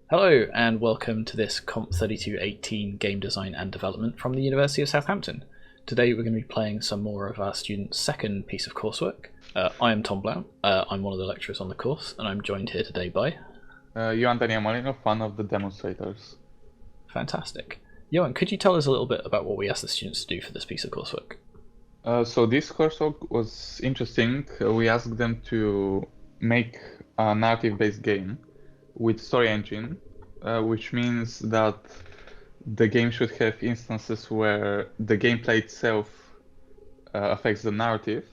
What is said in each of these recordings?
Hello and welcome to this COMP3218 game design and development from the University of Southampton. Today we're going to be playing some more of our students' second piece of coursework. I am Tom Blount, I'm one of the lecturers on the course, and I'm joined here today by... Johan Molino, one of the demonstrators. Fantastic. Johan, could you tell us a little bit about what we asked the students to do for this piece of coursework? So this coursework was interesting. We asked them to make a narrative-based game with story engine, which means that the game should have instances where the gameplay itself affects the narrative,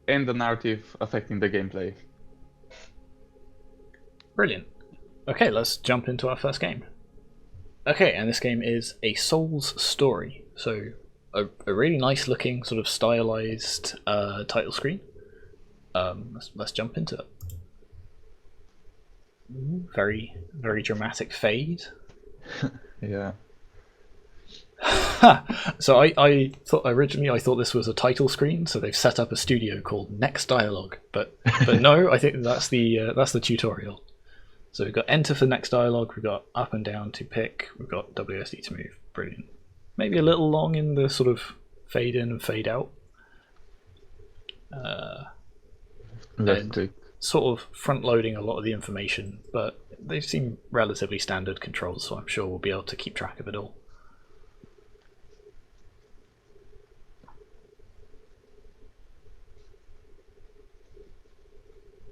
and the narrative affecting the gameplay. Brilliant. Okay, let's jump into our first game. Okay, and this game is A Soul's Story. So, a really nice looking, sort of stylized title screen. Let's jump into it. Very, very dramatic fade. Yeah. So I thought originally I thought this was a title screen, so they've set up a studio called Next Dialogue, but no, I think that's the tutorial. So we've got enter for next dialogue, we've got up and down to pick, we've got WSD to move. Brilliant. Maybe a little long in the sort of fade in and fade out. Left click. Sort of front loading a lot of the information, but they seem relatively standard controls, so I'm sure we'll be able to keep track of it all.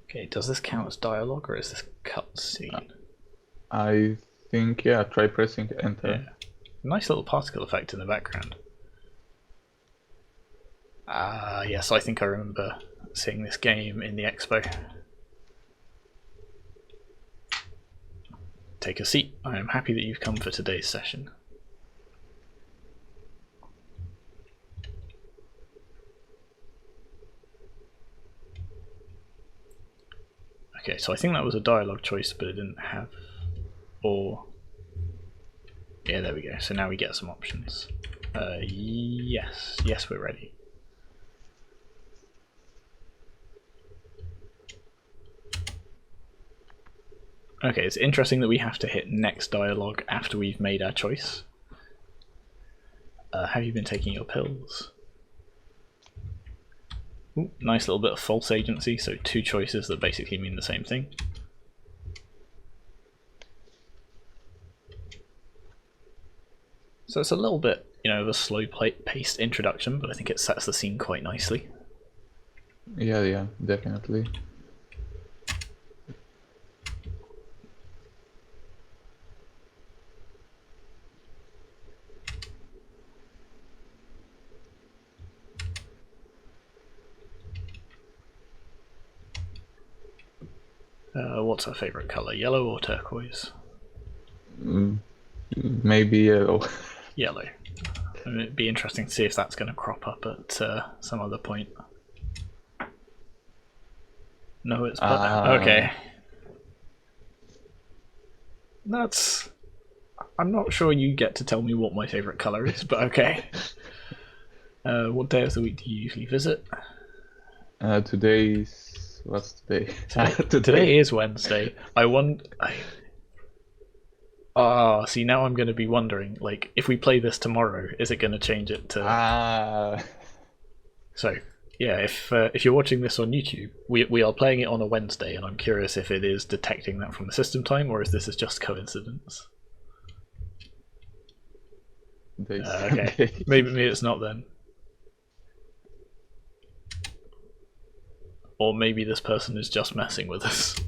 Okay, does this count as dialogue or is this cutscene? I think, yeah, try pressing enter. Yeah. Nice little particle effect in the background. Yes, I think I remember seeing this game in the expo. Take a seat. I am happy that you've come for today's session. Okay, so I think that was a dialogue choice, but it didn't have... Or... Yeah, there we go. So now we get some options. Yes, we're ready. Okay, it's interesting that we have to hit next dialogue after we've made our choice. Have you been taking your pills? Ooh, nice little bit of false agency, so two choices that basically mean the same thing. So it's a little bit, of a slow paced introduction, but I think it sets the scene quite nicely. Yeah, definitely. What's our favourite colour, yellow or turquoise? Maybe yellow. Yellow. It'd be interesting to see if that's going to crop up at some other point. No, it's okay. That's... I'm not sure you get to tell me what my favourite colour is, but okay. What day of the week do you usually visit? Today's... What's today? Today is Wednesday. See, now I'm going to be wondering, like, if we play this tomorrow, is it going to change it to... So, yeah, if you're watching this on YouTube, we are playing it on a Wednesday, and I'm curious if it is detecting that from the system time, or if this is just coincidence. Okay, maybe it's not then. Or maybe this person is just messing with us.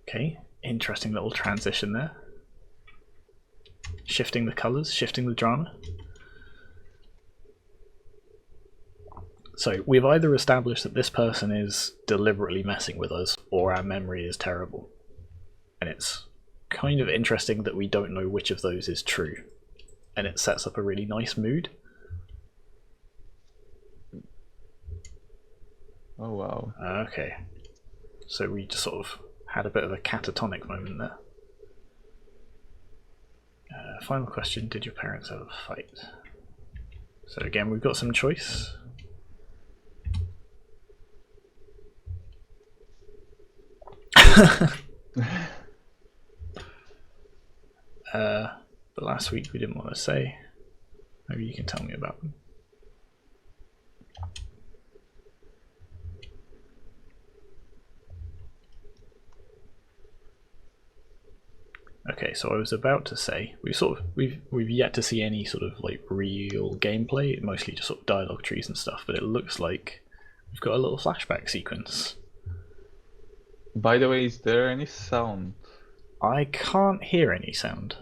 Okay, interesting little transition there. Shifting the colours, shifting the drama. So we've either established that this person is deliberately messing with us, or our memory is terrible. And it's kind of interesting that we don't know which of those is true. And it sets up a really nice mood. Oh wow. Okay. So we just sort of had a bit of a catatonic moment there. Final question, did your parents have a fight? So again, we've got some choice. But last week we didn't want to say. Maybe you can tell me about them. Okay, so I was about to say we've yet to see any sort of like real gameplay, mostly just sort of dialogue trees and stuff, but it looks like we've got a little flashback sequence. By the way, is there any sound? I can't hear any sound.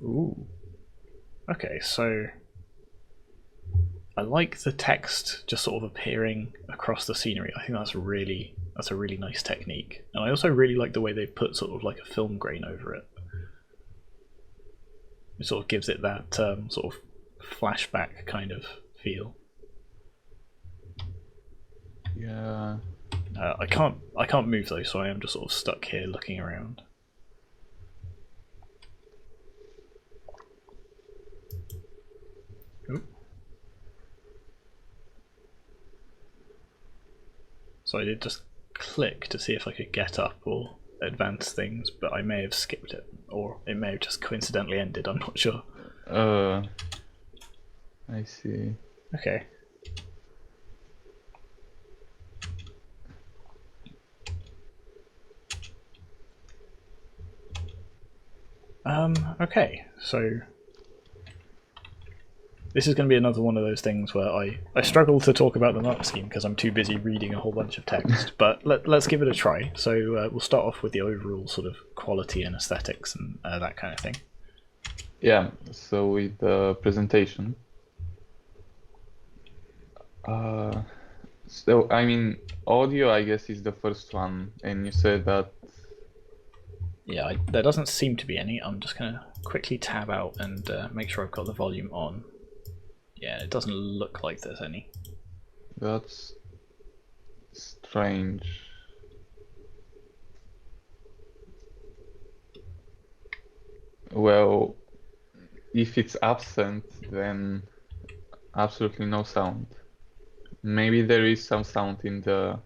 Ooh. Okay, so I like the text just sort of appearing across the scenery. I think that's a really nice technique. And I also really like the way they've put sort of like a film grain over it. It sort of gives it that sort of flashback kind of feel. Yeah. I can't move though, so I am just sort of stuck here looking around. Ooh. So I did just click to see if I could get up or advance things, but I may have skipped it, or it may have just coincidentally ended, I'm not sure. I see. Okay. Okay, so this is going to be another one of those things where I struggle to talk about the mark scheme because I'm too busy reading a whole bunch of text, but let's give it a try. So we'll start off with the overall sort of quality and aesthetics and that kind of thing. Yeah, so with the presentation. So, I mean, audio, I guess, is the first one, and you said that... Yeah, there doesn't seem to be any. I'm just going to quickly tab out and make sure I've got the volume on. Yeah, it doesn't look like there's any. That's strange. Well, if it's absent, then absolutely no sound. Maybe there is some sound in the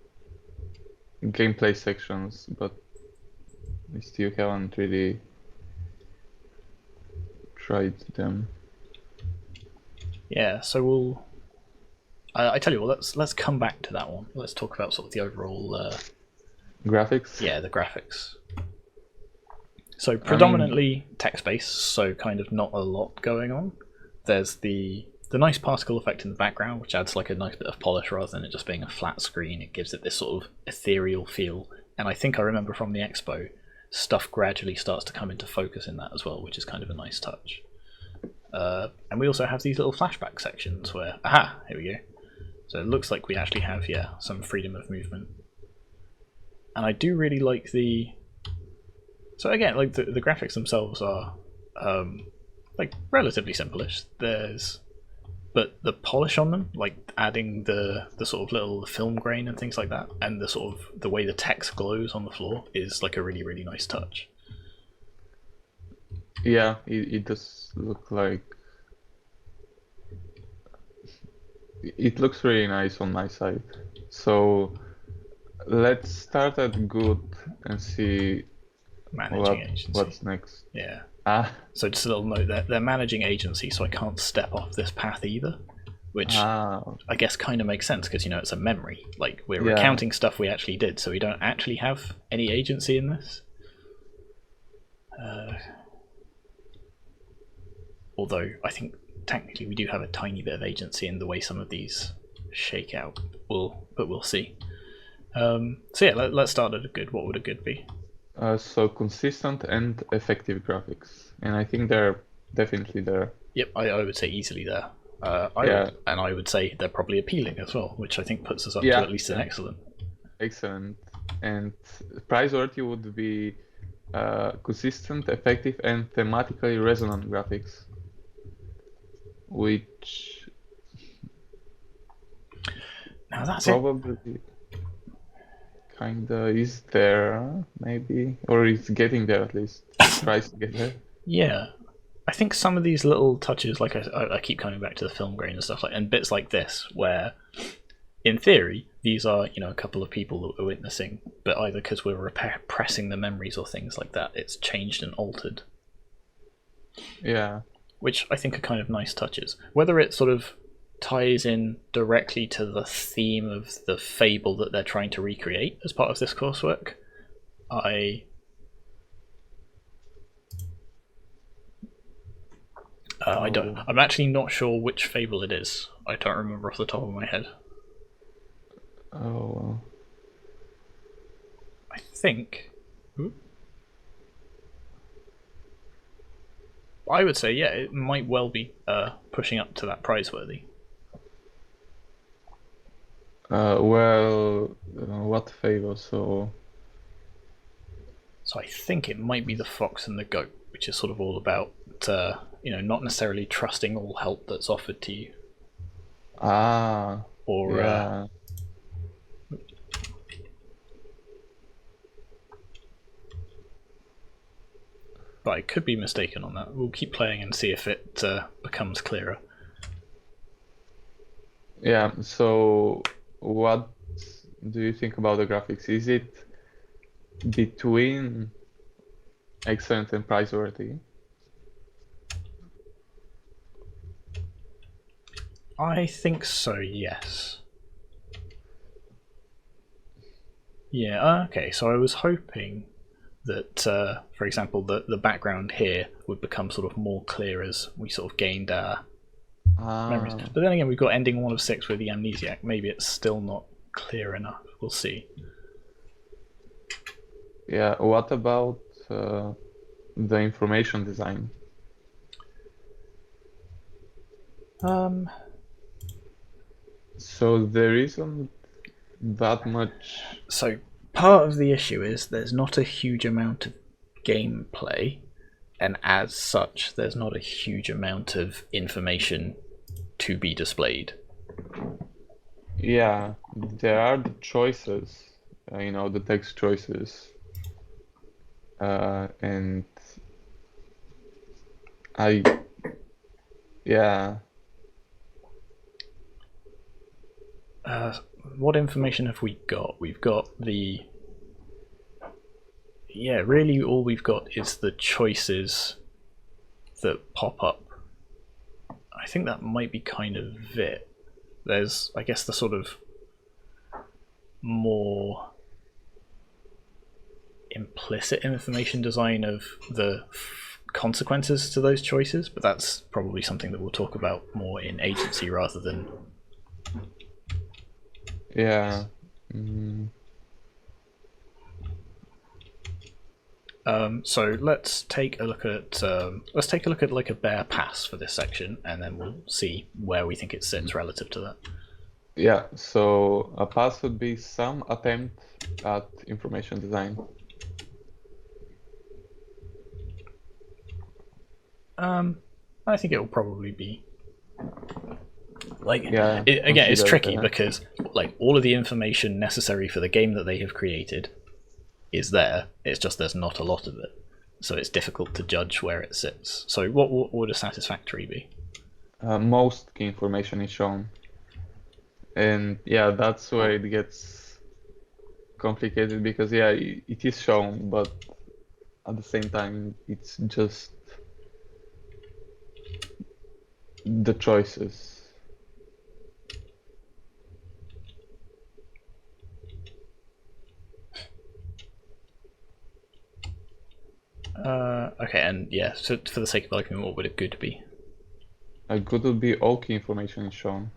gameplay sections, but we still haven't really tried them. Yeah, so we'll. I tell you what, let's come back to that one. Let's talk about sort of the overall graphics. Yeah, the graphics. So predominantly text-based, so kind of not a lot going on. There's the nice particle effect in the background, which adds like a nice bit of polish rather than it just being a flat screen. It gives it this sort of ethereal feel. And I think I remember from the expo, stuff gradually starts to come into focus in that as well, which is kind of a nice touch. And we also have these little flashback sections where, aha, here we go. So it looks like we actually have, yeah, some freedom of movement. And I do really like the... So again, like the graphics themselves are like relatively simplish. But the polish on them, like adding the sort of little film grain and things like that, and the sort of the way the text glows on the floor is like a really, really nice touch. Yeah, it does look like... It looks really nice on my side. So let's start at good and see Managing agency. What's next. Yeah. So just a little note that they're managing agency, so I can't step off this path either, which I guess kind of makes sense because, you know, it's a memory. Like, we're recounting stuff we actually did, so we don't actually have any agency in this. Although I think technically we do have a tiny bit of agency in the way some of these shake out. But we'll see. So yeah, let's start at a good. What would a good be? So consistent and effective graphics, and I think they're definitely there. Yep, I would say easily there. And I would say they're probably appealing as well, which I think puts us up to at least an excellent. Excellent. And priority would be consistent, effective, and thematically resonant graphics, which now that's probably kinda is there, maybe, or it's getting there at least. Tries to get there. Yeah, I think some of these little touches, like I keep coming back to the film grain and stuff like, and bits like this, where in theory these are, a couple of people that we're witnessing, but either because we're repressing the memories or things like that, it's changed and altered. Yeah. Which I think are kind of nice touches. Whether it sort of ties in directly to the theme of the fable that they're trying to recreate as part of this coursework, I don't. I'm actually not sure which fable it is. I don't remember off the top of my head. Oh. I think. I would say, yeah, it might well be pushing up to that prizeworthy. What fable? So I think it might be the Fox and the Goat, which is sort of all about, not necessarily trusting all help that's offered to you. Or yeah. But I could be mistaken on that. We'll keep playing and see if it becomes clearer. Yeah, so what do you think about the graphics? Is it between excellent and praiseworthy? I think so, yes. Yeah, okay, so I was hoping that, for example, the background here would become sort of more clear as we sort of gained our memories. But then again, we've got ending 1 of 6 with the amnesiac. Maybe it's still not clear enough. We'll see. Yeah, what about the information design? So there isn't that much. So part of the issue is there's not a huge amount of gameplay, and as such, there's not a huge amount of information to be displayed. Yeah, there are the choices, the text choices, and yeah. What information have we got? We've got really all we've got is the choices that pop up. I think that might be kind of it. There's, I guess, the sort of more implicit information design of the consequences to those choices, but that's probably something that we'll talk about more in agency rather than. Yeah. So let's take a look at like a bare pass for this section, and then we'll see where we think it sits relative to that. Yeah. So a pass would be some attempt at information design. I think it will probably be like, yeah, again, it's tricky because like all of the information necessary for the game that they have created is there. It's just there's not a lot of it, so it's difficult to judge where it sits. So what would a satisfactory be? Most key information is shown, and yeah, that's where it gets complicated because it is shown, but at the same time it's just the choices. Okay, and yeah, so for the sake of argument, what would a good be? A good would be all key information is shown.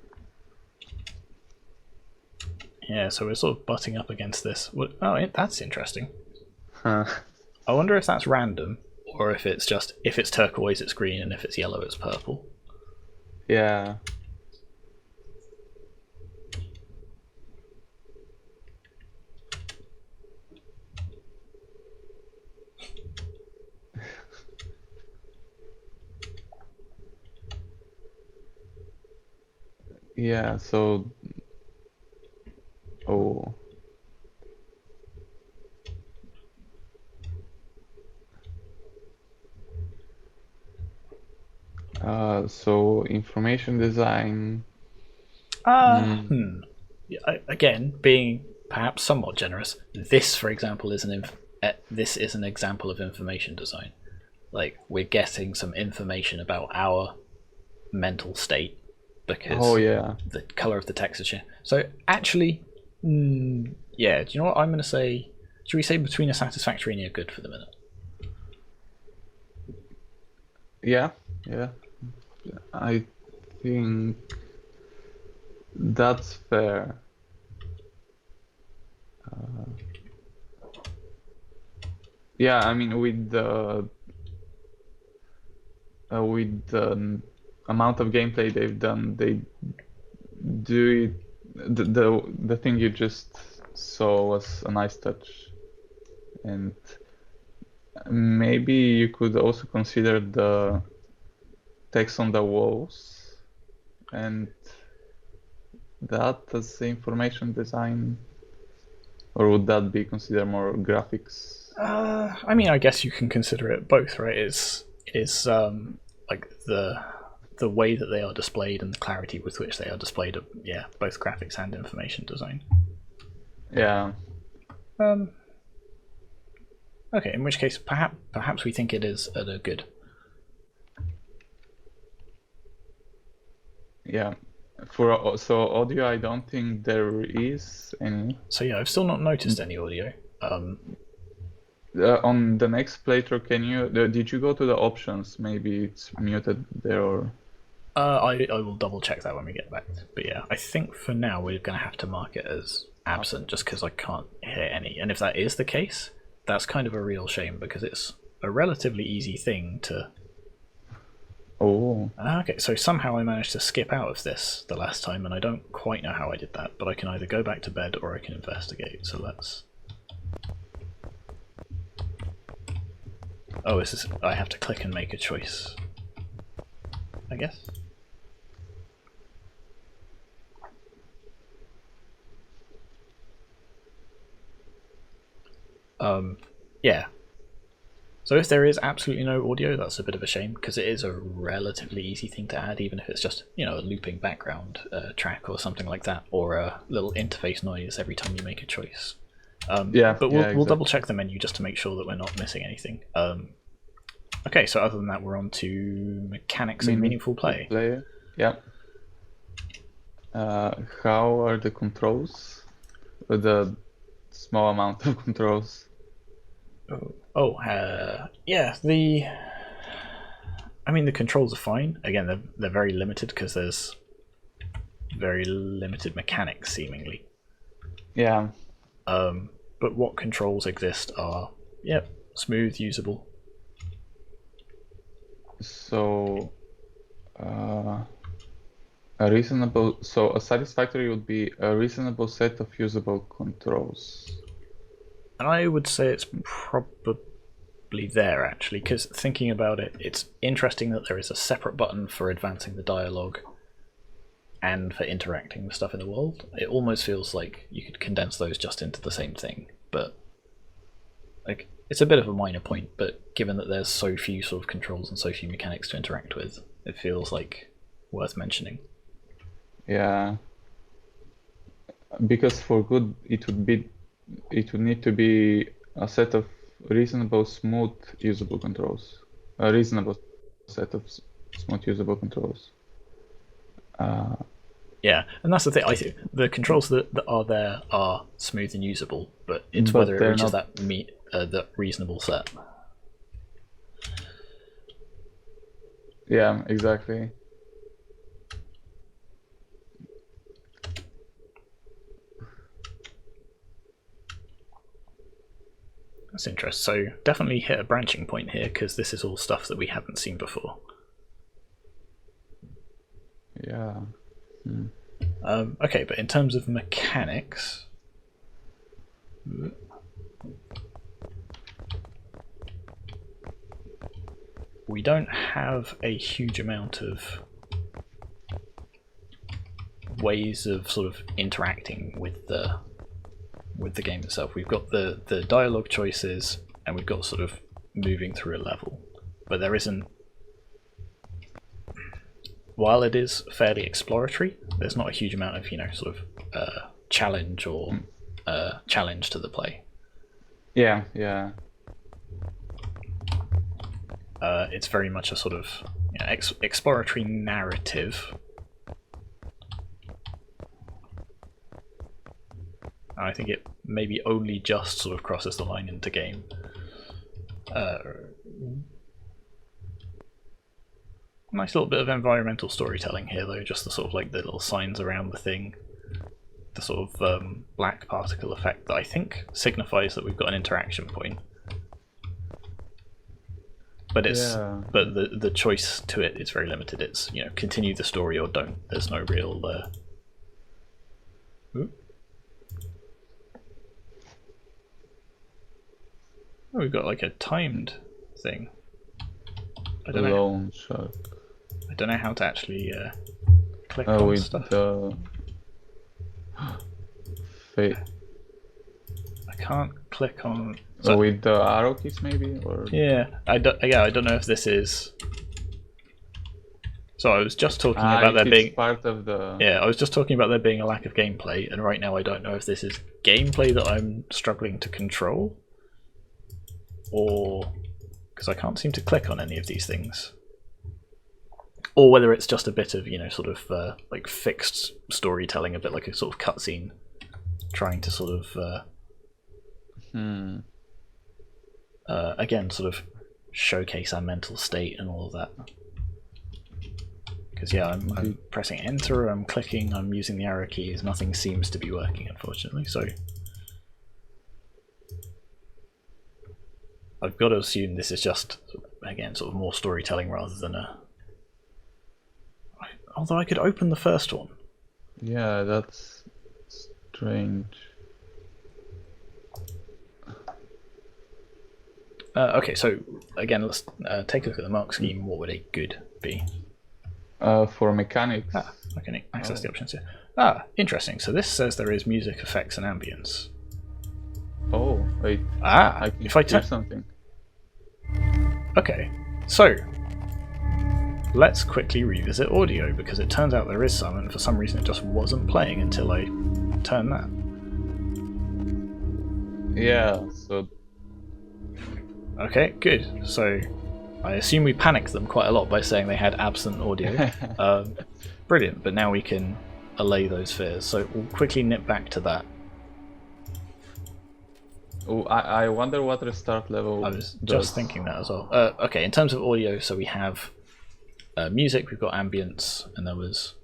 Yeah, so we're sort of butting up against this. Oh, that's interesting. Huh. I wonder if that's random, or if it's just, if it's turquoise it's green and if it's yellow it's purple. Yeah. Yeah, so so information design. again, being perhaps somewhat generous, this, for example, is this is an example of information design. Like, we're getting some information about our mental state because the color of the text is changing. So actually, yeah, do you know what I'm going to say? Should we say between a satisfactory and a good for the minute? Yeah. I think that's fair. Yeah, I mean, with the amount of gameplay they've done, they do it. The thing you just saw was a nice touch, and maybe you could also consider the text on the walls and that as information design, or would that be considered more graphics? I mean, I guess you can consider it both, right? It's like the way that they are displayed and the clarity with which they are displayed are, yeah, both graphics and information design. Yeah. Okay, in which case perhaps we think it is at a good. Yeah. So audio, I don't think there is any. So yeah, I've still not noticed any audio. On the next playthrough, can you did you go to the options? Maybe it's muted there, or I will double check that when we get back. But yeah, I think for now we're going to have to mark it as absent just because I can't hear any. And if that is the case, that's kind of a real shame because it's a relatively easy thing to. Oh. Okay, so somehow I managed to skip out of this the last time, and I don't quite know how I did that, but I can either go back to bed or I can investigate. So let's. Oh, this is. I have to click and make a choice, I guess. Yeah. So if there is absolutely no audio, that's a bit of a shame because it is a relatively easy thing to add, even if it's just, you know, a looping background track or something like that, or a little interface noise every time you make a choice. But we'll double check the menu just to make sure that we're not missing anything. Okay, so other than that, we're on to mechanics and meaningful play. Yeah. How are the controls? The small amount of controls. Yeah. I mean, the controls are fine. Again, they're very limited because there's very limited mechanics, seemingly. Yeah. But what controls exist are, smooth, usable. So, a satisfactory would be a reasonable set of usable controls. And I would say it's probably there, actually, because thinking about it, it's interesting that there is a separate button for advancing the dialogue and for interacting with stuff in the world. It almost feels like you could condense those just into the same thing, but like it's a bit of a minor point, but given that there's so few sort of controls and so few mechanics to interact with, it feels like worth mentioning. Yeah, because for good it would need to be a set of reasonable, smooth, usable controls. A reasonable set of smooth, usable controls. Yeah, and that's the thing. I think the controls that are there are smooth and usable, but it's whether it reaches that reasonable set. Yeah, exactly. That's interesting. So definitely hit a branching point here because this is all stuff that we haven't seen before. Yeah. Okay, but in terms of mechanics, we don't have a huge amount of ways of sort of interacting with the game itself. We've got the dialogue choices and we've got sort of moving through a level, but there isn't. While it is fairly exploratory, there's not a huge amount of, sort of challenge or challenge to the play. Yeah. It's very much a sort of exploratory narrative. I think it maybe only just sort of crosses the line into game. Nice little bit of environmental storytelling here, though. Just the sort of like the little signs around the thing, the sort of black particle effect that I think signifies that we've got an interaction point. But but the choice to it is very limited. It's continue the story or don't. There's no real. Oh, we've got like a timed thing. I don't know. I don't know how to actually click on stuff. I can't click on. With the arrow keys, maybe, or I don't know if this is. So I was just talking about there being part of the. Yeah, I was just talking about there being a lack of gameplay, and right now I don't know if this is gameplay that I'm struggling to control, or because I can't seem to click on any of these things, or whether it's just a bit of sort of like fixed storytelling, a bit like a sort of cutscene, trying to sort of. Again, sort of showcase our mental state and all of that. Because I'm pressing enter, I'm clicking, I'm using the arrow keys, nothing seems to be working, unfortunately. So I've got to assume this is just, again, sort of more storytelling rather than a. Although I could open the first one. Yeah, that's strange. Okay, so again, let's take a look at the mark scheme. What would a good be? For mechanics. I can access the options here. Interesting. So this says there is music, effects, and ambience. Oh, wait. If I turn something. Okay, so let's quickly revisit audio because it turns out there is some, and for some reason it just wasn't playing until I turned that. Yeah. So. Okay, good. So I assume we panicked them quite a lot by saying they had absent audio. Brilliant, but now we can allay those fears. So we'll quickly nip back to that. Oh, I wonder what restart level I was just thinking that as well. Okay, in terms of audio, so we have music, we've got ambience, and there was...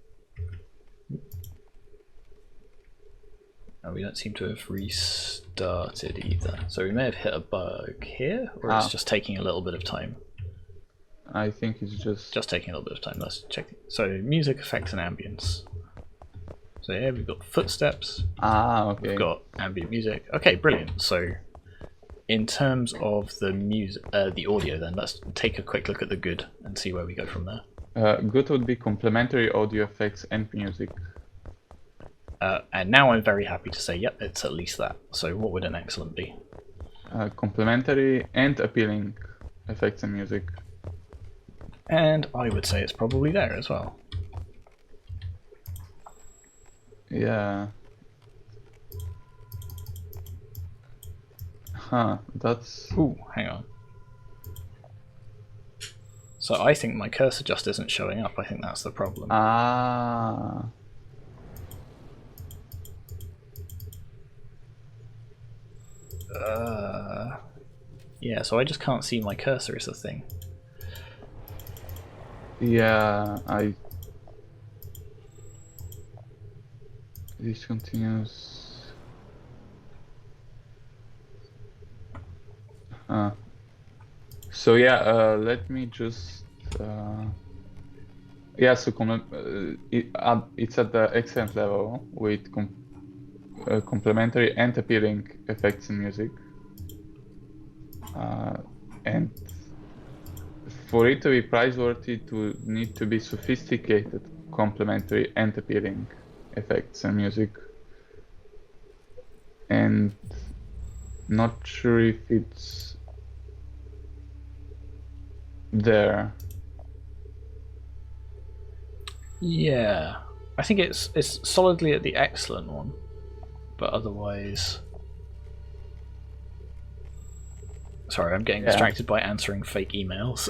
we don't seem to have restarted either. So we may have hit a bug here, or it's just taking a little bit of time. I think it's just taking a little bit of time. Let's check. So music, effects, and ambience. So yeah, we've got footsteps. Okay. We've got ambient music. Okay, brilliant. So in terms of the music, the audio, then let's take a quick look at the good and see where we go from there. Good would be complementary audio effects and music. And now I'm very happy to say, yep, it's at least that. So what would an excellent be? Complementary and appealing effects and music. And I would say it's probably there as well. Yeah. That's... Ooh, hang on. So I think my cursor just isn't showing up. I think that's the problem. Yeah, so I just can't see my cursor is the thing. Yeah, this continues. So yeah, let me just. Yeah, so it's at the excellent level with complementary and appealing effects and music. And for it to be prizeworthy, to need to be sophisticated, complementary and appealing effects and music. And not sure if it's there. Yeah, I think it's solidly at the excellent one. but otherwise... Sorry, I'm getting distracted by answering fake emails.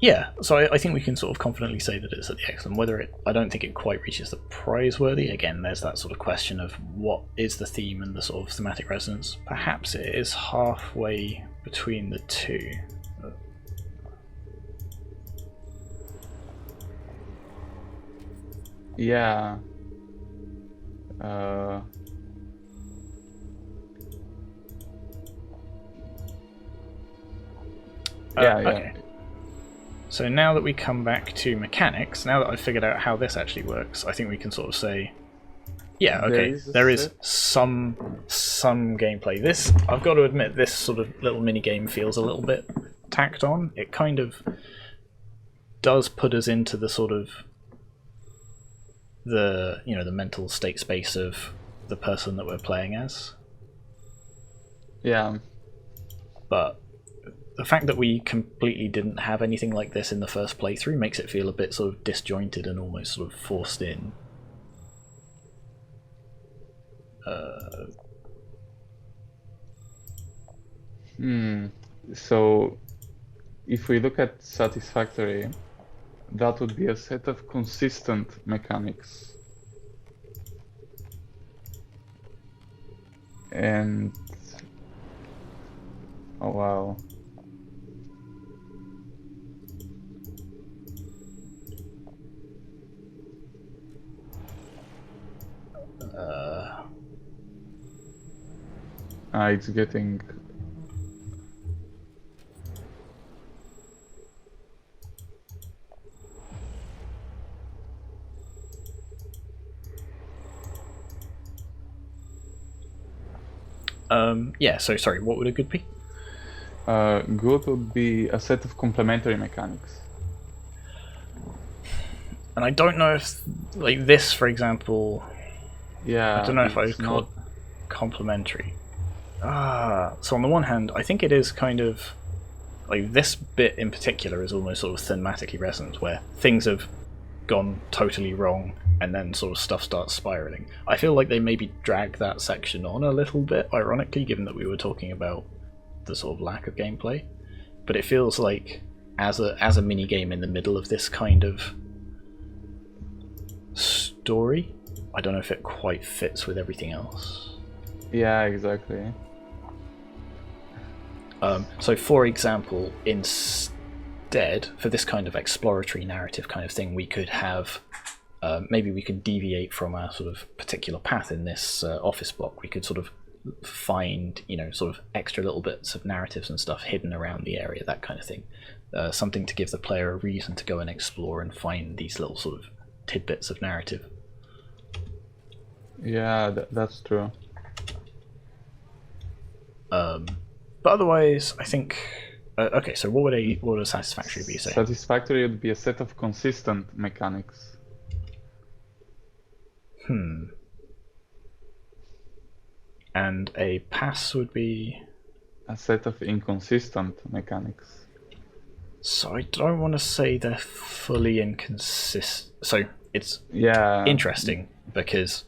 Yeah, so I think we can sort of confidently say that it's at the excellent. I don't think it quite reaches the prizeworthy. Again, there's that sort of question of what is the theme and the sort of thematic resonance. Perhaps it is halfway between the two. Yeah. Okay. So now that we come back to mechanics, now that I've figured out how this actually works, I think we can sort of say, yeah, okay, there is some gameplay. This, I've got to admit, this sort of little mini game feels a little bit tacked on. It kind of does put us into the sort of the mental state space of the person that we're playing as. Yeah. But the fact that we completely didn't have anything like this in the first playthrough makes it feel a bit sort of disjointed and almost sort of forced in. So, if we look at satisfactory, that would be a set of consistent mechanics. And... oh wow. It's getting... yeah, so sorry, what would a good be? Good would be a set of complementary mechanics. And I don't know if, like this, for example... Yeah, I don't know if I would call it complementary. So on the one hand, I think it is kind of... like this bit in particular is almost sort of thematically resonant, where things have gone totally wrong and then sort of stuff starts spiraling. I feel like they maybe drag that section on a little bit, ironically, given that we were talking about the sort of lack of gameplay. But it feels like as a mini game in the middle of this kind of story, I don't know if it quite fits with everything else. Yeah, exactly. So for example, instead, for this kind of exploratory narrative kind of thing, we could have maybe we could deviate from our sort of particular path in this office block. We could sort of find, sort of extra little bits of narratives and stuff hidden around the area, that kind of thing. Something to give the player a reason to go and explore and find these little sort of tidbits of narrative. Yeah, that's true. But otherwise, I think... okay, so what would a satisfactory be, say? Satisfactory would be a set of consistent mechanics. And a pass would be... a set of inconsistent mechanics. So I don't want to say they're fully inconsistent. So it's interesting because,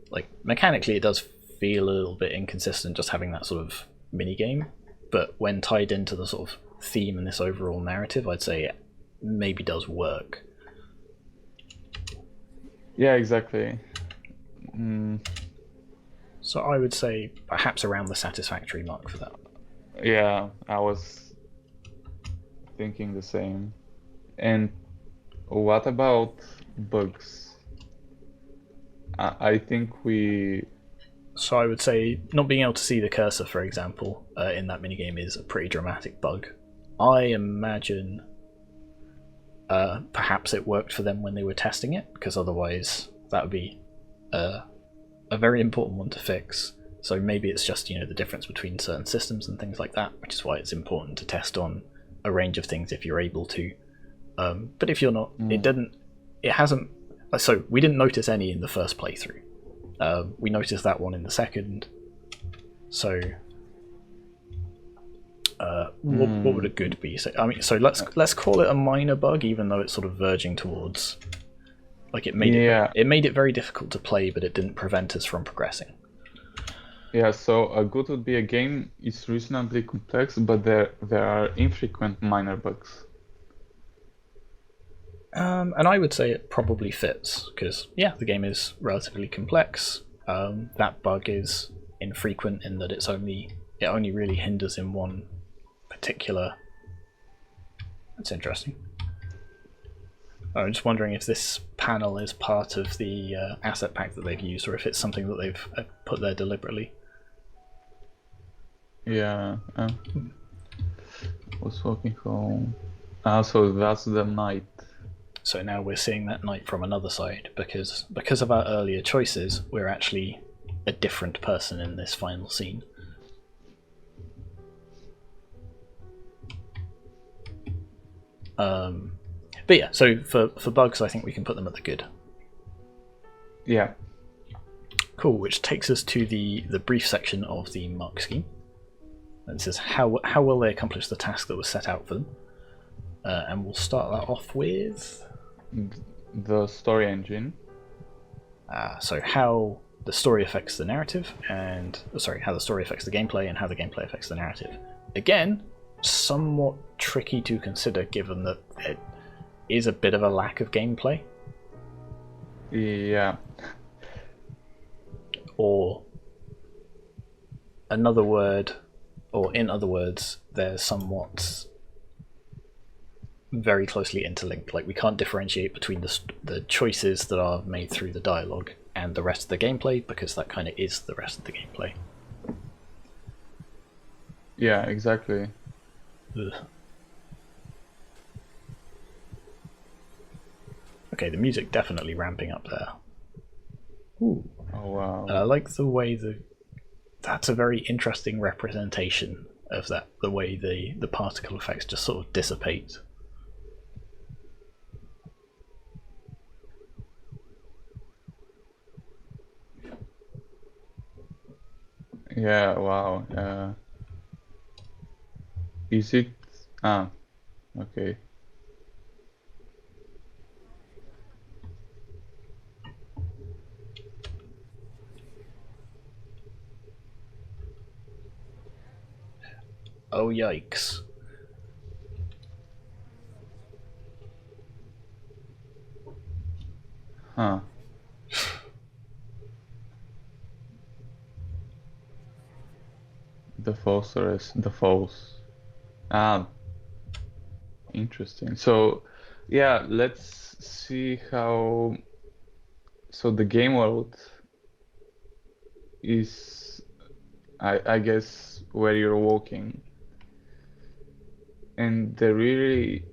like, mechanically it does feel a little bit inconsistent just having that sort of mini game, but when tied into the sort of theme and this overall narrative, I'd say it maybe does work. Yeah, exactly. So I would say perhaps around the satisfactory mark for that. Yeah, I was thinking the same. And what about bugs? I think we... So I would say not being able to see the cursor, for example, in that minigame is a pretty dramatic bug. I imagine perhaps it worked for them when they were testing it, because otherwise that would be a very important one to fix. So maybe it's just, the difference between certain systems and things like that, which is why it's important to test on a range of things if you're able to. But if you're not, it hasn't... So we didn't notice any in the first playthrough. We noticed that one in the second. So what would a good be? So let's call it a minor bug, even though it's sort of verging towards Like it made it very difficult to play, but it didn't prevent us from progressing. Yeah, so a good would be a game is reasonably complex, but there are infrequent minor bugs. And I would say it probably fits, because the game is relatively complex. That bug is infrequent in that it only really hinders in one particular. That's interesting. I'm just wondering if this panel is part of the asset pack that they've used, or if it's something that they've put there deliberately. Yeah. Was walking home. So that's the night. So now we're seeing that night from another side, because of our earlier choices, we're actually a different person in this final scene. But yeah, so for bugs, I think we can put them at the good. Yeah. Cool, which takes us to the brief section of the mark scheme. And it says how will they accomplish the task that was set out for them. And we'll start that off with the story engine. So how the story affects the narrative, and how the story affects the gameplay, and how the gameplay affects the narrative. Again, somewhat tricky to consider, given that it is a bit of a lack of gameplay. Yeah. Or another word, or in other words, they're somewhat very closely interlinked. Like, we can't differentiate between the choices that are made through the dialogue and the rest of the gameplay, because that kind of is the rest of the gameplay. Yeah, exactly. Ugh. Okay, the music definitely ramping up there. Ooh. Oh wow. I like the way that's a very interesting representation of that, the way the particle effects just sort of dissipate. Yeah, wow. Is it? Okay. Oh, yikes. Huh. The phosphorus, the false. Interesting. So, yeah, let's see how. So the game world is, I guess, where you're walking, and there really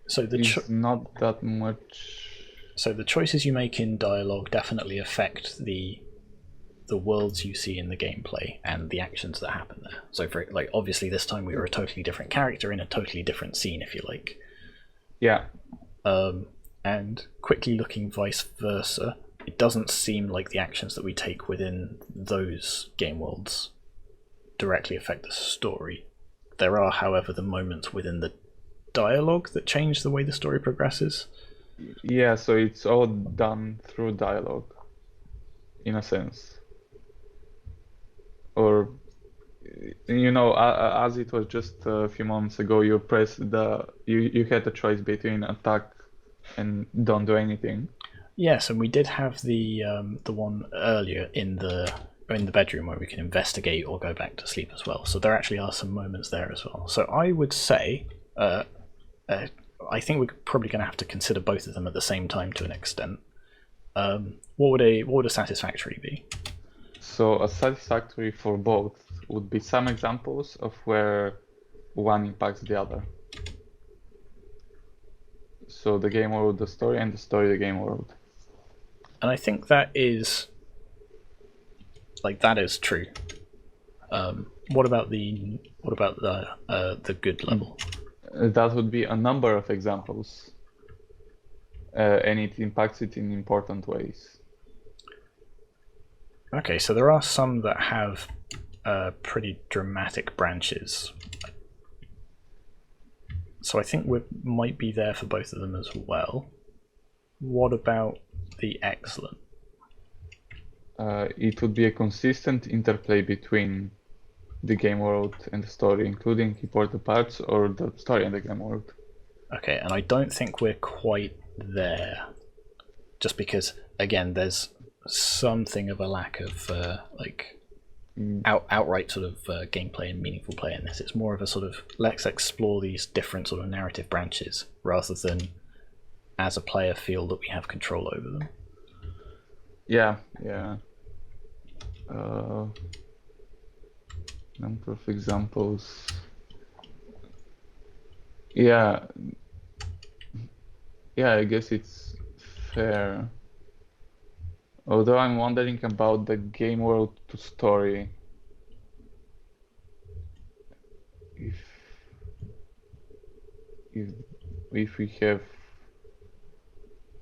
is not that much. So the choices you make in dialogue definitely affect the worlds you see in the gameplay and the actions that happen there. So obviously this time we were a totally different character in a totally different scene, if you like. Yeah. And quickly looking vice versa, it doesn't seem like the actions that we take within those game worlds directly affect the story. There are, however, the moments within the dialogue that change the way the story progresses. Yeah, so it's all done through dialogue, in a sense. Or, as it was just a few moments ago, you had a choice between attack and don't do anything. Yes, and we did have the one earlier in the bedroom where we can investigate or go back to sleep as well. So there actually are some moments there as well. So I would say, I think we're probably going to have to consider both of them at the same time to an extent. What would a satisfactory be? So a satisfactory for both would be some examples of where one impacts the other. So the game world, the story, and the story, the game world. And I think that is true. What about the good level? That would be a number of examples, and it impacts it in important ways. Okay, so there are some that have pretty dramatic branches. So I think we might be there for both of them as well. What about the excellent? It would be a consistent interplay between the game world and the story, including important parts or the story and the game world. Okay, and I don't think we're quite there. Just because, again, there's something of a lack of outright sort of gameplay and meaningful play in this. It's more of a sort of let's explore these different sort of narrative branches rather than as a player feel that we have control over them. Yeah. Number of examples. Yeah, I guess it's fair. Although I'm wondering about the game world to story. If we have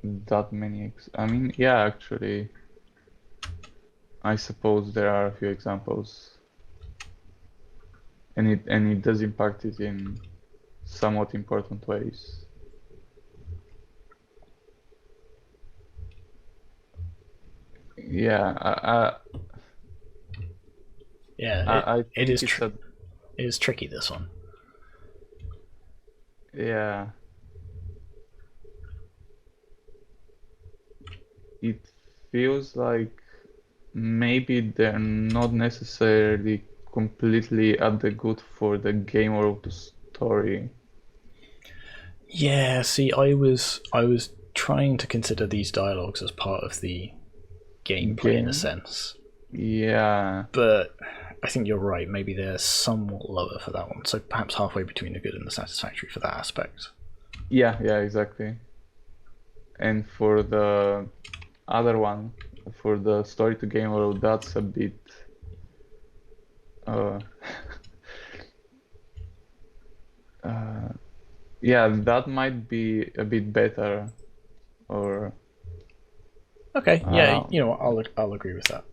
that many, I mean, yeah, actually, I suppose there are a few examples, and it does impact it in somewhat important ways. Yeah, it is tricky, this one. Yeah. It feels like maybe they're not necessarily completely at the good for the game or the story. Yeah, see, I was trying to consider these dialogues as part of the gameplay in a sense. Yeah. But I think you're right, maybe they're somewhat lower for that one. So perhaps halfway between the good and the satisfactory for that aspect. Yeah, exactly. And for the other one, for the story to game world, that's a bit yeah, that might be a bit better, or okay, yeah, you know what, I'll agree with that.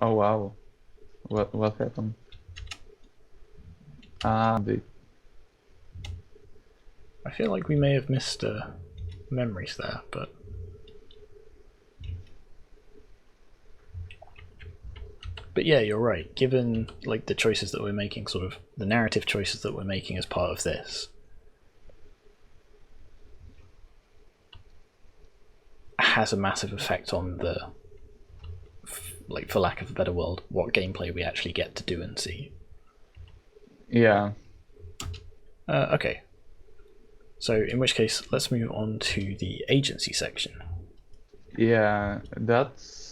Oh wow, what happened? I feel like we may have missed memories there, but yeah, you're right. Given like the choices that we're making, sort of the narrative choices that we're making as part of this, has a massive effect on the, like, for lack of a better word, what gameplay we actually get to do and see. Yeah. Okay. So in which case, let's move on to the agency section. Yeah, that's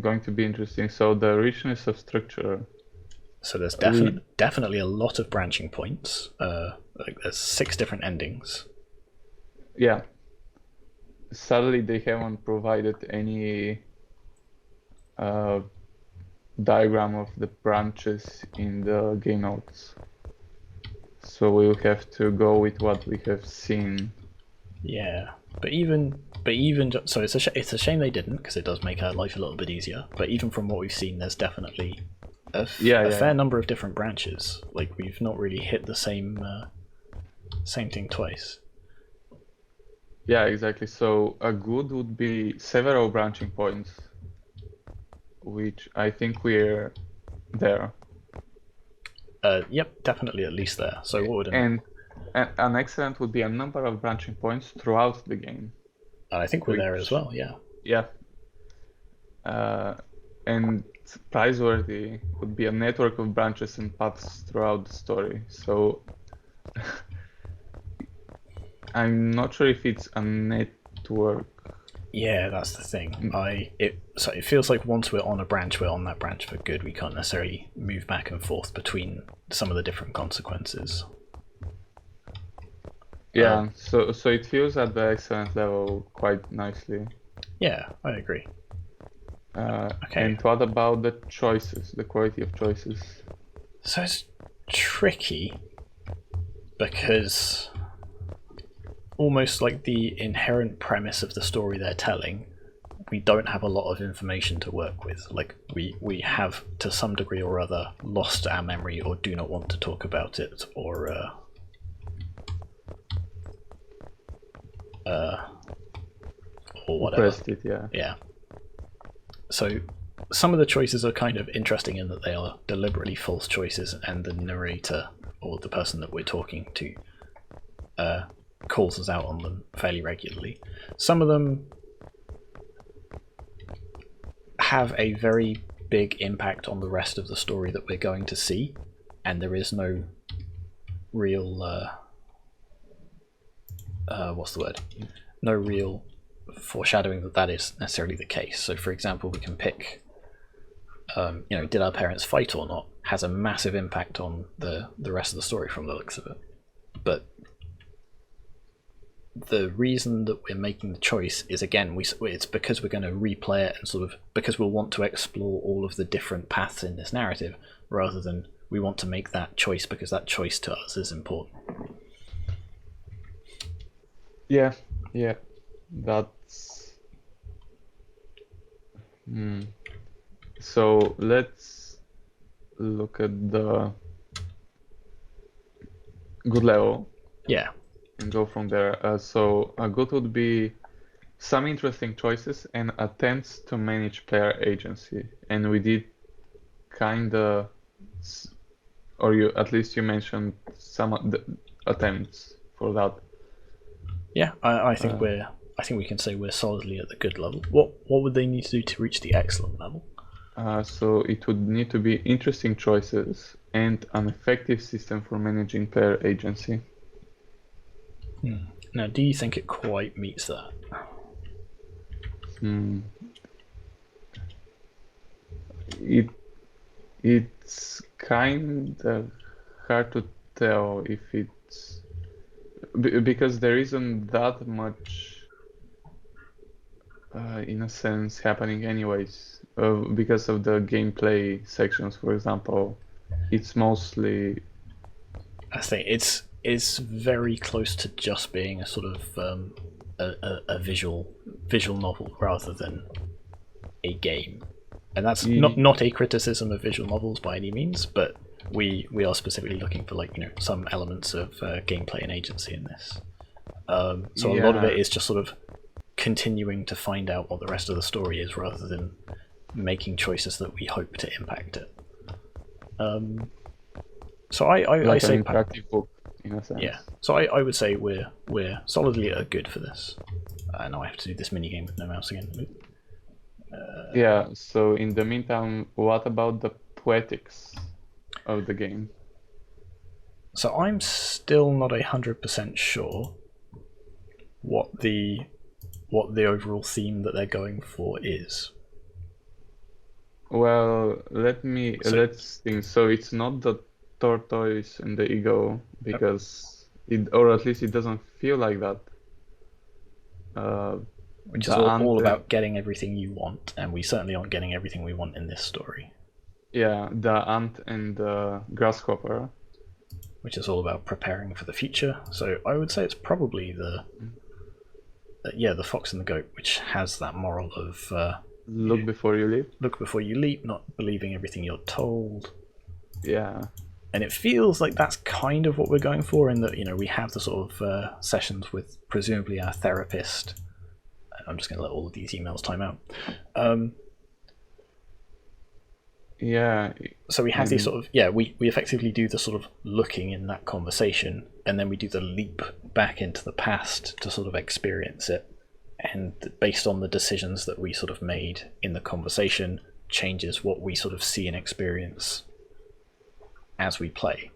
going to be interesting. So the richness of structure. So there's definitely a lot of branching points. Like there's 6 different endings. Yeah. Sadly, they haven't provided any diagram of the branches in the game notes. So we'll have to go with what we have seen. Yeah, but even so, it's a shame they didn't, because it does make our life a little bit easier. But even from what we've seen, there's definitely a fair number of different branches. Like we've not really hit the same thing twice. Yeah, exactly. So a good would be several branching points, which I think we're there. Yep, definitely at least there. So what would an excellent would be a number of branching points throughout the game. I think we're there as well. Yeah. Yeah. And praiseworthy would be a network of branches and paths throughout the story. So I'm not sure if it's a network. Yeah, that's the thing. So it feels like once we're on a branch, we're on that branch for good. We can't necessarily move back and forth between some of the different consequences. Yeah, so it feels at the excellent level quite nicely. Yeah, I agree. Okay. And what about the choices, the quality of choices? So it's tricky because almost like the inherent premise of the story they're telling, we don't have a lot of information to work with. Like we have, to some degree or other, lost our memory or do not want to talk about it, or or whatever. Pressed it, yeah. Yeah. So some of the choices are kind of interesting in that they are deliberately false choices, and the narrator or the person that we're talking to calls us out on them fairly regularly. Some of them have a very big impact on the rest of the story that we're going to see, and there is no real no real foreshadowing that is necessarily the case. So for example, we can pick did our parents fight or not, has a massive impact on the rest of the story from the looks of it. But the reason that we're making the choice is, again, it's because we're going to replay it, and sort of because we'll want to explore all of the different paths in this narrative, rather than we want to make that choice because that choice to us is important. Yeah, that's... So let's look at the good level. Yeah. And go from there. So a good would be some interesting choices and attempts to manage player agency. And we did kinda, or at least you mentioned some of the attempts for that. Yeah, I think we can say we're solidly at the good level. What would they need to do to reach the excellent level? So it would need to be interesting choices and an effective system for managing player agency. Now, do you think it quite meets that? It's kind of hard to tell if it's because there isn't that much, in a sense, happening anyways. Because of the gameplay sections, for example, it's mostly. I think it's very close to just being a sort of a visual novel rather than a game, and that's not a criticism of visual novels by any means, but we are specifically looking for some elements of gameplay and agency in this. So a lot of it is just sort of continuing to find out what the rest of the story is rather than making choices that we hope to impact it. So I say an interactive book. Yeah, so I would say we're solidly at a good for this. Now I have to do this mini game with no mouse again. Yeah. So in the meantime, what about the poetics of the game? So I'm still not 100% sure what the overall theme that they're going for is. Well, let's think. So it's not the tortoise and the ego, because or at least it doesn't feel like that. Which is all about getting everything you want, and we certainly aren't getting everything we want in this story. Yeah, the ant and the grasshopper. Which is all about preparing for the future. So I would say it's probably the fox and the goat, which has that moral of look before you leap. Look before you leap, not believing everything you're told. Yeah. And it feels like that's kind of what we're going for, in that we have the sort of sessions with presumably our therapist. I'm just going to let all of these emails time out. Yeah. So we have these sort of we effectively do the sort of looking in that conversation, and then we do the leap back into the past to sort of experience it, and based on the decisions that we sort of made in the conversation changes what we sort of see and experience as we play.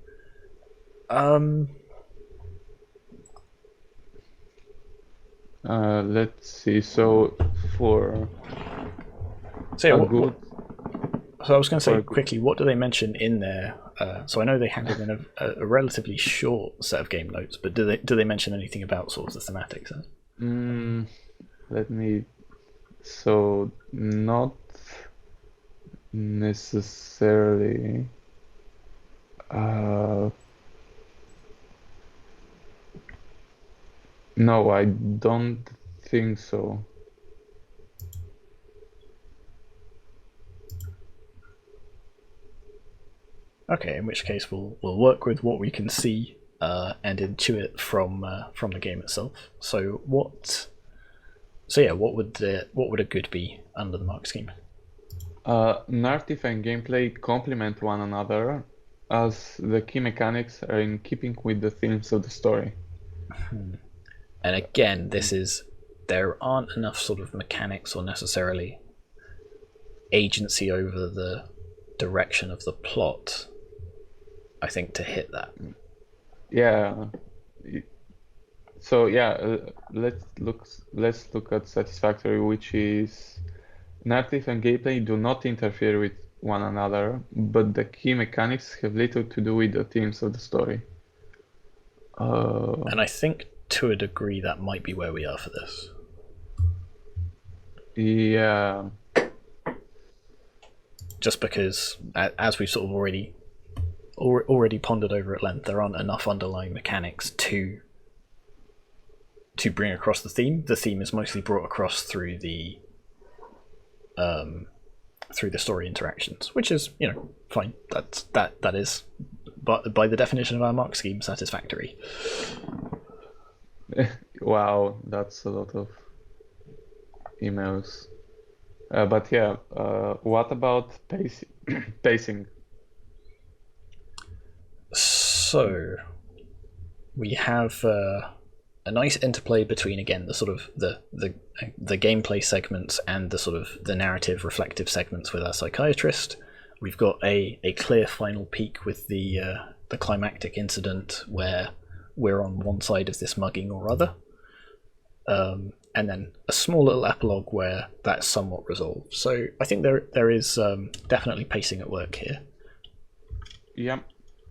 Let's see. So for So I was going to say quickly, what do they mention in there? So I know they handed in a relatively short set of game notes, but do they mention anything about sort of the thematics? Let me. So not necessarily. No, I don't think so. Okay, in which case we'll work with what we can see and intuit from the game itself. So So yeah, what would a good be under the mark scheme? Narrative and gameplay complement one another, as the key mechanics are in keeping with the themes of the story. And again, there aren't enough sort of mechanics or necessarily agency over the direction of the plot, I think, to hit that. Yeah. So yeah, let's look at satisfactory, which is narrative and gameplay do not interfere with one another, but the key mechanics have little to do with the themes of the story. And I think to a degree that might be where we are for this. Yeah. Just because, as we've sort of already pondered over at length, there aren't enough underlying mechanics to bring across the theme. The theme is mostly brought across through the story interactions, which is, fine. That is, but by the definition of our mark scheme, satisfactory. Wow, that's a lot of emails. But yeah, what about pacing? So we have a nice interplay between, again, the sort of the gameplay segments and the sort of the narrative reflective segments with our psychiatrist. We've got a clear final peak with the climactic incident where we're on one side of this mugging or other, and then a small little epilogue where that's somewhat resolved. So I think there is definitely pacing at work here. Yeah,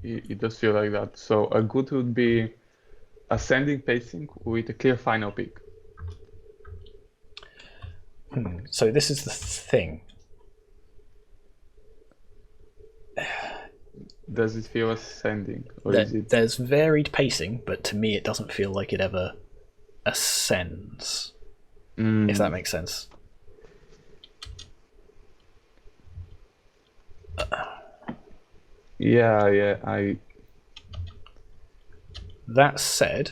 it does feel like that. So a good would be ascending pacing with a clear final peak. So this is the thing. Does it feel ascending, or is it? There's varied pacing, but to me it doesn't feel like it ever ascends, if that makes sense. Yeah. That said,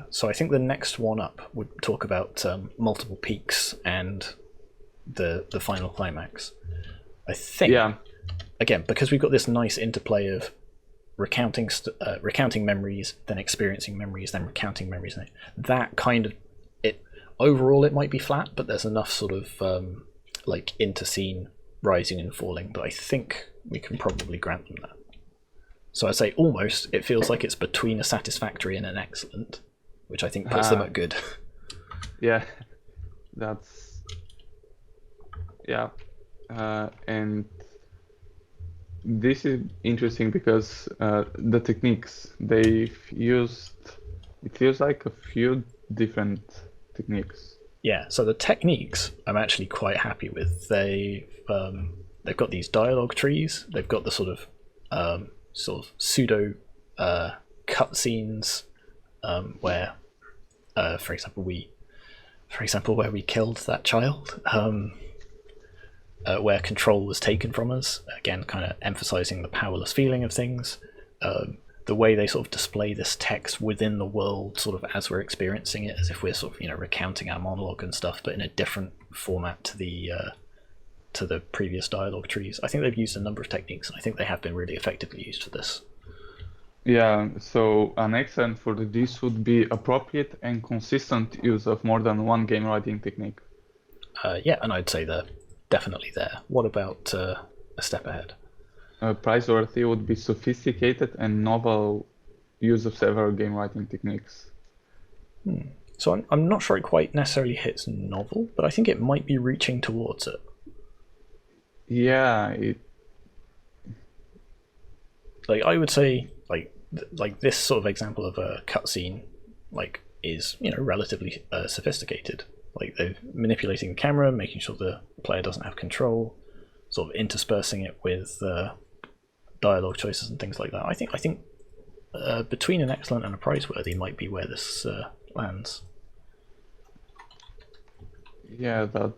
so I think the next one up would talk about multiple peaks and the final climax. I think. Yeah. Again, because we've got this nice interplay of recounting memories, then experiencing memories, then recounting memories. That kind of it. Overall, it might be flat, but there's enough sort of like interscene rising and falling that I think we can probably grant them that. So I'd say almost it feels like it's between a satisfactory and an excellent, which I think puts them at good. Yeah, and this is interesting because the techniques they've used, it feels like a few different techniques. Yeah, so the techniques I'm actually quite happy with. They've got these dialogue trees. They've got the sort of pseudo cutscenes where, for example, where we killed that child. Where control was taken from us, again, kind of emphasizing the powerless feeling of things. The way they sort of display this text within the world, sort of as we're experiencing it, as if we're sort of recounting our monologue and stuff, but in a different format to the previous dialogue trees. I think they've used a number of techniques, and I think they have been really effectively used for this. Yeah, so an excellent for this would be appropriate and consistent use of more than one game writing technique. Yeah, and I'd say they're definitely there. What about a step ahead? Praiseworthy would be sophisticated and novel use of several game writing techniques. So I'm not sure it quite necessarily hits novel, but I think it might be reaching towards it. Yeah, like I would say, like this sort of example of a cutscene, like is relatively sophisticated. Like they're manipulating the camera, making sure the player doesn't have control, sort of interspersing it with dialogue choices and things like that. I think between an excellent and a praiseworthy might be where this lands. Yeah, that.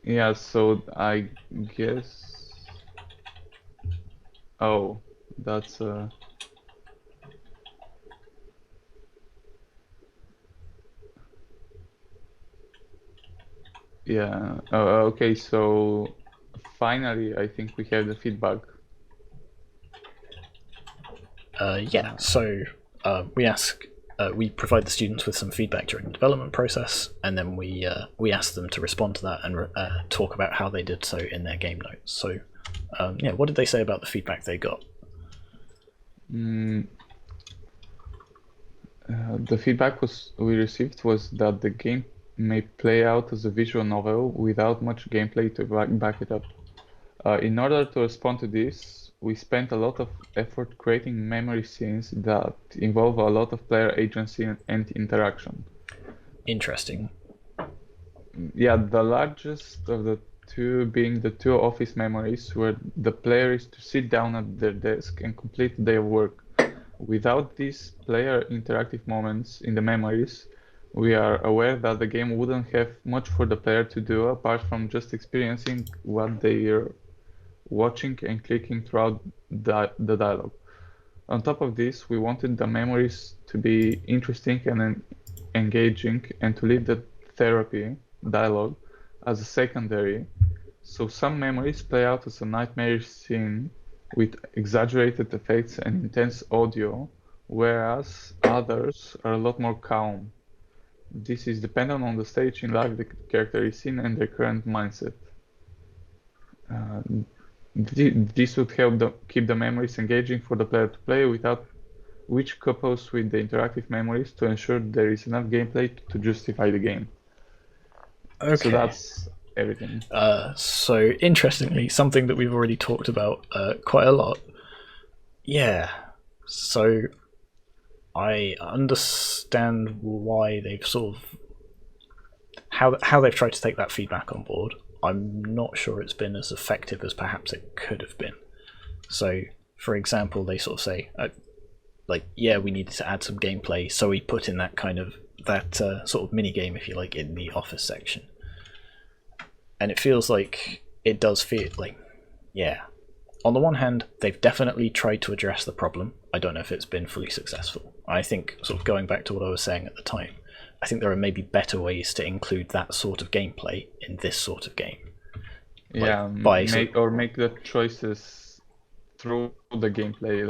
Yeah, so I guess. Oh, That's yeah. Okay, so finally, I think we have the feedback. Yeah, so we provide the students with some feedback during the development process, and then we ask them to respond to that and talk about how they did so in their game notes. So, yeah, what did they say about the feedback they got? The feedback we received was that the game may play out as a visual novel without much gameplay to back it up. In order to respond to this, we spent a lot of effort creating memory scenes that involve a lot of player agency and interaction. Interesting. Yeah, the largest of the two being the two office memories where the player is to sit down at their desk and complete their work. Without these player interactive moments in the memories, we are aware that the game wouldn't have much for the player to do apart from just experiencing what they are watching and clicking throughout the dialogue. On top of this, we wanted the memories to be interesting and engaging and to leave the therapy dialogue as a secondary. So some memories play out as a nightmare scene with exaggerated effects and intense audio, whereas others are a lot more calm. This is dependent on the stage in life the character is in and their current mindset. This would help keep the memories engaging for the player to play without, which couples with the interactive memories to ensure there is enough gameplay to justify the game. Okay. So that's everything. So interestingly, something that we've already talked about quite a lot. Yeah. So I understand why they've sort of how they've tried to take that feedback on board. I'm not sure it's been as effective as perhaps it could have been. So, for example, they sort of say, yeah, we needed to add some gameplay, so we put in that kind of sort of mini game, if you like, in the office section. And it feels like it does feel like, yeah. On the one hand, they've definitely tried to address the problem. I don't know if it's been fully successful. I think, sort of going back to what I was saying at the time, I think there are maybe better ways to include that sort of gameplay in this sort of game. Yeah, make the choices through the gameplay,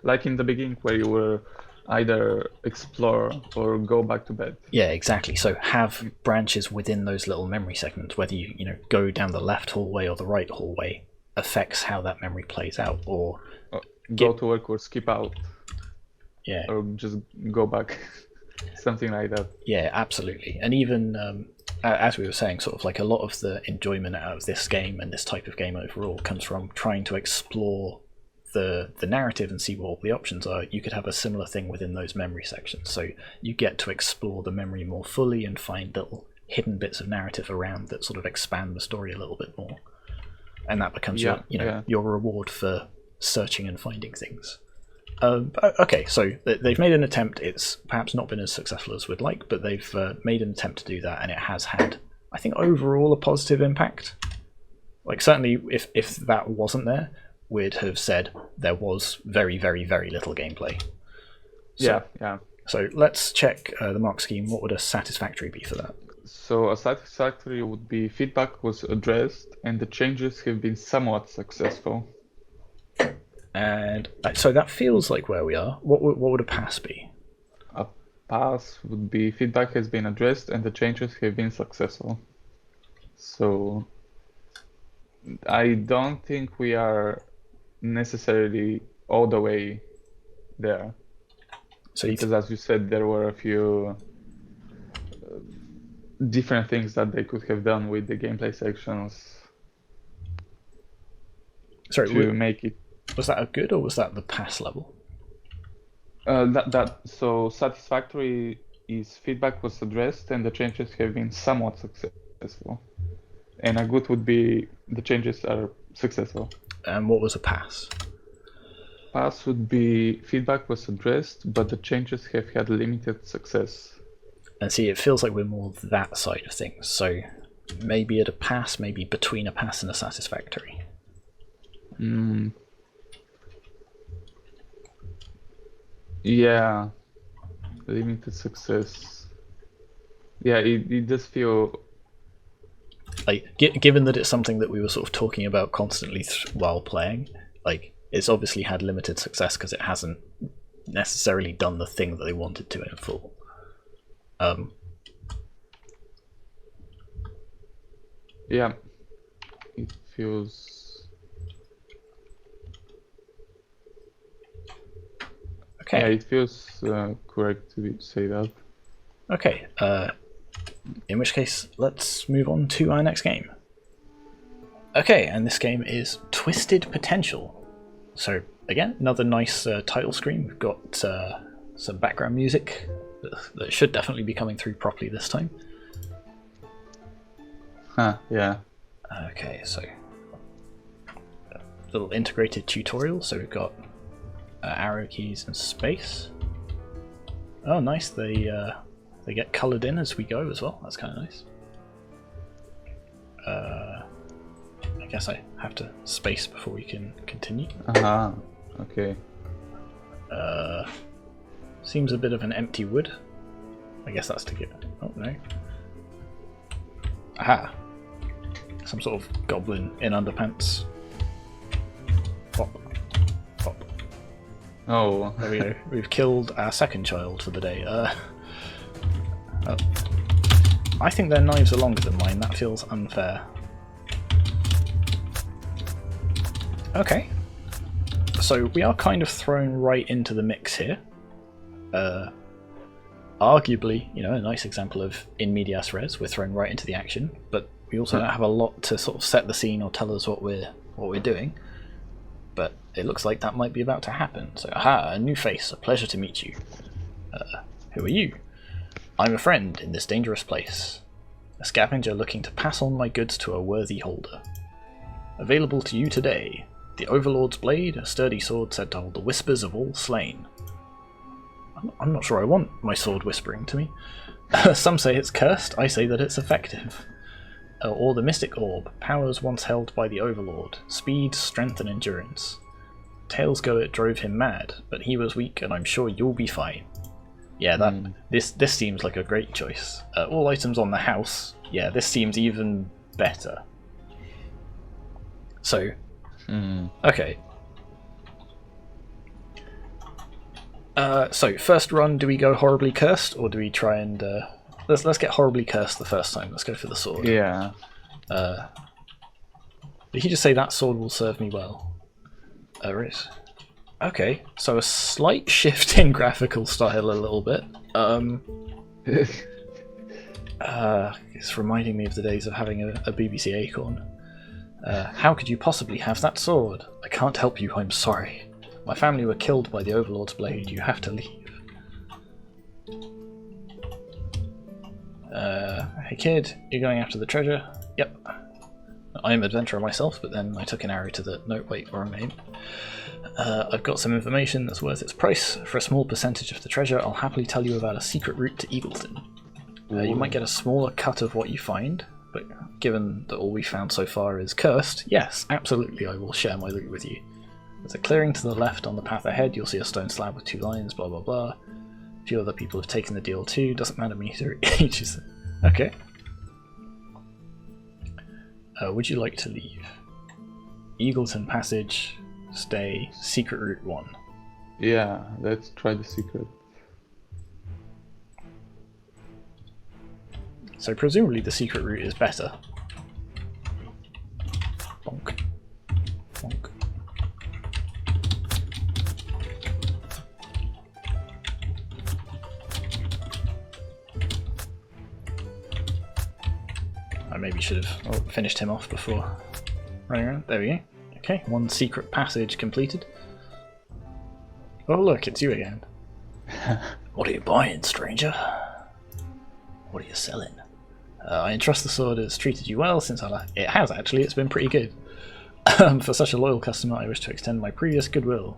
like in the beginning where you were either explore or go back to bed. Yeah, exactly. So have branches within those little memory segments, whether you go down the left hallway or the right hallway, affects how that memory plays out, or go to work or skip out. Yeah. Or just go back. Something like that. Yeah, absolutely. And even as we were saying, sort of like a lot of the enjoyment out of this game and this type of game overall comes from trying to explore the narrative and see what all the options are. You could have a similar thing within those memory sections. So you get to explore the memory more fully and find little hidden bits of narrative around that sort of expand the story a little bit more. And that becomes your reward for searching and finding things. Okay, so they've made an attempt. It's perhaps not been as successful as we'd like, but they've made an attempt to do that, and it has had, I think, overall a positive impact. Like, certainly, if that wasn't there, we'd have said there was very, very, very little gameplay. So, yeah. So let's check the mark scheme. What would a satisfactory be for that? So a satisfactory would be feedback was addressed and the changes have been somewhat successful. And so that feels like where we are. What would a pass be? A pass would be feedback has been addressed and the changes have been successful. So I don't think we are necessarily all the way there. So because as you said, there were a few different things that they could have done with the gameplay sections. Sorry, to make it. Was that a good or was that the pass level? So satisfactory is feedback was addressed and the changes have been somewhat successful. And a good would be the changes are successful. And what was a pass? Pass would be feedback was addressed, but the changes have had limited success. And see, it feels like we're more that side of things. So maybe at a pass, maybe between a pass and a satisfactory. Yeah, limited success. Yeah, it does feel. Like, given that it's something that we were sort of talking about constantly while playing, like, it's obviously had limited success because it hasn't necessarily done the thing that they wanted to in full. Yeah, it feels. Okay. Yeah, it feels correct to say that. Okay. In which case, let's move on to our next game. Okay, and this game is Twisted Potential. So again, another nice title screen. We've got some background music that should definitely be coming through properly this time. Huh, yeah. Okay, so little integrated tutorial. So we've got arrow keys and space. Oh, nice. They get coloured in as we go as well. That's kind of nice. I guess I have to space before we can continue. Okay. Seems a bit of an empty wood. I guess that's to get. Oh no. Aha. Some sort of goblin in underpants. Pop. Pop. Oh. There we go. We've killed our second child for the day. I think their knives are longer than mine. That feels unfair. Okay. So we are kind of thrown right into the mix here. Arguably, a nice example of in medias res. We're thrown right into the action, but we also don't have a lot to sort of set the scene or tell us what we're doing. But it looks like that might be about to happen. So, aha, a new face. A pleasure to meet you. Who are you? I'm a friend in this dangerous place. A scavenger looking to pass on my goods to a worthy holder. Available to you today. The Overlord's Blade, a sturdy sword said to hold the whispers of all slain. I'm not sure I want my sword whispering to me. Some say it's cursed, I say that it's effective. Or the Mystic Orb, powers once held by the Overlord, speed, strength and endurance. Tales go it drove him mad, but he was weak and I'm sure you'll be fine. Yeah, this seems like a great choice. All items on the house, yeah, this seems even better. So, okay. So first run, do we go horribly cursed, or do we try and let's get horribly cursed the first time? Let's go for the sword. Yeah. Did he just say that sword will serve me well? Right. Okay, so a slight shift in graphical style a little bit. It's reminding me of the days of having a BBC Acorn. How could you possibly have that sword? I can't help you, I'm sorry. My family were killed by the Overlord's Blade, you have to leave. Hey kid, you're going after the treasure? Yep. I am an adventurer myself, but then I took an arrow to the... No, wait, wrong name. I've got some information that's worth its price. For a small percentage of the treasure, I'll happily tell you about a secret route to Eagleton. You might get a smaller cut of what you find, but given that all we found so far is cursed, yes, absolutely I will share my loot with you. There's a clearing to the left on the path ahead, you'll see a stone slab with 2 lions, blah blah blah. A few other people have taken the deal too, doesn't matter me either. Okay. Would you like to leave? Eagleton Passage, stay, secret route 1. Yeah, let's try the secret. So presumably the secret route is better. Bonk. Bonk. I maybe should have finished him off before running around. There we go. Okay, 1 secret passage completed. Oh look, it's you again. What are you buying, stranger? What are you selling? I entrust the sword has treated you well since I left. It has actually, it's been pretty good. For such a loyal customer, I wish to extend my previous goodwill.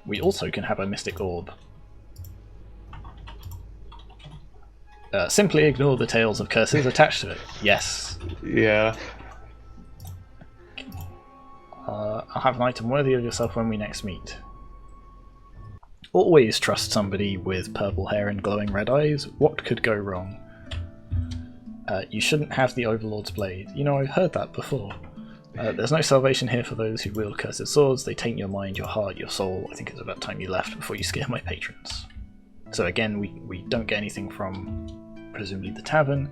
We also can have a Mystic Orb. Simply ignore the tales of curses attached to it. Yes. Yeah. I'll have an item worthy of yourself when we next meet. always trust somebody with purple hair and glowing red eyes. What could go wrong? You shouldn't have the Overlord's Blade. You know, I've heard that before. There's no salvation here for those who wield cursed swords. They taint your mind, your heart, your soul. I think it's about time you left before you scare my patrons. So again, we don't get anything from presumably the tavern.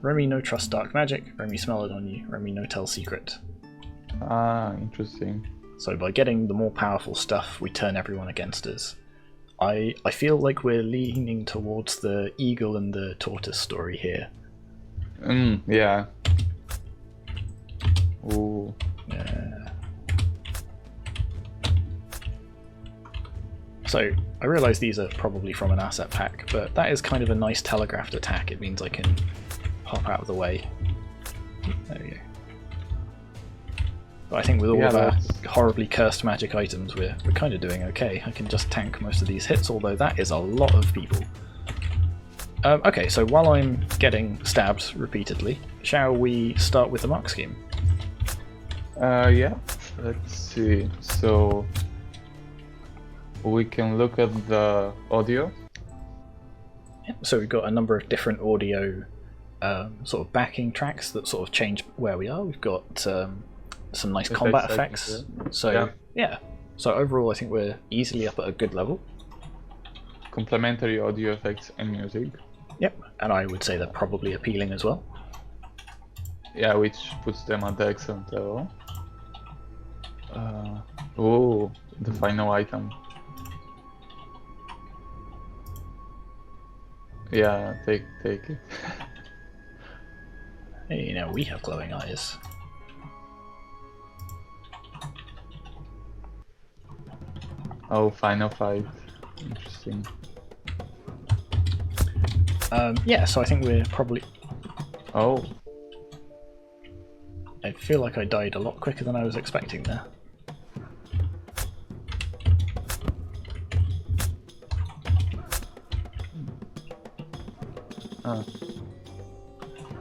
Remy no trust dark magic. Remy smell it on you. Remy no tell secret. Ah, interesting. So by getting the more powerful stuff, we turn everyone against us. I feel like we're leaning towards the eagle and the tortoise story here. Yeah. Ooh. Yeah. So I realise these are probably from an asset pack, but that is kind of a nice telegraphed attack. It means I can hop out of the way. There we go. But I think with all of our horribly cursed magic items, we're kind of doing okay. I can just tank most of these hits, although that is a lot of people. Okay, so while I'm getting stabbed repeatedly, shall we start with the mark scheme? Yeah. Let's see. So we can look at the audio. Yep, so we've got a number of different audio sort of backing tracks that sort of change where we are. We've got some nice combat effects. So yeah. So overall I think we're easily up at a good level. Complementary audio effects and music. Yep, and I would say they're probably appealing as well. Yeah, which puts them at the excellent level. Oh, the final item. Yeah, take it. Hey, you know, we have glowing eyes. Oh, final fight. Interesting. Yeah, so I think we're probably... Oh. I feel like I died a lot quicker than I was expecting there.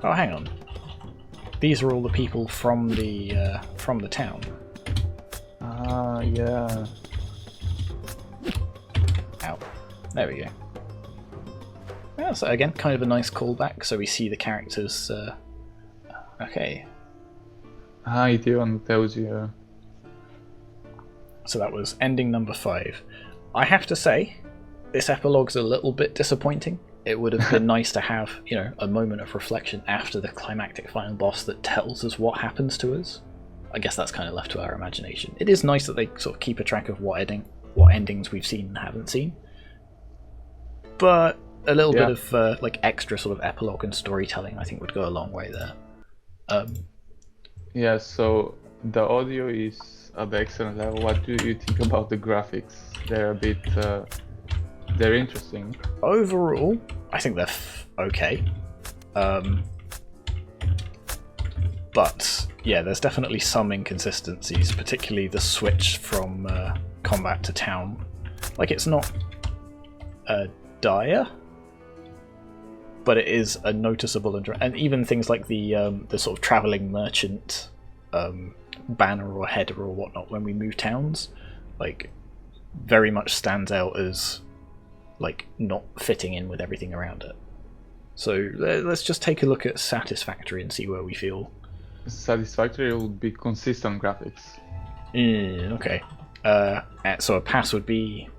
Oh, hang on. These are all the people from the town. Ah, yeah. Ow. There we go. Yeah, so again, kind of a nice callback, so we see the characters... okay. Ah, it even tells you. So that was ending number 5. I have to say, this epilogue's a little bit disappointing. It would have been nice to have, you know, a moment of reflection after the climactic final boss that tells us what happens to us. I guess that's kind of left to our imagination. It is nice that they sort of keep a track of what endings we've seen and haven't seen. But a little bit of like extra sort of epilogue and storytelling I think would go a long way there. Yeah, so the audio is at the excellent level. What do you think about the graphics? They're a bit... they're interesting. Overall, I think they're okay. But yeah, there's definitely some inconsistencies, particularly the switch from combat to town. Like, it's not dire, but it is a noticeable and even things like the sort of traveling merchant banner or header or whatnot when we move towns, like, very much stands out as like not fitting in with everything around it. So let's just take a look at Satisfactory and see where we feel. Satisfactory would be consistent graphics. Okay. So a pass would be...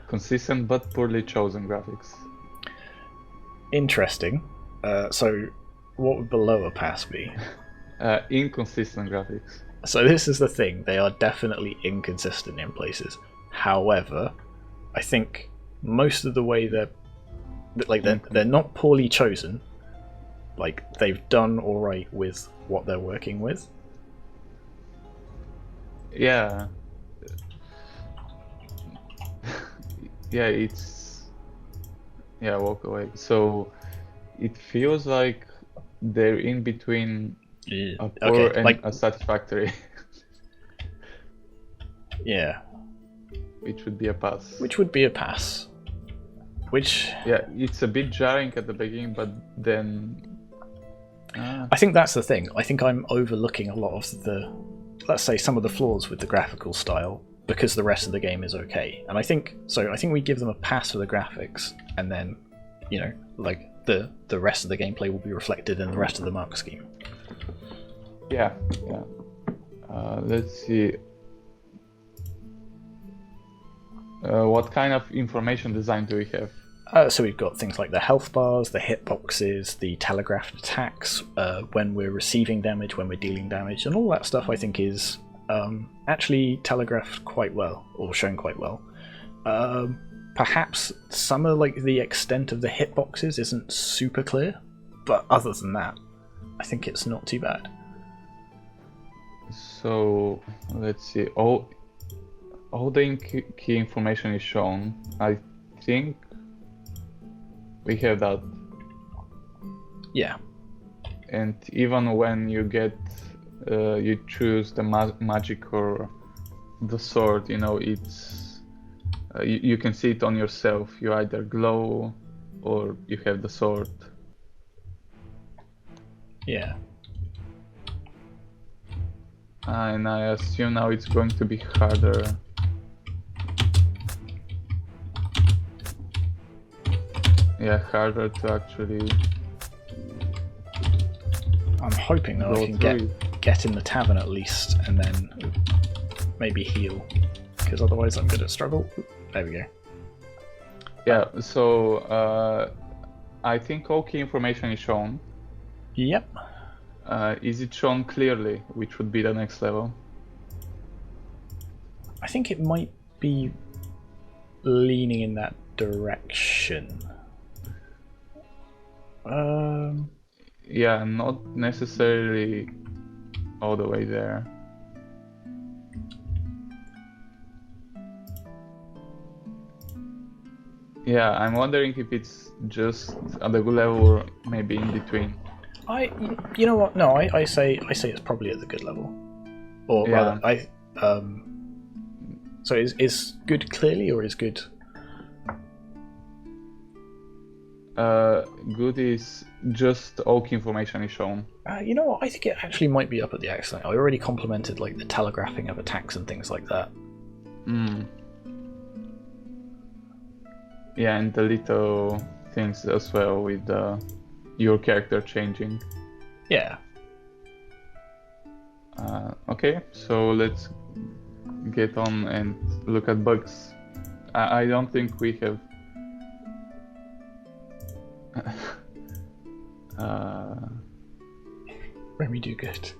consistent but poorly chosen graphics. Interesting. So what would below a pass be? Inconsistent graphics. So this is the thing. They are definitely inconsistent in places. However, I think most of the way they're not poorly chosen. Like, they've done all right with what they're working with. Yeah. Yeah, it's... yeah, walk away. So it feels like they're in between a poor and like a satisfactory. Yeah. Which would be a pass. Which would be a pass. Which... yeah, it's a bit jarring at the beginning, but then... I think that's the thing. I think I'm overlooking a lot of the... let's say some of the flaws with the graphical style, because the rest of the game is okay. And I think we give them a pass for the graphics, and then, you know, like the rest of the gameplay will be reflected in the rest of the mark scheme. Yeah. Let's see. What kind of information design do we have? So we've got things like the health bars, the hitboxes, the telegraphed attacks, when we're receiving damage, when we're dealing damage, and all that stuff I think is actually telegraphed quite well, or shown quite well. Perhaps some of like the extent of the hitboxes isn't super clear, but other than that, I think it's not too bad. So let's see. All the key information is shown. I think we have that. Yeah. And even when you get, you choose the magic or the sword, you know, it's you can see it on yourself. You either glow or you have the sword. Yeah. And I assume now it's going to be harder. Yeah, harder to actually. I'm hoping that I can get in the tavern at least, and then maybe heal, because otherwise I'm gonna struggle. There we go. Yeah. So I think all key information is shown. Yep. Is it shown clearly, which would be the next level? I think it might be leaning in that direction. Yeah, not necessarily all the way there. Yeah, I'm wondering if it's just at a good level or maybe in between. You know what? No, I say it's probably at the good level, or Yeah. rather, So is good clearly, or is good? Good is just all key information is shown. You know what? I think it actually might be up at the excellent. I already complimented like the telegraphing of attacks and things like that. Yeah, and the little things as well with your character changing. Yeah. Okay, so let's get on and look at bugs. I don't think we have. When we do good.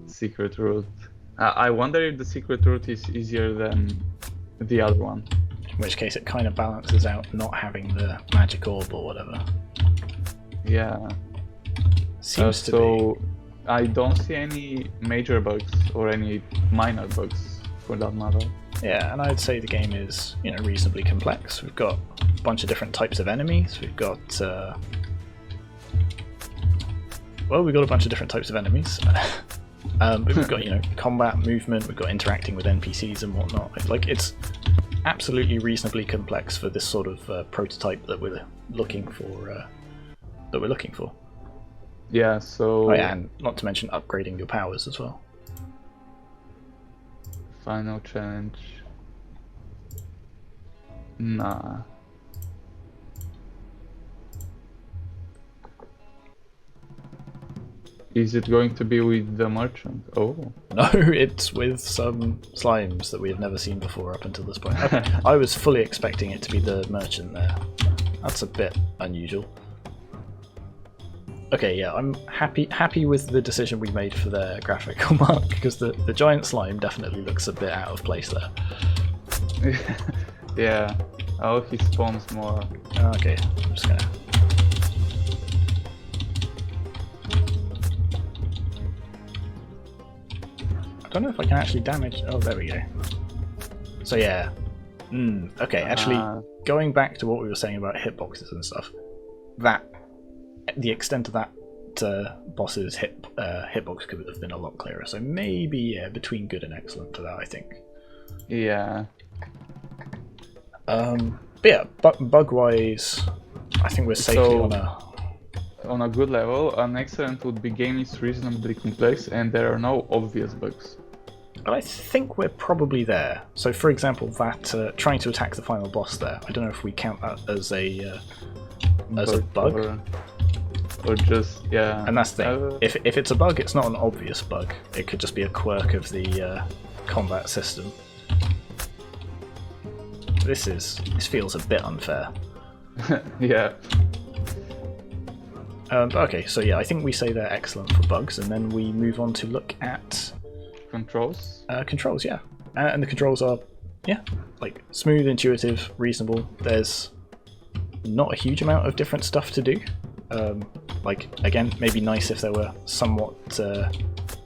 Secret route. I wonder if the secret route is easier than the other one. In which case it kind of balances out not having the magic orb or whatever. Yeah. Seems to so I don't see any major bugs or any minor bugs for that matter. Yeah, and I'd say the game is, you know, reasonably complex. We've got a bunch of different types of enemies. We've got we've got a bunch of different types of enemies. But we've got, you know, combat, movement. We've got interacting with NPCs and whatnot. Like, it's absolutely reasonably complex for this sort of prototype that we're looking for. Yeah. So. Oh yeah, and not to mention upgrading your powers as well. Final challenge. Nah. Is it going to be with the merchant? Oh. No, it's with some slimes that we have never seen before up until this point. I was fully expecting it to be the merchant there. That's a bit unusual. Okay, yeah, I'm happy with the decision we made for their graphical mark, because the giant slime definitely looks a bit out of place there. Yeah. Oh, he spawns more. Okay, I'm just gonna... I don't know if I can actually damage... Oh, there we go. So yeah. Okay, actually, going back to what we were saying about hitboxes and stuff, the extent of that boss's hitbox could have been a lot clearer. So maybe, yeah, between good and excellent for that, I think. Yeah. But yeah, bug-wise, I think we're safely on a... on a good level. An excellent would be game is reasonably complex and there are no obvious bugs. I think we're probably there. So, for example, that trying to attack the final boss there, I don't know if we count that as a bug. Or just, yeah. And that's the thing. If it's a bug, it's not an obvious bug. It could just be a quirk of the combat system. This feels a bit unfair. Yeah. But okay, so yeah, I think we say they're excellent for bugs, and then we move on to look at controls. Controls, yeah, and the controls are, yeah, like smooth, intuitive, reasonable. There's not a huge amount of different stuff to do. Like again, maybe nice if there were somewhat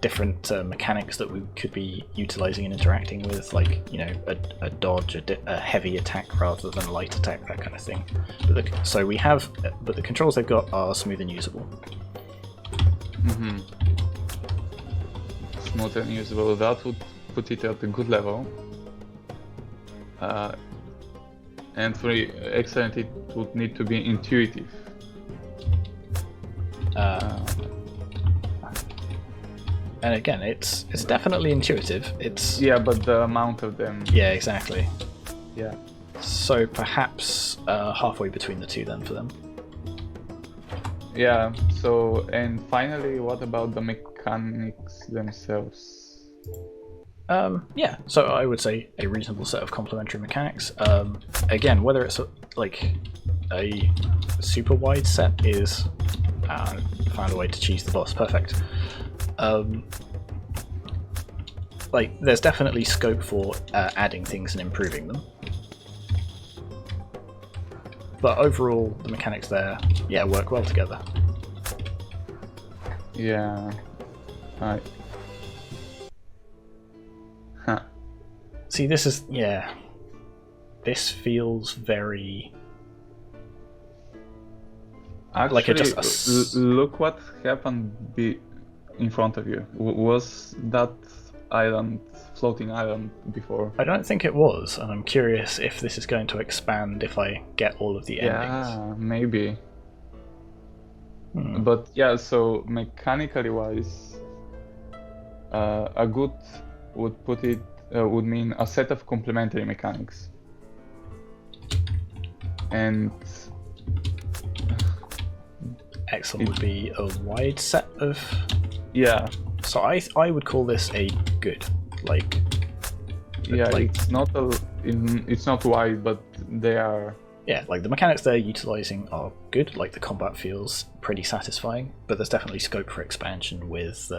different mechanics that we could be utilizing and interacting with, like, you know, a dodge, a heavy attack rather than a light attack, that kind of thing. But the controls they've got are smooth and usable. Mm-hmm. Smooth and usable. That would put it at a good level. And for excellent, it would need to be intuitive. And again, it's definitely intuitive. Yeah, but the amount of them. Yeah, exactly. Yeah. So perhaps halfway between the two then for them. Yeah. So, and finally, what about the mechanics themselves? Yeah. So I would say a reasonable set of complementary mechanics. Again, whether it's like a super wide set is found a way to cheese the boss. Perfect. Like, there's definitely scope for adding things and improving them. But overall, the mechanics there, yeah, work well together. Yeah. Right. Huh. See, this is, yeah. This feels very... Actually, like just look what happened in front of you. Was that floating island before? I don't think it was, and I'm curious if this is going to expand if I get all of the endings. Yeah, maybe. But yeah, so mechanically wise, a good would mean a set of complementary mechanics. And excellent would be a wide set of... Yeah. So I would call this a good, like... Yeah, like, it's not wide, but they are... Yeah, like the mechanics they're utilizing are good, like the combat feels pretty satisfying, but there's definitely scope for expansion with,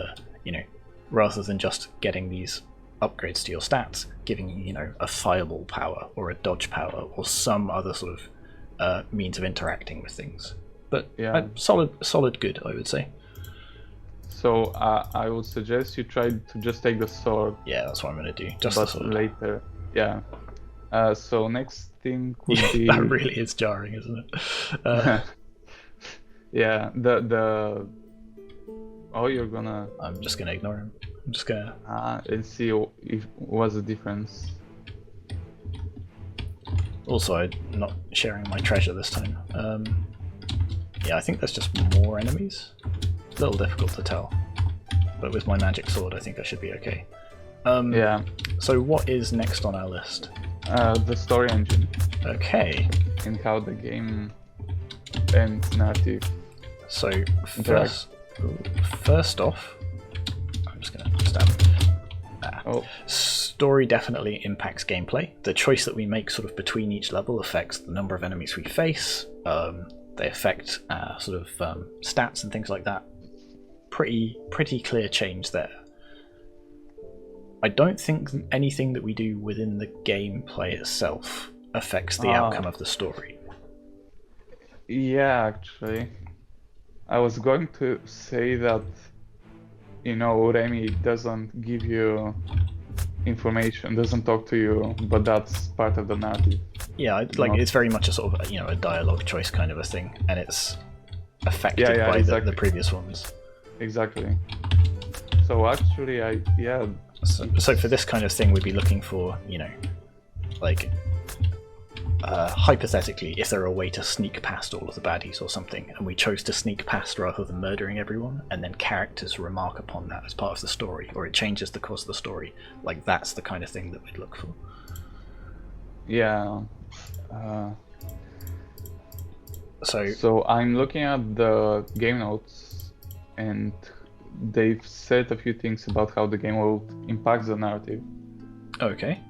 you know, rather than just getting these upgrades to your stats, giving you, you know, a fireball power or a dodge power or some other sort of means of interacting with things. But yeah, solid good, I would say. So I would suggest you try to just take the sword. Yeah, that's what I'm going to do. Just but the sword. Later, yeah. So next thing would be... That really is jarring, isn't it? Yeah, Oh, you're gonna... I'm just going to ignore him. I'm just going to... and see if what's the difference. Also, I'm not sharing my treasure this time. Yeah, I think there's just more enemies. A little difficult to tell. But with my magic sword, I think I should be okay. Yeah. So what is next on our list? The story engine. Okay. And how the game and narrative. So first off, I'm just going to stab. Story definitely impacts gameplay. The choice that we make sort of between each level affects the number of enemies we face. They affect sort of stats and things like that. Pretty clear change there. I don't think anything that we do within the gameplay itself affects the outcome of the story. Yeah, actually. I was going to say that, you know, Remy doesn't give you information, doesn't talk to you, but that's part of the narrative. Yeah, like it's very much a sort of, you know, a dialogue choice kind of a thing, and it's affected by exactly. the previous ones. Exactly. So actually, So for this kind of thing, we'd be looking for, you know, like hypothetically, if there were a way to sneak past all of the baddies or something, and we chose to sneak past rather than murdering everyone, and then characters remark upon that as part of the story, or it changes the course of the story, like that's the kind of thing that we'd look for. Yeah. So So I'm looking at the game notes, and they've said a few things about how the game world impacts the narrative. okay.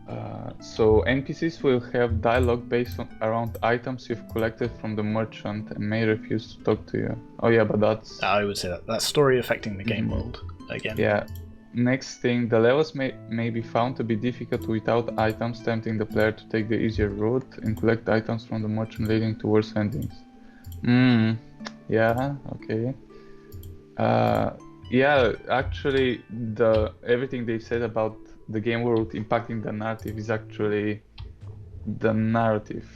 So NPCs will have dialogue based around items you've collected from the merchant and may refuse to talk to you. Oh yeah, but that's... I would say that's story affecting the game world again. Yeah. Next thing, the levels may be found to be difficult without items, tempting the player to take the easier route and collect items from the merchant, leading to worse endings. Yeah, okay. Yeah, actually, everything they said about the game world impacting the narrative is actually the narrative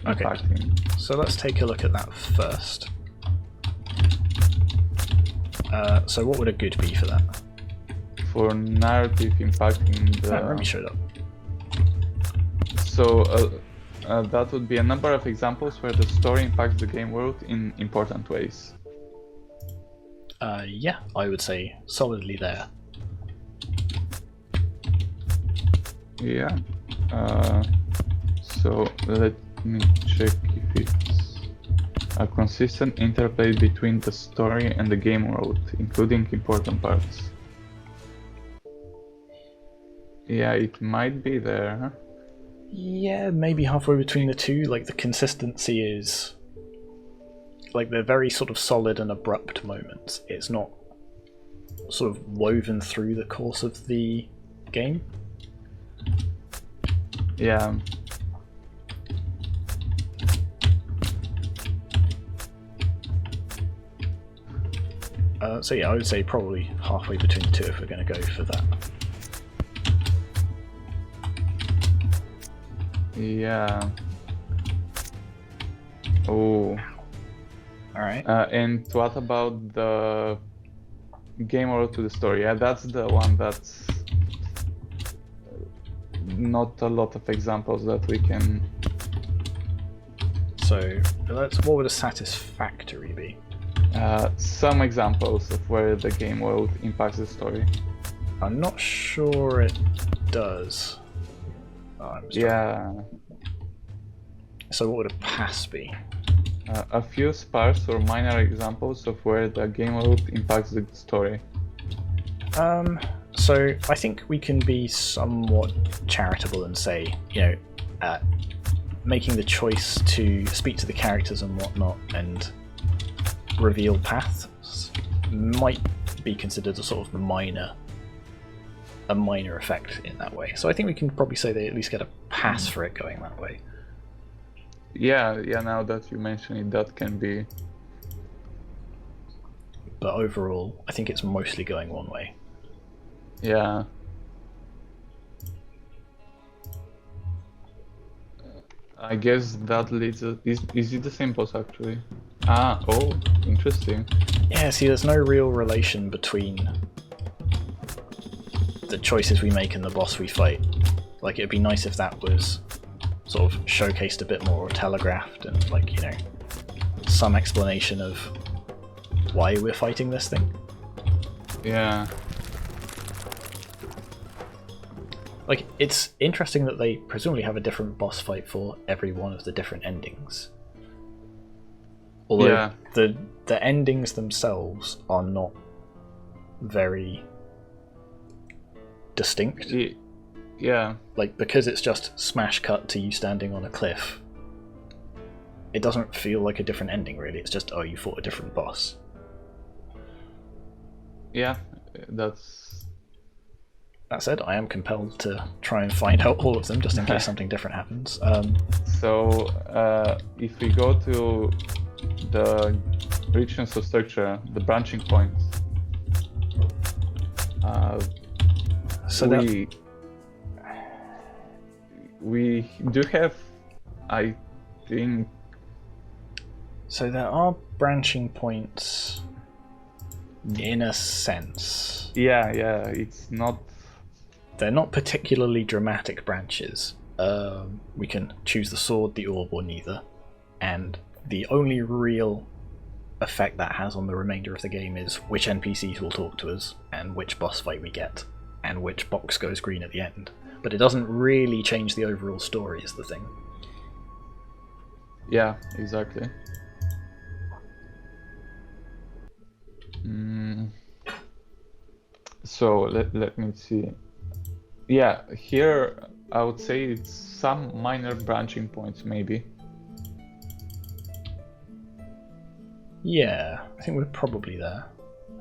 impacting. So let's take a look at that first. So what would a good be for that? For narrative impacting the... Let me show it up. So that would be a number of examples where the story impacts the game world in important ways. Yeah, I would say solidly there. Yeah. So let me check if it's a consistent interplay between the story and the game world, including important parts. Yeah, it might be there. Yeah, maybe halfway between the two. Like the consistency is like they're very sort of solid and abrupt moments. It's not sort of woven through the course of the game. Yeah. So yeah, I would say probably halfway between the two if we're going to go for that. Yeah. Oh. Alright. And what about the game world to the story? Yeah, that's the one that's not a lot of examples that we can... So what would a satisfactory be? Some examples of where the game world impacts the story. I'm not sure it does. Yeah. So what would a pass be? A few sparse or minor examples of where the game world impacts the story. So I think we can be somewhat charitable and say, you know, making the choice to speak to the characters and whatnot and reveal paths might be considered a sort of minor effect in that way. So I think we can probably say they at least get a pass for it going that way. Yeah, now that you mention it, that can be. But overall, I think it's mostly going one way. Yeah. I guess that leads us... Is it the same boss actually? Oh, interesting. Yeah, see, there's no real relation between the choices we make and the boss we fight. Like, it'd be nice if that was sort of showcased a bit more or telegraphed and, like, you know, some explanation of why we're fighting this thing. Yeah. Like, it's interesting that they presumably have a different boss fight for every one of the different endings. Although yeah. the endings themselves are not very distinct. Yeah. Like, because it's just smash cut to you standing on a cliff, it doesn't feel like a different ending, really. It's just, oh, you fought a different boss. Yeah, that's... That said, I am compelled to try and find out all of them, just in case something different happens. So, if we go to the regions of structure, the branching points, so we do have, I think... So there are branching points in a sense. Yeah, it's not... They're not particularly dramatic branches. We can choose the sword, the orb, or neither. And the only real effect that has on the remainder of the game is which NPCs will talk to us, and which boss fight we get, and which box goes green at the end. But it doesn't really change the overall story, is the thing. Yeah, exactly. So let me see. Yeah, here I would say it's some minor branching points, maybe. Yeah, I think we're probably there.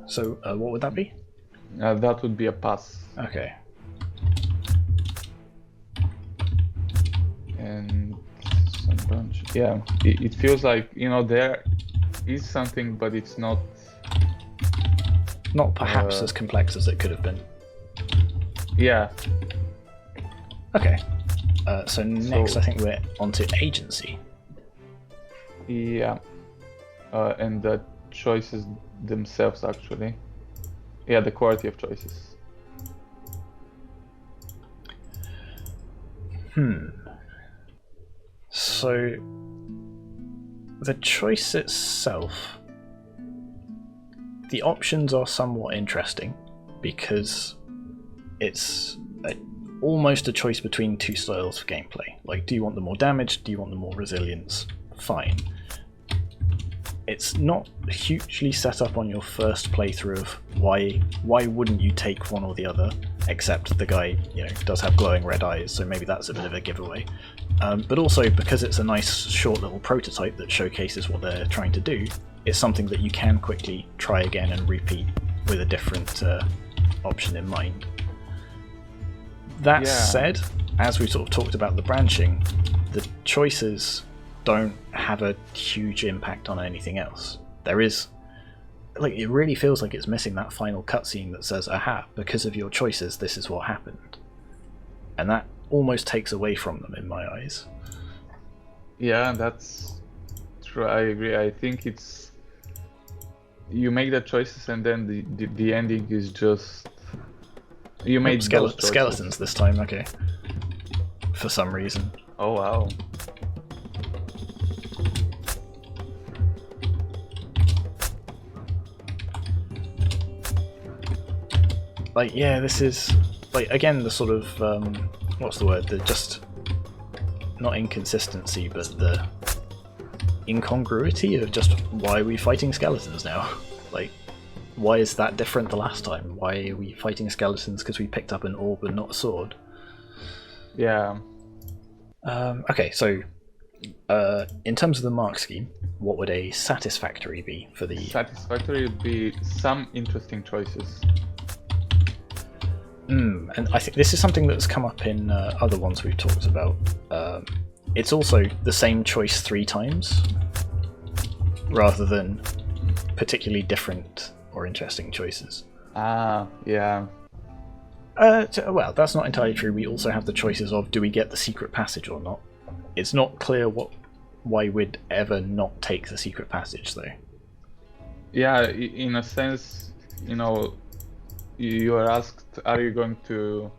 So what would that be? That would be a pass. Okay. And some branch. Yeah, it feels like, you know, there is something, but it's not perhaps as complex as it could have been. Yeah. Okay. So next I think we're onto agency. Yeah. And the choices themselves, actually. Yeah, the quality of choices. So the choice itself, the options are somewhat interesting because it's almost a choice between two styles of gameplay. Like, do you want the more damage? Do you want the more resilience? Fine. It's not hugely set up on your first playthrough of why wouldn't you take one or the other, except the guy, you know, does have glowing red eyes, so maybe that's a bit of a giveaway. But also because it's a nice short little prototype that showcases what they're trying to do, it's something that you can quickly try again and repeat with a different option in mind. That said, as we sort of talked about the branching, the choices don't have a huge impact on anything else. There is, like, it really feels like it's missing that final cutscene that says, aha, because of your choices, this is what happened. And that almost takes away from them in my eyes. Yeah, that's true. I agree. I think it's, you make the choices and then the ending is just, you made skeletons this time, okay. For some reason. Oh wow. Like, yeah, this is, like, again, the sort of, what's the word, the just, not inconsistency, but the incongruity of just, why are we fighting skeletons now? Like, why is that different the last time? Why are we fighting skeletons because we picked up an orb and not a sword? Yeah. Okay, so, in terms of the mark scheme, what would a satisfactory be for the... Satisfactory would be some interesting choices. And I think this is something that's come up in other ones we've talked about. It's also the same choice 3 times, rather than particularly different or interesting choices. Ah, yeah. Well, that's not entirely true. We also have the choices of, do we get the secret passage or not? It's not clear why we'd ever not take the secret passage, though. Yeah, in a sense, you know, you are asked, are you going to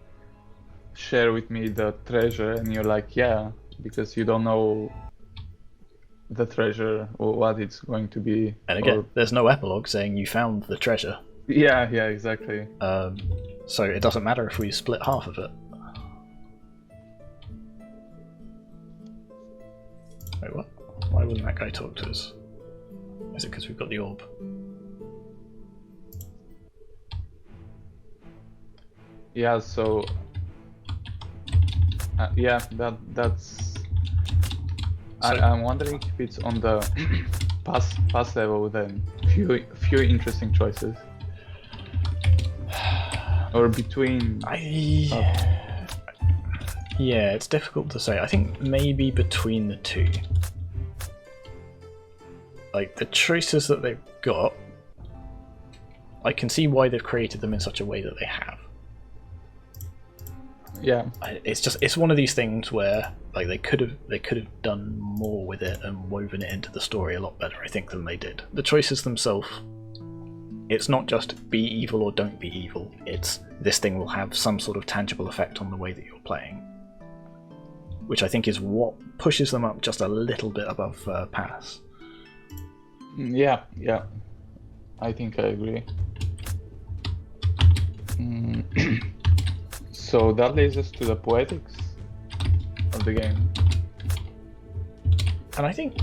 share with me the treasure? And you're like, yeah, because you don't know the treasure or what it's going to be. And again, there's no epilogue saying you found the treasure. Yeah, exactly. So it doesn't matter if we split half of it. Wait, what? Why wouldn't that guy talk to us? Is it because we've got the orb? Yeah, so yeah, that's. So, I'm wondering if it's on the pass level then. Few interesting choices, or between. Yeah, it's difficult to say. I think maybe between the two. Like, the choices that they've got, I can see why they've created them in such a way that they have. Yeah, it's one of these things where, like, they could have done more with it and woven it into the story a lot better, I think, than they did. The choices themselves, it's not just be evil or don't be evil. It's this thing will have some sort of tangible effect on the way that you're playing. which I think is what pushes them up just a little bit above pass. Yeah, I think I agree. So that leads us to the poetics of the game. And I think,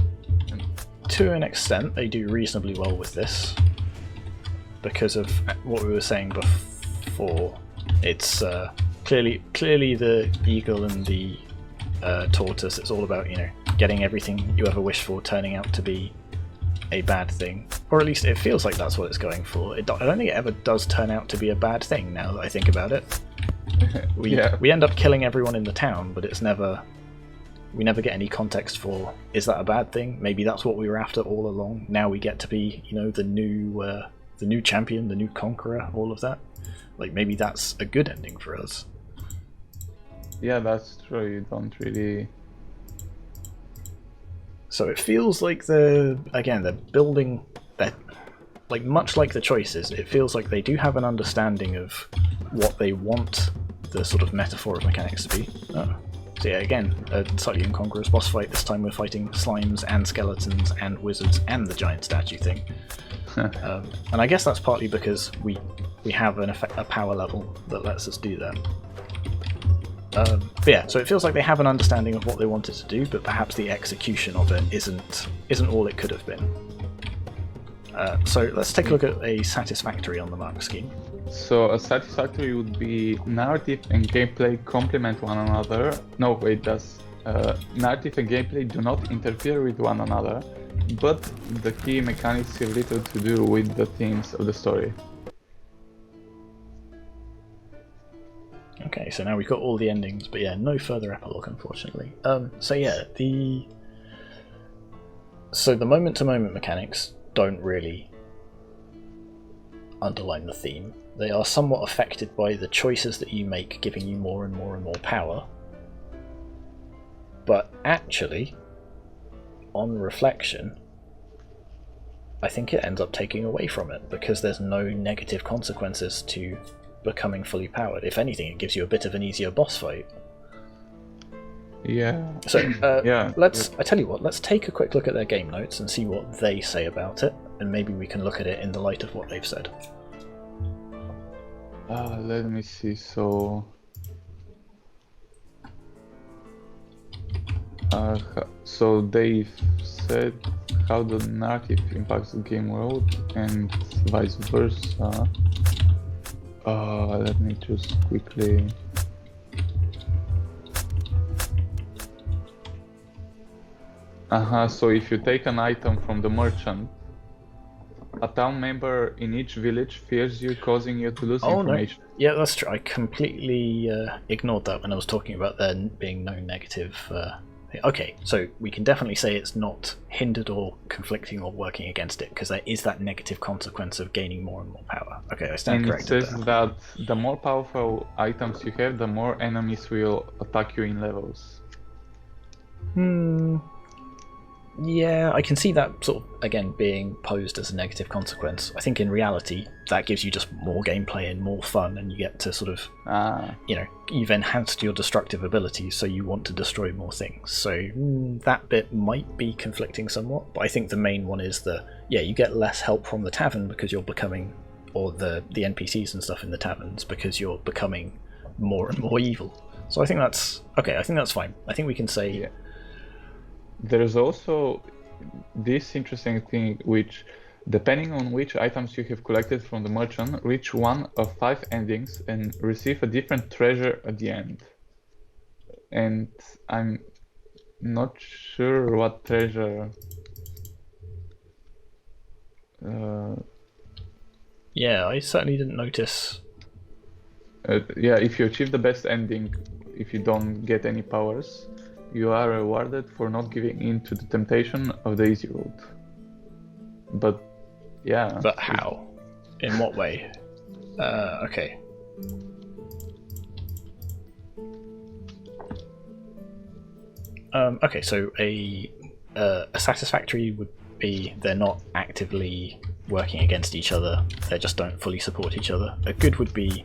to an extent, they do reasonably well with this, because of what we were saying before. It's clearly the eagle and the tortoise. It's all about, getting everything you ever wish for turning out to be a bad thing, or at least it feels like that's what it's going for. I don't think it ever does turn out to be a bad thing. Now that I think about it, we end up killing everyone in the town, but we never get any context for, is that a bad thing? Maybe that's what we were after all along. Now we get to be, the new champion, the new conqueror, all of that. Like, maybe that's a good ending for us. Yeah, that's true. You don't really. So it feels like they're building that, like, much like the choices, it feels like they do have an understanding of what they want the sort of metaphor of mechanics to be. Oh. So yeah, again, a slightly incongruous boss fight. This time we're fighting slimes and skeletons and wizards and the giant statue thing. And I guess that's partly because we have a power level that lets us do that. But yeah, so it feels like they have an understanding of what they wanted to do, but perhaps the execution of it isn't all it could have been. So let's take a look at a satisfactory on the mark scheme. So a satisfactory would be narrative and gameplay complement one another. No, wait, narrative and gameplay do not interfere with one another, but the key mechanics have little to do with the themes of the story. Okay, so now we've got all the endings, but yeah, no further epilogue, unfortunately. So yeah, the moment-to-moment mechanics don't really underline the theme. They are somewhat affected by the choices that you make, giving you more and more and more power. But actually, on reflection, I think it ends up taking away from it, because there's no negative consequences to becoming fully powered. If anything, it gives you a bit of an easier boss fight. Yeah. So yeah. I tell you what, let's take a quick look at their game notes and see what they say about it, and maybe we can look at it in the light of what they've said. Let me see. So they've said how the narrative impacts the game world and vice versa. Let me just quickly. So if you take an item from the merchant, a town member in each village fears you, causing you to lose information. No. Yeah, that's true. I completely ignored that when I was talking about there being no negative. Okay, so we can definitely say it's not hindered or conflicting or working against it, because there is that negative consequence of gaining more and more power. Okay, I stand corrected. And it says that the more powerful items you have, the more enemies will attack you in levels. Yeah, I can see that sort of, again, being posed as a negative consequence. I think in reality, that gives you just more gameplay and more fun, and you get to sort of, you've enhanced your destructive abilities, so you want to destroy more things. So that bit might be conflicting somewhat, but I think the main one is you get less help from the tavern because you're becoming, or the NPCs and stuff in the taverns, because you're becoming more and more evil. So I think that's okay. I think that's fine. I think we can say. Yeah. There's also this interesting thing, which, depending on which items you have collected from the merchant, reach one of 5 endings and receive a different treasure at the end. And I'm not sure what treasure. Yeah, I certainly didn't notice. If you achieve the best ending, if you don't get any powers, you are rewarded for not giving in to the temptation of the easy road. But yeah. But how? In what way? Okay. Okay, so a satisfactory would be they're not actively working against each other, they just don't fully support each other. A good would be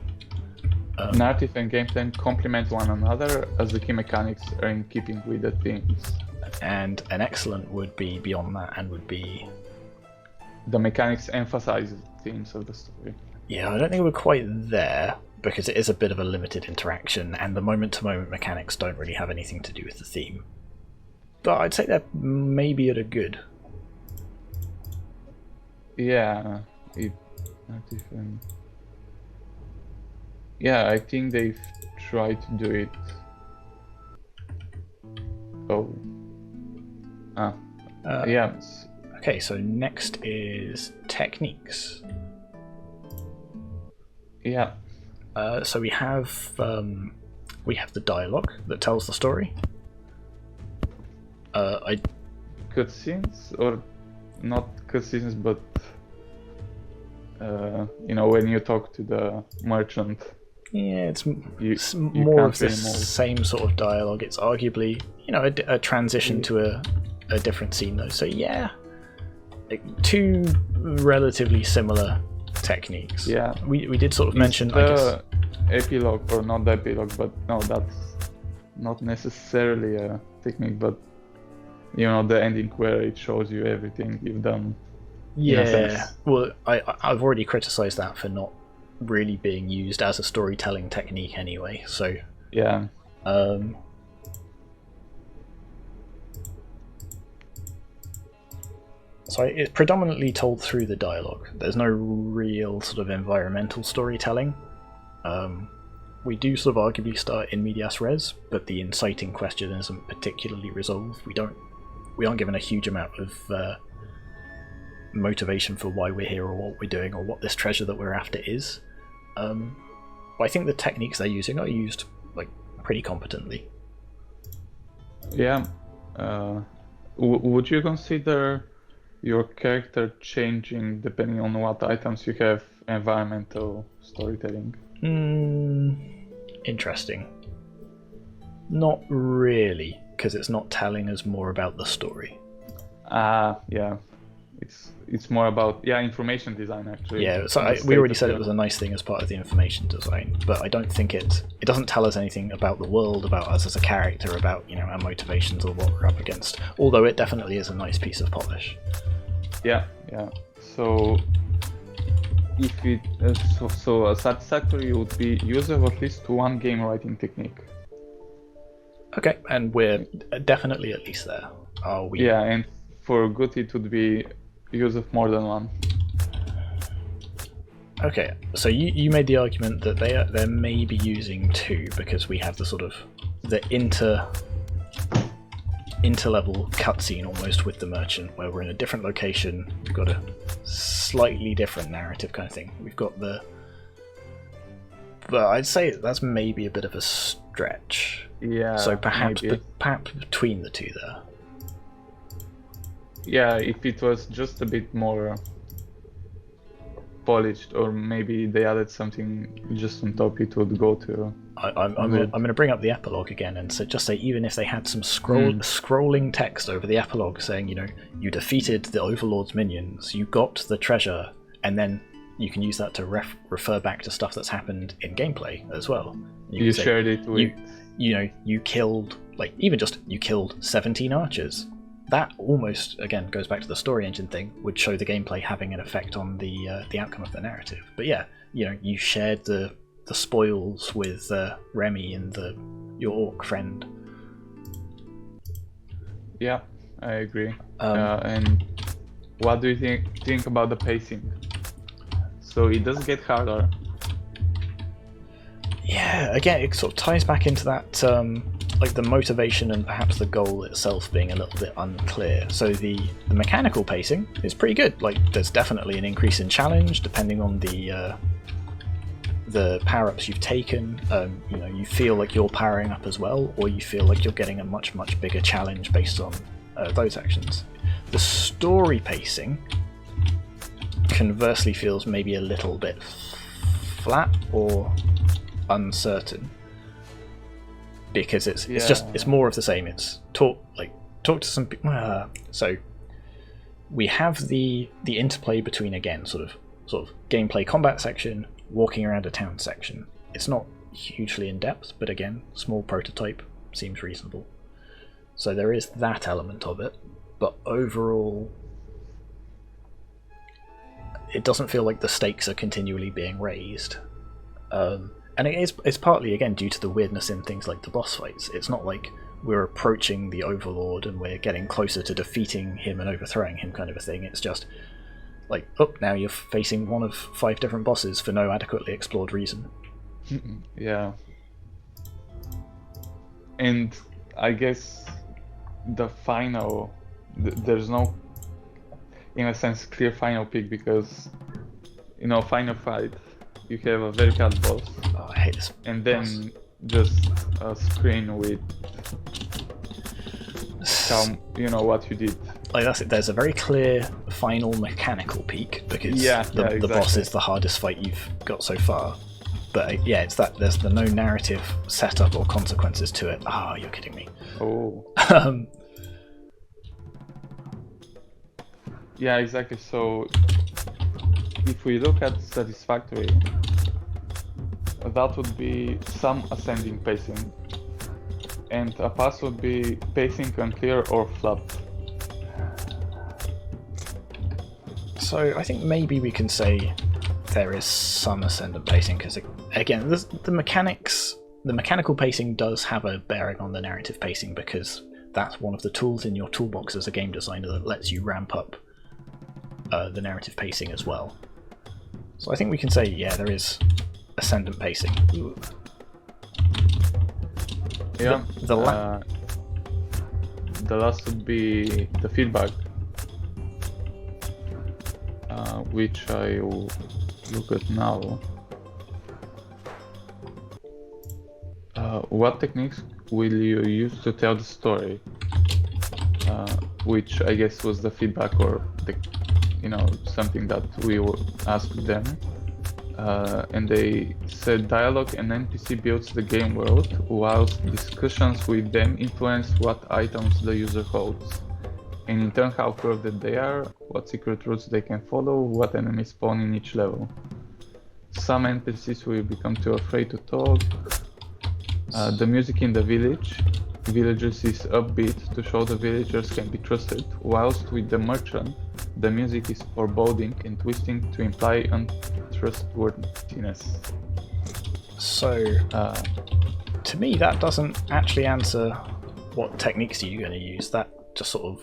narrative and gameplay complement one another as the key mechanics are in keeping with the themes. And an excellent would be beyond that, and would be the mechanics emphasize the themes of the story. Yeah, I don't think we're quite there, because it is a bit of a limited interaction, and the moment-to-moment mechanics don't really have anything to do with the theme. But I'd say they're maybe at a good. Yeah, yeah, I think they've tried to do it. Yeah. Okay, so next is techniques. Yeah. So we have the dialogue that tells the story. Cutscenes, or not cutscenes, but when you talk to the merchant. Yeah, it's more of the same sort of dialogue. It's arguably, a transition to a different scene though. So yeah, two relatively similar techniques. Yeah, we did sort of mention the epilogue, or not the epilogue, but no, that's not necessarily a technique, but the ending where it shows you everything you've done. Yeah, well, I've already criticized that for not really being used as a storytelling technique anyway, so yeah. So it's predominantly told through the dialogue. There's no real sort of environmental storytelling. We do sort of arguably start in medias res, but the inciting question isn't particularly resolved. We aren't given a huge amount of motivation for why we're here, or what we're doing, or what this treasure that we're after is. But I think the techniques they're using are used pretty competently. Yeah. Would you consider your character changing depending on what items you have environmental storytelling? Interesting. Not really, because it's not telling us more about the story. Yeah. It's more about information design, actually. Yeah, so we already said it was a nice thing as part of the information design, but I don't think it doesn't tell us anything about the world, about us as a character, about our motivations or what we're up against. Although it definitely is a nice piece of polish. Yeah. So if it so a satisfactory would be use of at least one game writing technique. Okay, and we're definitely at least there. Are we? Yeah, and for good it would be use of more than one. Okay, so you made the argument that they're maybe using two, because we have the sort of the interlevel cutscene almost with the merchant, where we're in a different location. We've got a slightly different narrative kind of thing. We've got but I'd say that's maybe a bit of a stretch. Yeah. So perhaps between the two there. Yeah, if it was just a bit more polished, or maybe they added something just on top, it would go to. I'm going to bring up the epilogue again, and so just say, even if they had some scrolling text over the epilogue saying, you defeated the Overlord's minions, you got the treasure, and then you can use that to refer back to stuff that's happened in gameplay as well. You shared it with. You killed you killed 17 archers. That almost, again, goes back to the story engine thing, would show the gameplay having an effect on the outcome of the narrative. But yeah, you shared the spoils with Remy and your orc friend. Yeah, I agree. And what do you think about the pacing? So it does get harder. Yeah, again, it sort of ties back into that, the motivation and perhaps the goal itself being a little bit unclear. So the mechanical pacing is pretty good. There's definitely an increase in challenge depending on the power-ups you've taken. You feel like you're powering up as well, or you feel like you're getting a much, much bigger challenge based on those actions. The story pacing conversely feels maybe a little bit flat or uncertain, because it's more of the same. It's talk to some people. So we have the interplay between, again, sort of gameplay combat section, walking around a town section. It's not hugely in depth, but again, small prototype seems reasonable. So there is that element of it, but overall it doesn't feel like the stakes are continually being raised. And it's partly, again, due to the weirdness in things like the boss fights. It's not like we're approaching the Overlord and we're getting closer to defeating him and overthrowing him kind of a thing. It's just like, oh, now you're facing one of 5 different bosses for no adequately explored reason. Yeah. And I guess the final... there's no, in a sense, clear final pick, because, final fight, you have a very hard boss. Oh, I hate this. And then just a screen with what you did. Like, that's it. There's a very clear final mechanical peak, because exactly. The boss is the hardest fight you've got so far. But it's that there's no narrative setup or consequences to it. Ah, you're kidding me. Oh. Yeah, exactly. So if we look at satisfactory, that would be some ascending pacing, and a pass would be pacing unclear or flat. So I think maybe we can say there is some ascendant pacing, because again, the mechanical pacing does have a bearing on the narrative pacing, because that's one of the tools in your toolbox as a game designer that lets you ramp up the narrative pacing as well. So I think we can say, yeah, there is ascendant pacing. Ooh. Yeah. The last would be the feedback, which I will look at now. What techniques will you use to tell the story? Which I guess was the feedback, or the something that we asked them, and they said dialogue and NPC builds the game world, whilst discussions with them influence what items the user holds, and in turn how crafted they are, what secret routes they can follow, what enemies spawn in each level. Some NPCs will become too afraid to talk. The music in the villagers is upbeat to show the villagers can be trusted, whilst with the merchant, the music is foreboding and twisting to imply untrustworthiness. So, to me, that doesn't actually answer what techniques are you going to use. That just sort of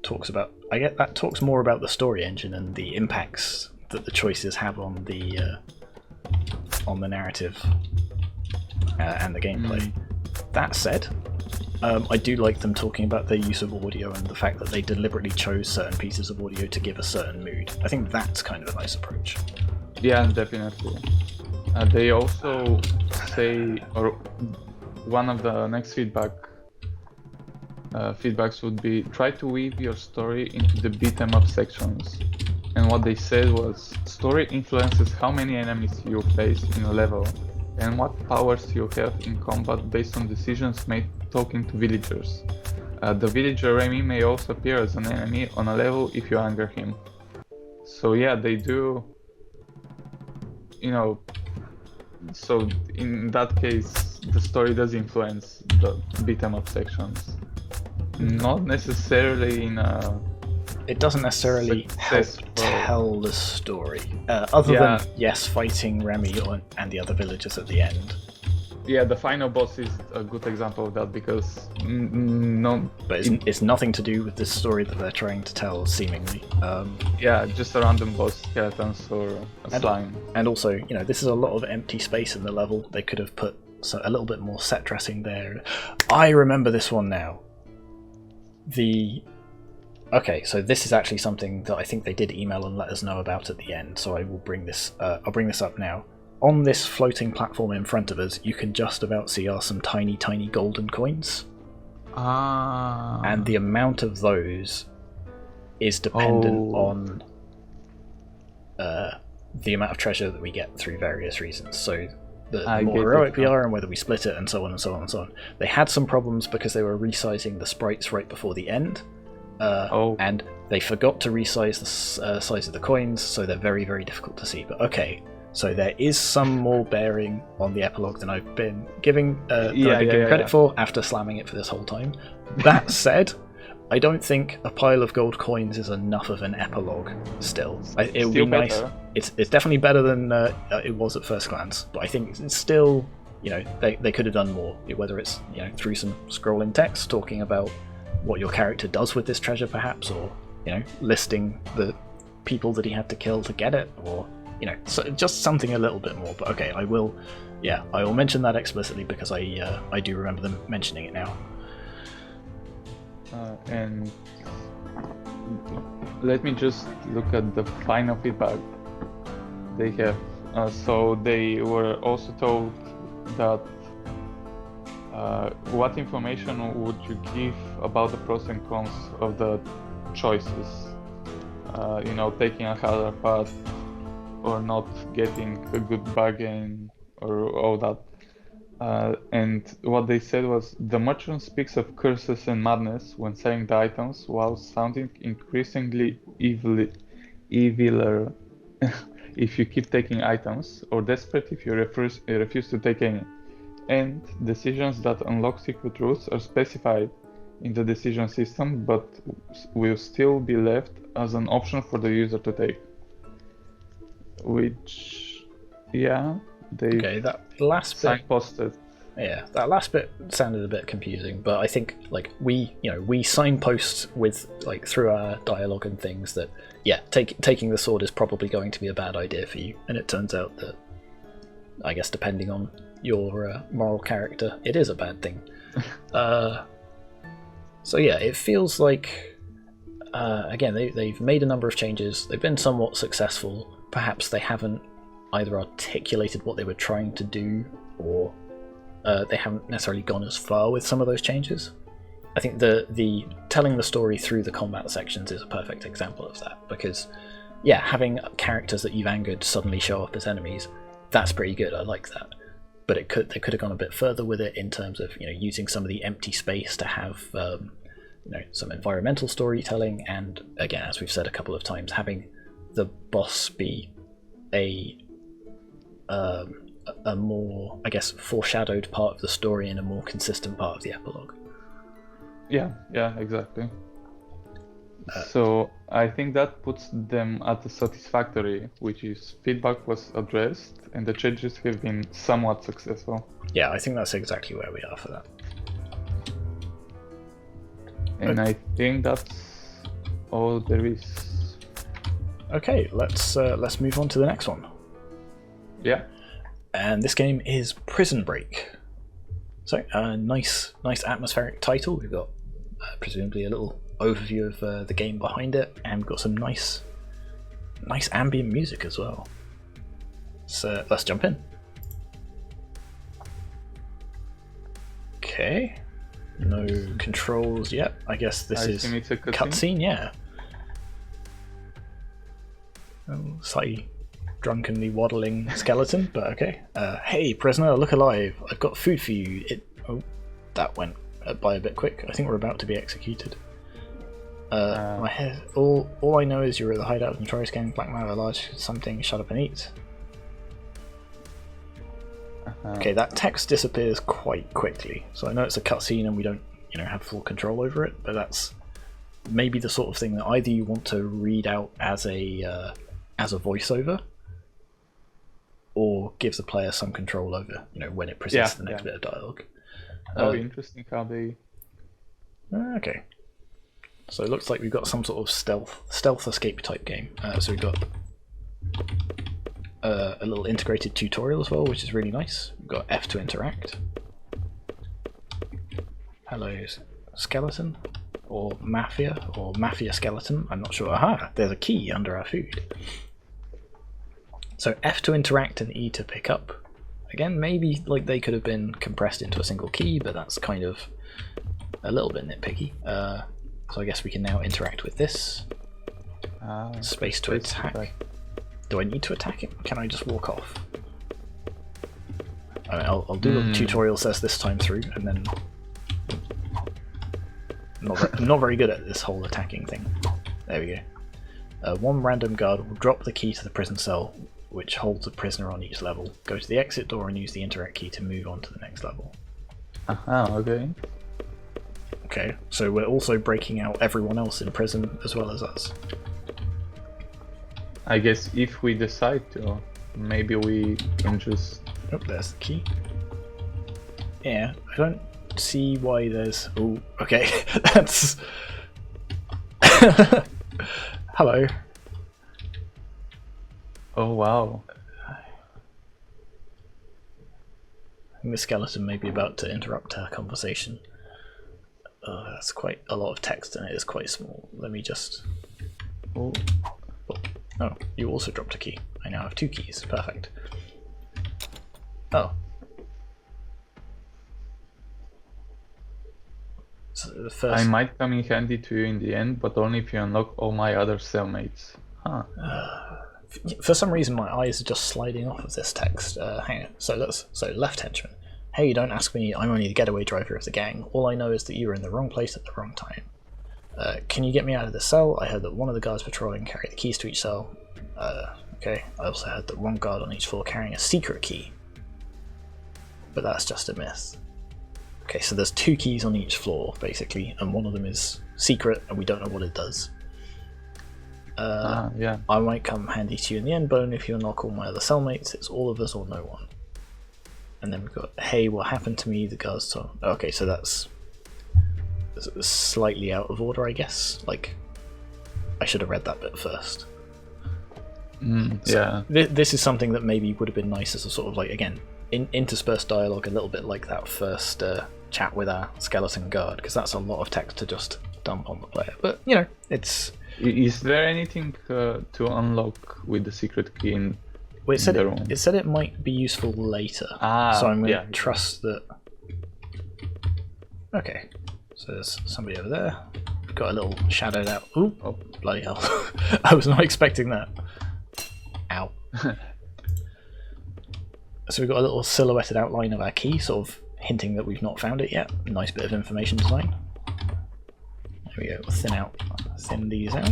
talks about... that talks more about the story engine and the impacts that the choices have on the narrative and the gameplay. That said, I do like them talking about their use of audio and the fact that they deliberately chose certain pieces of audio to give a certain mood. I think that's kind of a nice approach. Yeah, definitely. They also say, or one of the next feedbacks would be, try to weave your story into the beat 'em up sections. And what they said was, story influences how many enemies you face in a level, and what powers you have in combat based on decisions made talking to villagers. The villager Remy may also appear as an enemy on a level if you anger him. So yeah, they do, so in that case, the story does influence the beat 'em up sections. Not necessarily in a... It doesn't necessarily help tell the story, other than, yes, fighting Remy and the other villagers at the end. Yeah, the final boss is a good example of that, because but it's nothing to do with the story that they're trying to tell, seemingly. Yeah, just a random boss, skeletons or a slime. And also, this is a lot of empty space in the level. They could have put a little bit more set dressing there. I remember this one now. Okay, so this is actually something that I think they did email and let us know about at the end, so I will bring this I'll bring this up now. On this floating platform in front of us, you can just about see are some tiny, tiny golden coins. And the amount of those is dependent on the amount of treasure that we get through various reasons. So the more heroic we are and whether we split it and so on and so on and so on. They had some problems because they were resizing the sprites right before the end. And they forgot to resize the size of the coins, so they're very, very difficult to see. But okay, So there is some more bearing on the epilogue than I've been giving credit for after slamming it for this whole time. That said, I don't think a pile of gold coins is enough of an epilogue still. It would be nice. It's definitely better than it was at first glance, but I think it's still, they could have done more, whether it's through some scrolling text talking about what your character does with this treasure perhaps, or listing the people that he had to kill to get it, or so just something a little bit more. But okay, I will mention that explicitly because I do remember them mentioning it now. And let me just look at the final feedback they have. So they were also told that what information would you give about the pros and cons of the choices? Taking a harder path or not getting a good bargain or all that. And what they said was, the merchant speaks of curses and madness when selling the items, while sounding increasingly eviler if you keep taking items, or desperate if you refuse to take any. And decisions that unlock secret routes are specified in the decision system, but will still be left as an option for the user to take. Which, that last bit signposted. Yeah, that last bit sounded a bit confusing, but I think we signpost with through our dialogue and things that taking the sword is probably going to be a bad idea for you, and it turns out that, I guess depending on your moral character, it is a bad thing. So it feels like again they've made a number of changes. They've been somewhat successful. Perhaps they haven't either articulated what they were trying to do, or they haven't necessarily gone as far with some of those changes. I think the telling the story through the combat sections is a perfect example of that, because having characters that you've angered suddenly show up as enemies, that's pretty good. I like that. But they could have gone a bit further with it in terms of using some of the empty space to have some environmental storytelling, and again, as we've said a couple of times, having the boss be a more, I guess, foreshadowed part of the story and a more consistent part of the epilogue. Yeah, exactly. So I think that puts them at the satisfactory, which is feedback was addressed and the changes have been somewhat successful. Yeah, I think that's exactly where we are for that. And I think that's all there is. Okay, let's move on to the next one. Yeah. And this game is Prison Break. So, nice atmospheric title. We've got presumably a little overview of the game behind it, and we've got some nice ambient music as well. So let's jump in. Okay, no controls yet. I guess this is a cutscene. Yeah. Slightly drunkenly waddling skeleton, but okay. Hey, prisoner, look alive. I've got food for you. That went by a bit quick. I think we're about to be executed. My head. All I know is you're at the hideout of Notorious Gang, blackmail, large something. Shut up and eat. Okay, that text disappears quite quickly. So I know it's a cutscene and we don't, have full control over it, but that's maybe the sort of thing that either you want to read out as a voiceover, or gives the player some control over, when it presents the next bit of dialogue. Interesting how they. Okay. So it looks like we've got some sort of stealth escape type game. So we've got a little integrated tutorial as well, which is really nice. We've got F to interact. Hello, skeleton, or mafia skeleton. I'm not sure. Aha, there's a key under our food. So F to interact and E to pick up. Again, maybe they could have been compressed into a single key, but that's kind of a little bit nitpicky. So I guess we can now interact with this. Space to attack. Do I need to attack it? Can I just walk off? I'll do what the tutorial says this time through, and then I'm not very good at this whole attacking thing. There we go. One random guard will drop the key to the prison cell which holds a prisoner on each level. Go to the exit door and use the interact key to move on to the next level. Okay. Okay, so we're also breaking out everyone else in prison as well as us. I guess if we decide to, maybe we can just... Oh, there's the key. Yeah, I don't see why there's... Oh, okay, that's... Hello. Oh, wow. I think the skeleton may be about to interrupt our conversation. That's quite a lot of text and it is quite small. Let me just... Oh. Oh, you also dropped a key. I now have 2 keys. Perfect. Oh. So the first... I might come in handy to you in the end, but only if you unlock all my other cellmates. Huh. For some reason my eyes are just sliding off of this text. Hang on. So left henchman. Hey, don't ask me, I'm only the getaway driver of the gang. All I know is that you were in the wrong place at the wrong time. Can you get me out of the cell? I heard that one of the guards patrolling carried the keys to each cell. Okay, I also heard that one guard on each floor carrying a secret key. But that's just a myth. Okay, so there's 2 keys on each floor, basically, and one of them is secret, and we don't know what it does. Yeah. I might come handy to you in the end, but only if you unlock all my other cellmates. It's all of us or no one. And then we've got, hey, what happened to me? The guards told... Okay, so that's slightly out of order, I guess. Like, I should have read that bit first. Yeah. This is something that maybe would have been nice as a sort of, like, again, interspersed dialogue, a little bit like that first chat with our skeleton guard, because that's a lot of text to just dump on the player. But, you know, it's... Is there anything to unlock with the secret key in... Well, it said it might be useful later, so I'm going to trust that... Okay, so there's somebody over there. Got a little shadowed out... Ooh, oh, bloody hell. I was not expecting that. Ow. So we've got a little silhouetted outline of our key, sort of hinting that we've not found it yet. Nice bit of information design. There we go, we'll thin these out.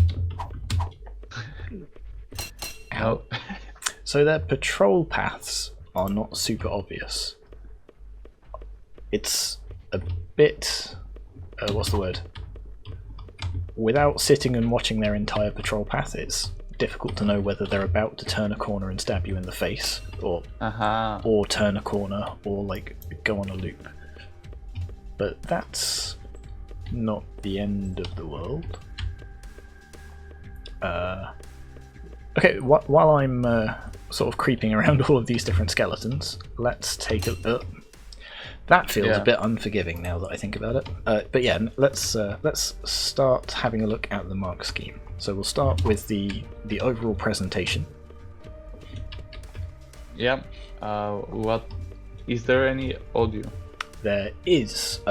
Ow. So their patrol paths are not super obvious. It's a bit... what's the word? Without sitting and watching their entire patrol path, it's difficult to know whether they're about to turn a corner and stab you in the face, or turn a corner, or like go on a loop. But that's not the end of the world. Okay, while I'm sort of creeping around all of these different skeletons, let's take a... that feels a bit unforgiving now that I think about it. But yeah, let's start having a look at the mark scheme. So we'll start with the overall presentation. Yeah. What is there any audio? There is.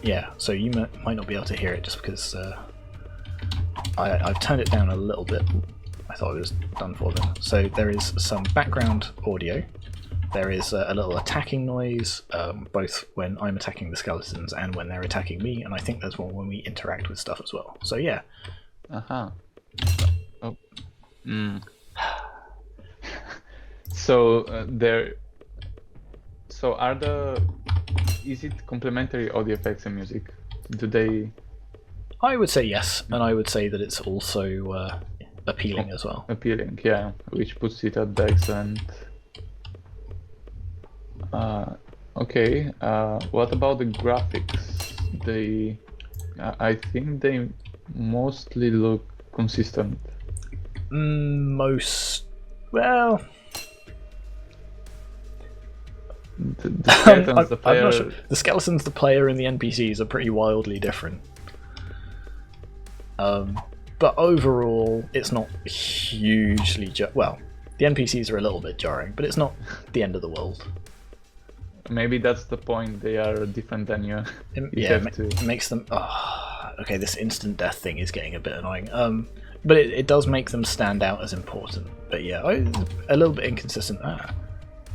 Yeah. So you might not be able to hear it just because I've turned it down a little bit. I thought it was done for them. So there is some background audio. There is a little attacking noise, both when I'm attacking the skeletons and when they're attacking me, and I think there's one when we interact with stuff as well. So yeah. Oh. So there. So are the? Is it complementary audio effects and music? Do they? I would say yes, and I would say that it's also appealing as well. Appealing, yeah, which puts it at the excellent. Okay. What about the graphics? I think they mostly look consistent. Well. The skeletons, the player... I'm not sure. The skeletons, the player, and the NPCs are pretty wildly different. But overall, it's not hugely well, the NPCs are a little bit jarring, but it's not the end of the world. Maybe that's the point, they are different than you. It makes them... okay, this instant death thing is getting a bit annoying. But it does make them stand out as important. But yeah, a little bit inconsistent.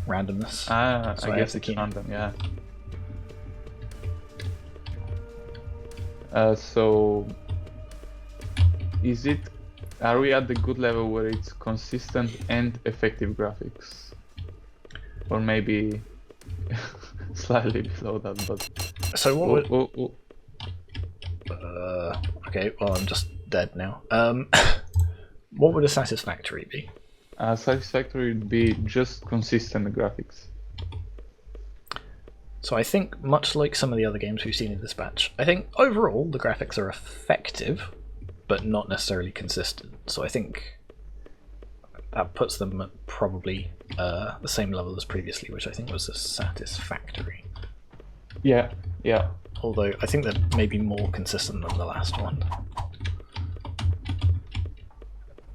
Randomness. So I guess it's random, yeah. So... Is it Are we at the good level where it's consistent and effective graphics? Or maybe slightly below that, but... So what would... oh. Okay, well I'm just dead now. What would a satisfactory be? Satisfactory would be just consistent graphics. So I think, much like some of the other games we've seen in this batch, I think overall the graphics are effective, but not necessarily consistent. So I think that puts them at probably the same level as previously, which I think was a satisfactory. Yeah. Although I think they're maybe more consistent than the last one.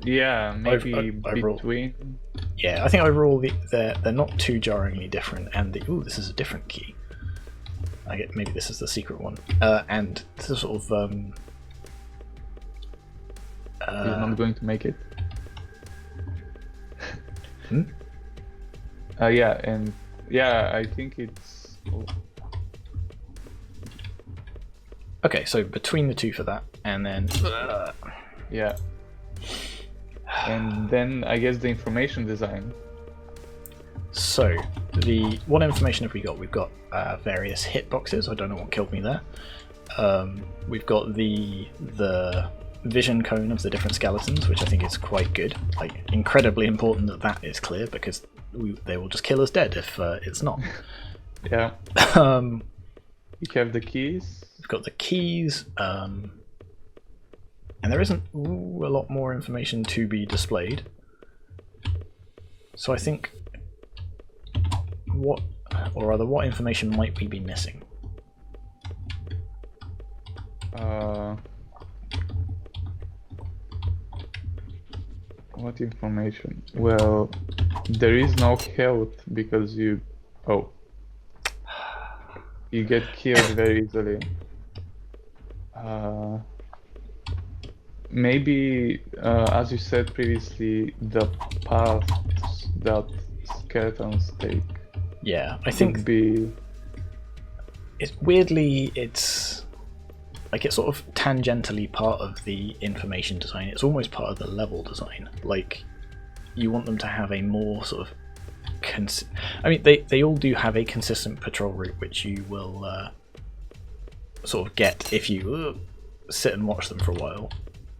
Yeah, maybe overall, between. Yeah, I think overall they're not too jarringly different. And ooh, this is a different key. I get maybe this is the secret one. And this is sort of He's not going to make it. Yeah, I think it's. Oh. Okay, so between the two for that, and then Yeah. And then I guess the information design. So what information have we got? We've got various hitboxes. I don't know what killed me there. We've got the vision cone of the different skeletons, which I think is quite good. Like, incredibly important that is clear, because they will just kill us dead if it's not. Yeah. You have the keys. We've got the keys, and there isn't a lot more information to be displayed. So I think what information might we be missing? What information? Well, there is no health because you get killed very easily. Maybe, as you said previously, the paths that skeletons take. Yeah, I think it's like it's sort of tangentially part of the information design. It's almost part of the level design. Like, you want them to have a more sort of I mean, they all do have a consistent patrol route, which you will sort of get if you sit and watch them for a while.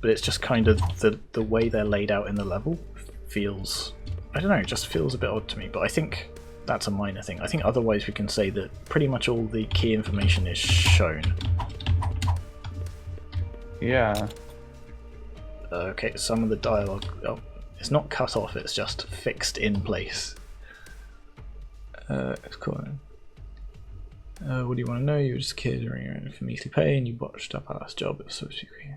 But it's just kind of the way they're laid out in the level feels, I don't know, it just feels a bit odd to me. But I think that's a minor thing. I think otherwise we can say that pretty much all the key information is shown. Yeah. Okay, some of the dialogue, it's not cut off, it's just fixed in place. It's cool. What do you want to know? You were just a kid during your infamously pay and you botched up our last job. It was so secret.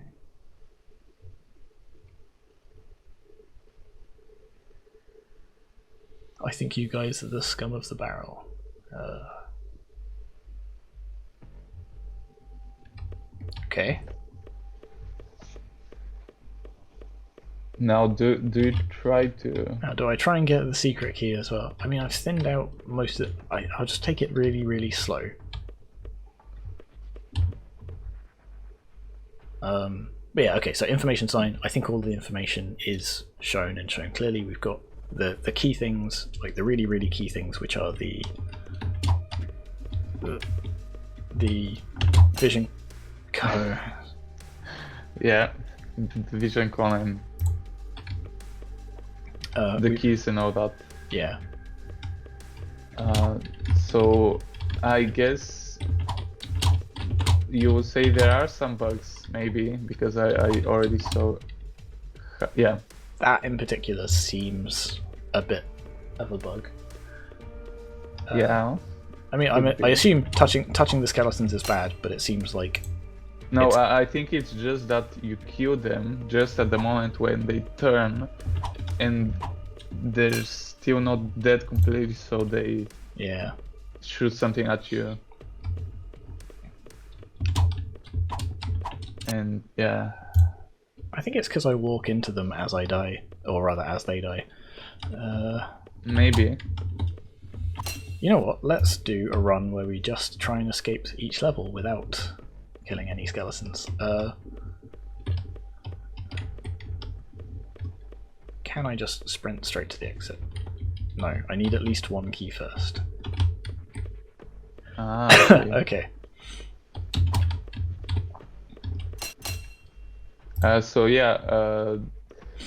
I think you guys are the scum of the barrel. Okay. Now, do you try to... Now, do I try and get the secret key as well? I mean, I've thinned out most of it. I'll just take it really, really slow. But yeah, okay, so information sign. I think all the information is shown and shown clearly. We've got the key things, like the really, really key things, which are the vision cone. Yeah, the vision cone and the keys and all that. Yeah. So I guess you will say there are some bugs, maybe, because I already saw. Yeah. That in particular seems a bit of a bug. Yeah. I mean, I assume touching the skeletons is bad, but it seems like. No, I think it's just that you kill them just at the moment when they turn, and they're still not dead completely, so they shoot something at you. And yeah. I think it's because I walk into them as I die, or rather as they die. Maybe. You know what? Let's do a run where we just try and escape each level without killing any skeletons. can I just sprint straight to the exit? No, I need at least one key first. Okay. Okay. So yeah,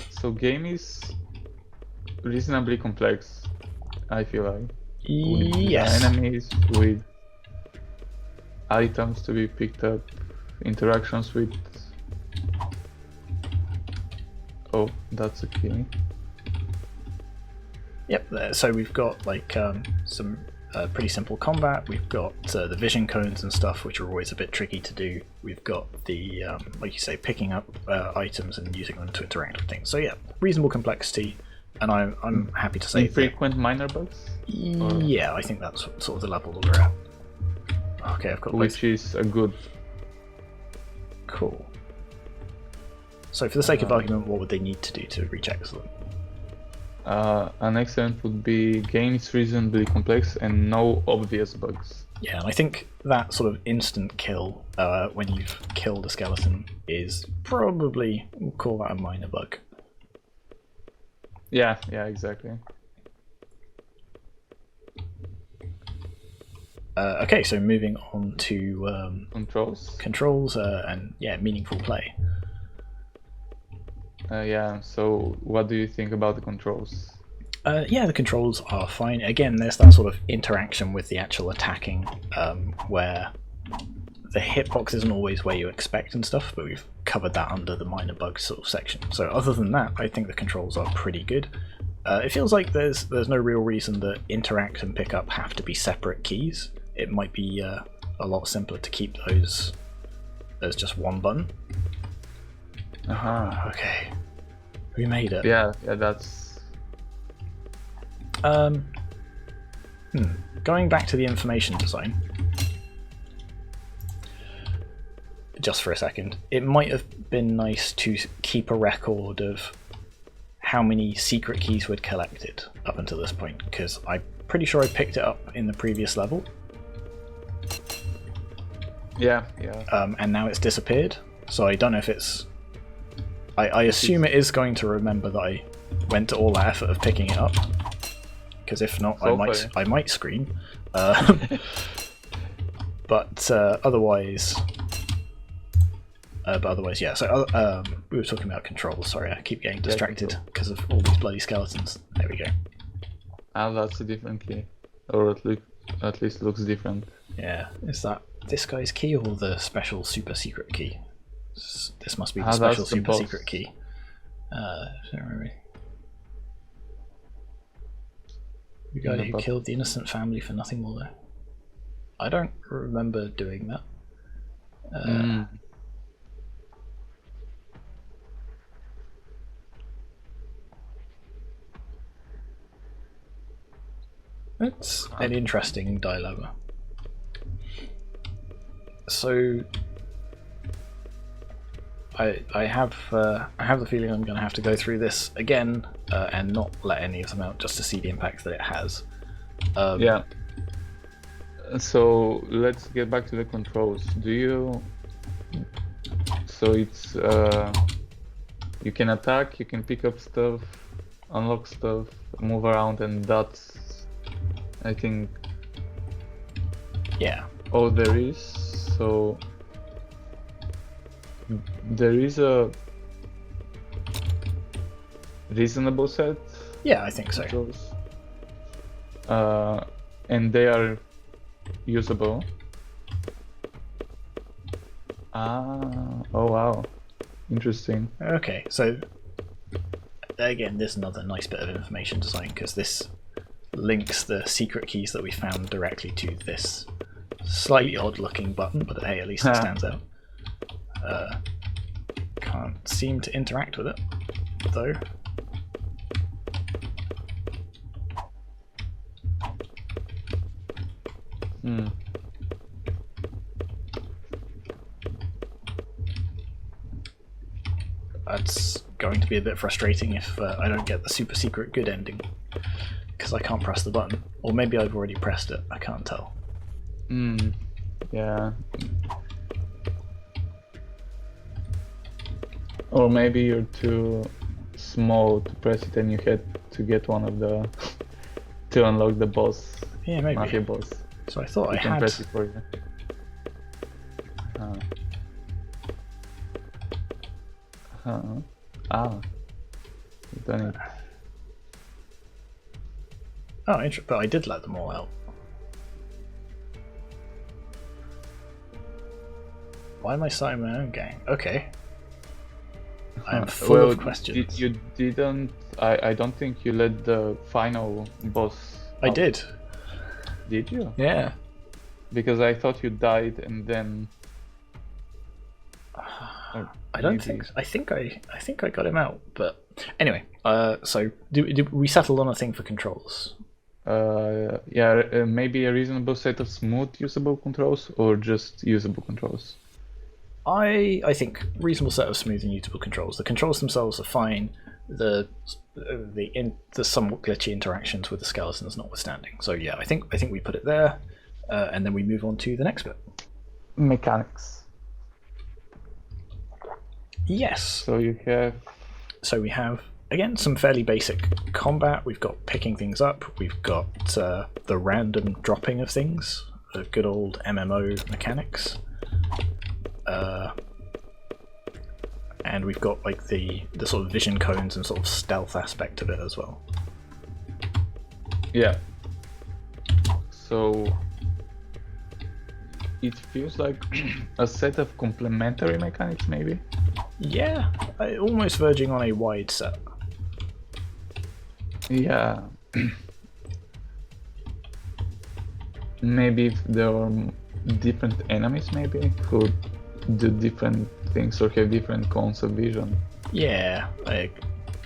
so game is reasonably complex, I feel like. With Yes. enemies, with items to be picked up, interactions with... Oh, that's a key. Yep, so we've got like some pretty simple combat. We've got the vision cones and stuff, which are always a bit tricky to do. We've got the, like you say, picking up items and using them to interact with things. So yeah, reasonable complexity, and I'm happy to say infrequent minor bugs? Yeah, I think that's sort of the level that we're at. Okay, I've got which is a good... Cool. So for the sake of argument, what would they need to do to reach excellent? An excellent would be game is reasonably complex and no obvious bugs. Yeah, and I think that sort of instant kill when you've killed a skeleton is probably, we'll call that a minor bug. Yeah, exactly. Okay, so moving on to controls and yeah, meaningful play. Yeah, so what do you think about the controls? Yeah, the controls are fine. Again, there's that sort of interaction with the actual attacking where the hitbox isn't always where you expect and stuff, but we've covered that under the minor bugs sort of section. So other than that, I think the controls are pretty good. It feels like there's no real reason that interact and pick up have to be separate keys. It might be a lot simpler to keep those as just one button. Okay, we made it. Yeah, that's... Going back to the information design, just for a second, it might have been nice to keep a record of how many secret keys we'd collected up until this point, because I'm pretty sure I picked it up in the previous level. Yeah. And now it's disappeared, so I don't know if it's... I assume it is going to remember that I went to all that effort of picking it up, because if not, I might scream. But otherwise, yeah. So we were talking about controls. Sorry, I keep getting distracted because of all these bloody skeletons. There we go. Ah, that's a different key, or at least looks different. Yeah, is that this guy's key or the special super secret key? This must be the special super secret key. The guy who killed the innocent family for nothing more, though. I don't remember doing that. It's an interesting dilemma. So I have the feeling I'm going to have to go through this again and not let any of them out just to see the impact that it has. Yeah. So let's get back to the controls. So it's you can attack, you can pick up stuff, unlock stuff, move around, and that's, I think, all there is. So there is a reasonable set. Yeah, I think so. Controls. And they are usable. Oh wow, interesting. Okay, so again, there's another nice bit of information design, because this links the secret keys that we found directly to this slightly odd looking button, but hey, at least it stands out. Can't seem to interact with it, though. That's going to be a bit frustrating if I don't get the super secret good ending, because I can't press the button. Or maybe I've already pressed it, I can't tell. Yeah. Or maybe you're too small to press it, and you had to get one of the to unlock the boss. Yeah, maybe. Mafia boss. So I thought You I can had. press it for you. You've done it. Oh, interesting. But I did let them all out. Why am I starting my own game? Okay. I'm full of questions. You didn't. I don't think you let the final boss. I did. Did you? Yeah. Because I thought you died and then. I don't think. I think I got him out. But anyway, so did we settled on a thing for controls? Yeah, maybe a reasonable set of smooth usable controls or just usable controls. I think reasonable set of smooth and usable controls. The controls themselves are fine. The somewhat glitchy interactions with the skeletons notwithstanding. So yeah, I think we put it there, and then we move on to the next bit. Mechanics. Yes. So we have again some fairly basic combat. We've got picking things up. We've got the random dropping of things. The good old MMO mechanics. And we've got like the sort of vision cones and sort of stealth aspect of it as well. Yeah. So it feels like a set of complementary mechanics, maybe. Yeah, almost verging on a wide set. Yeah. Maybe if there are different enemies, maybe who do different things or have different cones of vision. Yeah,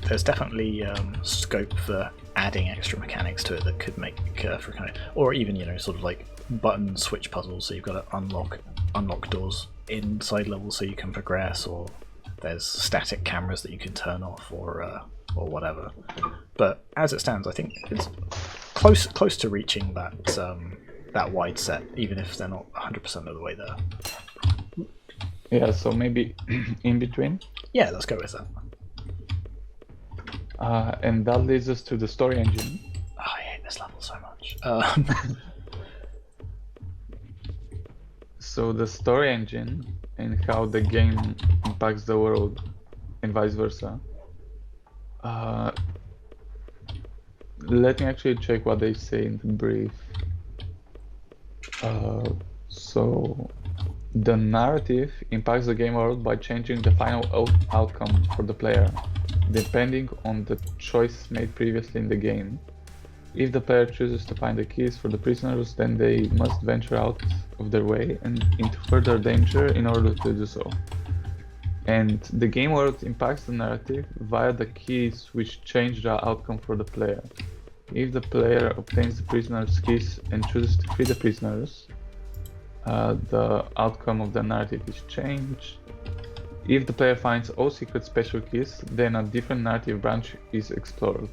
there's definitely scope for adding extra mechanics to it that could make for kind of, or even sort of like button switch puzzles. So you've got to unlock doors inside levels so you can progress, or there's static cameras that you can turn off, or whatever. But as it stands, I think it's close to reaching that wide set, even if they're not 100% of the way there. Yeah, so maybe in between. Yeah, let's go with that. And that leads us to the story engine. Oh, I hate this level so much. So the story engine and how the game impacts the world and vice versa. Let me actually check what they say in the brief. So the narrative impacts the game world by changing the final outcome for the player, depending on the choice made previously in the game. If the player chooses to find the keys for the prisoners, then they must venture out of their way and into further danger in order to do so. And the game world impacts the narrative via the keys which change the outcome for the player. If the player obtains the prisoners' keys and chooses to free the prisoners, the outcome of the narrative is changed. If the player finds all secret special keys, then a different narrative branch is explored.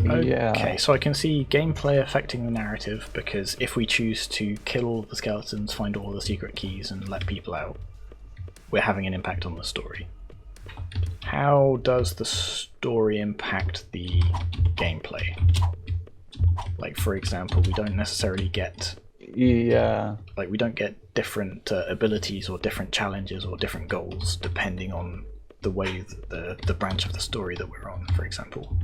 Okay, so I can see gameplay affecting the narrative, because if we choose to kill all the skeletons, find all the secret keys, and let people out, we're having an impact on the story. How does the story impact the gameplay? Like, for example, we don't necessarily get... Yeah. Like, we don't get different abilities or different challenges or different goals depending on the way the branch of the story that we're on, for example.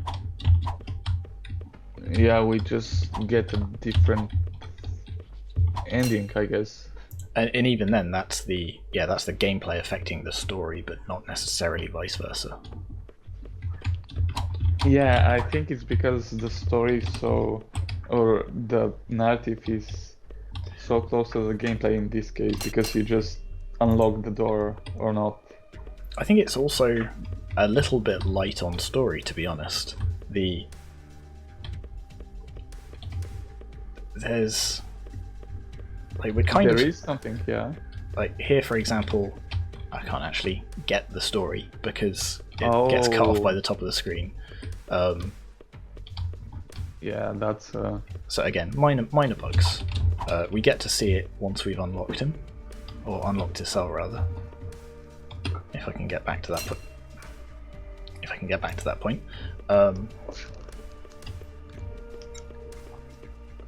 Yeah, we just get a different ending, I guess. And even then, that's the gameplay affecting the story, but not necessarily vice versa. Yeah, I think it's because the story is or the narrative is so close to the gameplay in this case, because you just unlock the door or not. I think it's also a little bit light on story, to be honest. There's like there is something, yeah. Like here, for example, I can't actually get the story because it gets cut off by the top of the screen. Yeah, that's so again, minor bugs. We get to see it once we've unlocked him, or unlocked his cell rather. if I can get back to that point.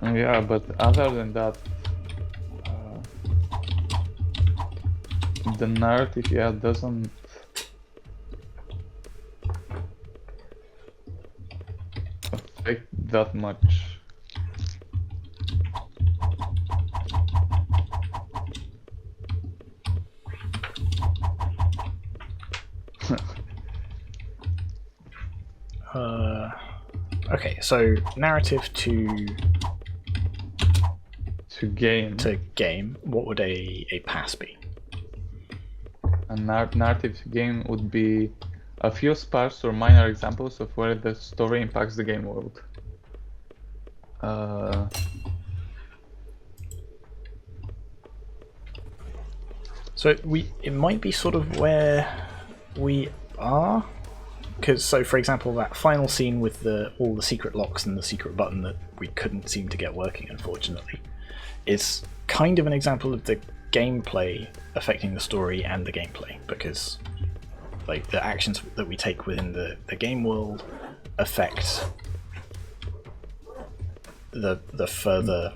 Yeah, but other than that, the narrative, doesn't affect that much. Okay, so narrative to game, what would a pass be? A narrative to game would be a few sparse or minor examples of where the story impacts the game world. So it might be sort of where we are, because for example, that final scene with all the secret locks and the secret button that we couldn't seem to get working, unfortunately, is kind of an example of the gameplay affecting the story and the gameplay, because like the actions that we take within the game world affect the further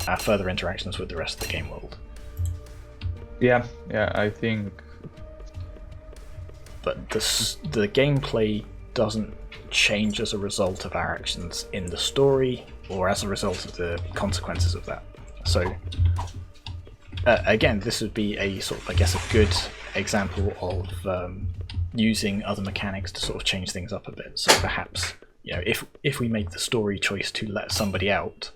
our further interactions with the rest of the game world. Yeah, I think. But the gameplay doesn't change as a result of our actions in the story or as a result of the consequences of that. So again, this would be a sort of, I guess, a good example of using other mechanics to sort of change things up a bit. So perhaps, you know, if we make the story choice to let somebody out,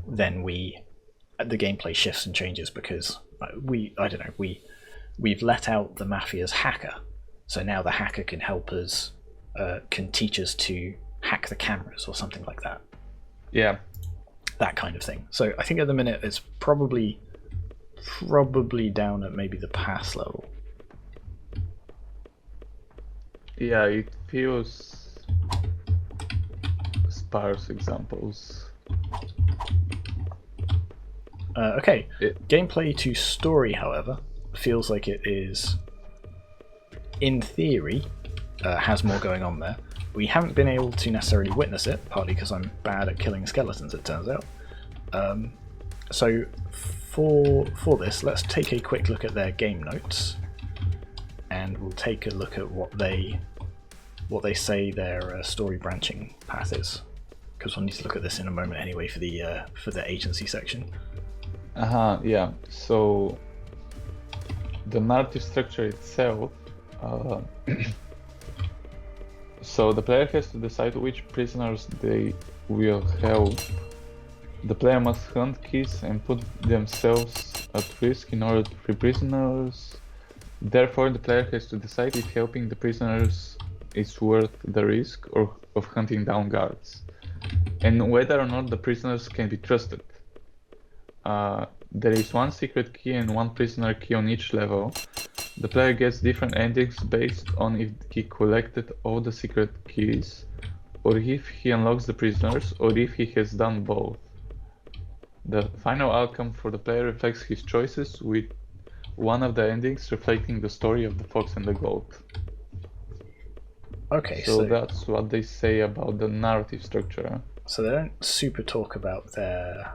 then the gameplay shifts and changes because we've let out the mafia's hacker. So now the hacker can help us, can teach us to hack the cameras or something like that. Yeah. That kind of thing. So I think at the minute it's probably down at maybe the pass level. Yeah, it feels sparse examples. Okay. Gameplay to story, however, feels like it is, in theory, has more going on there. We haven't been able to necessarily witness it, partly because I'm bad at killing skeletons, it turns out. So for this, let's take a quick look at their game notes, and we'll take a look at what they say their story branching path is, because we'll need to look at this in a moment anyway for the agency section. Yeah. So the narrative structure itself. So the player has to decide which prisoners they will help. The player must hunt keys and put themselves at risk in order to free prisoners. Therefore, the player has to decide if helping the prisoners is worth the risk of hunting down guards, and whether or not the prisoners can be trusted. There is one secret key and one prisoner key on each level. The player gets different endings based on if he collected all the secret keys, or if he unlocks the prisoners, or if he has done both. The final outcome for the player reflects his choices, with one of the endings reflecting the story of the fox and the goat. Okay, so that's what they say about the narrative structure. So they don't super talk about their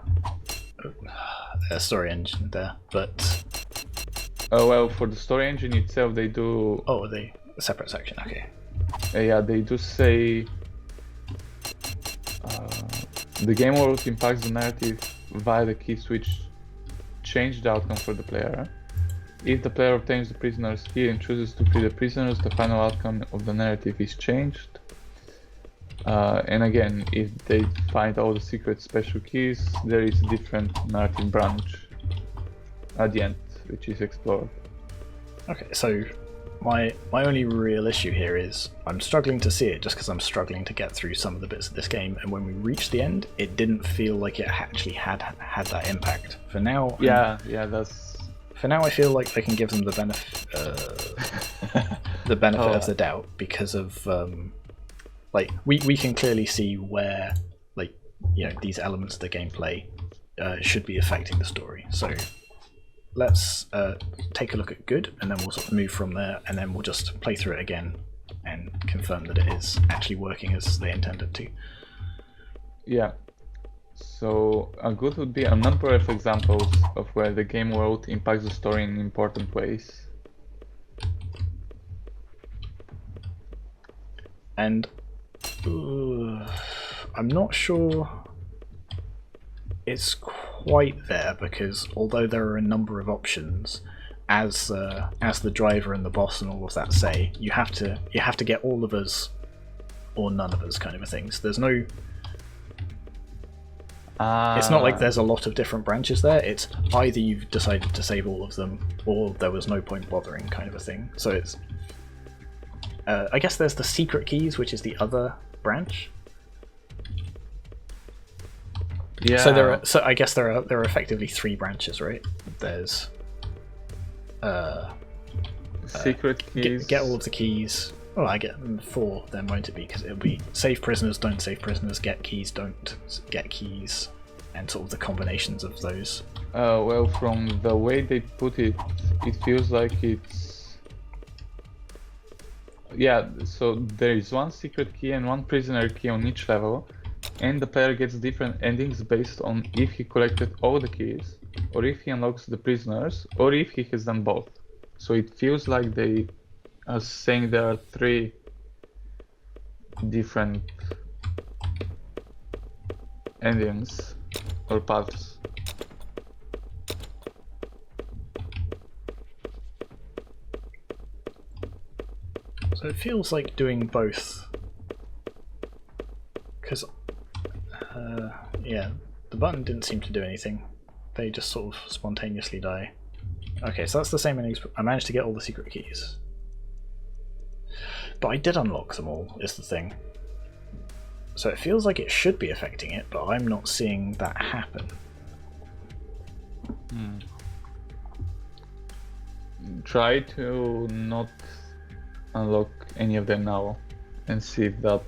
story engine there, but... Oh, well, for the story engine itself, they do... Oh, are they a separate section? Okay. Yeah, they do say... the game world impacts the narrative via the key switch change the outcome for the player. If the player obtains the prisoner's key and chooses to free the prisoners, the final outcome of the narrative is changed. And again, if they find all the secret special keys, there is a different narrative branch at the end, which is explored. Okay, so my only real issue here is I'm struggling to see it just because I'm struggling to get through some of the bits of this game, and when we reached the end, it didn't feel like it actually had that impact. For now, that's... For now, I feel like I can give them the benefit of the doubt because of like we can clearly see where, like, you know, these elements of the gameplay should be affecting the story. So let's take a look at good, and then we'll sort of move from there, and then we'll just play through it again and confirm that it is actually working as they intended to. Yeah. So a good would be a number of examples of where the game world impacts the story in important ways. And I'm not sure it's quite there, because although there are a number of options, as the driver and the boss and all of that say, you have to get all of us or none of us kind of a thing. So there's no. It's not like there's a lot of different branches there. It's either you've decided to save all of them, or there was no point bothering kind of a thing. So it's. I guess there's the secret keys, which is the other branch. Yeah. So I guess there are effectively 3 branches, right? There's secret keys. Get all of the keys. Well, I get 4 then, won't it be? Because it'll be save prisoners, don't save prisoners, get keys, don't get keys, and sort of the combinations of those. Well, from the way they put it, it feels like it's... Yeah, so there is 1 secret key and 1 prisoner key on each level, and the player gets different endings based on if he collected all the keys, or if he unlocks the prisoners, or if he has done both. So it feels like they are saying there are 3 different endings or paths. So it feels like doing both, because yeah, the button didn't seem to do anything. They just sort of spontaneously die. Okay, so that's the same endings. I managed to get all the secret keys, but I did unlock them all, is the thing. So it feels like it should be affecting it, but I'm not seeing that happen. Try to not unlock any of them now and see if that...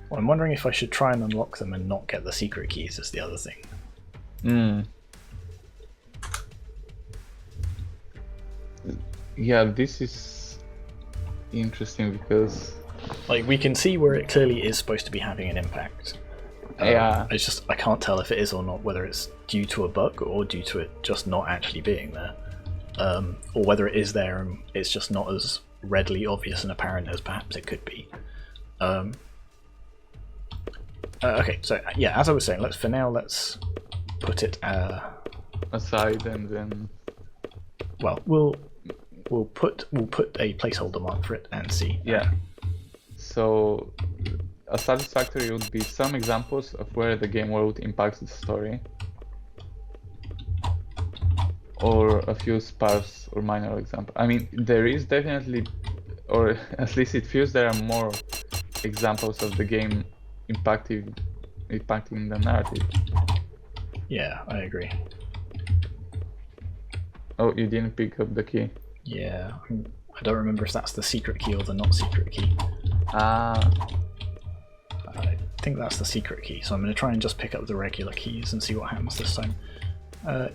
Well, I'm wondering if I should try and unlock them and not get the secret keys is the other thing. Yeah, this is interesting because... Like, we can see where it clearly is supposed to be having an impact. Yeah. It's just, I can't tell if it is or not, whether it's due to a bug or due to it just not actually being there. Or whether it is there and it's just not as readily obvious and apparent as perhaps it could be. Okay, so yeah, as I was saying, let's put it aside, and then... Well, we'll put a placeholder mark for it and see. Yeah. So a satisfactory would be some examples of where the game world impacts the story, or a few sparse or minor examples. I mean, there is definitely, or at least it feels there are more examples of the game impacting the narrative. Yeah, I agree. Oh, you didn't pick up the key. Yeah, I don't remember if that's the secret key or the not secret key. I think that's the secret key, so I'm going to try and just pick up the regular keys and see what happens this time.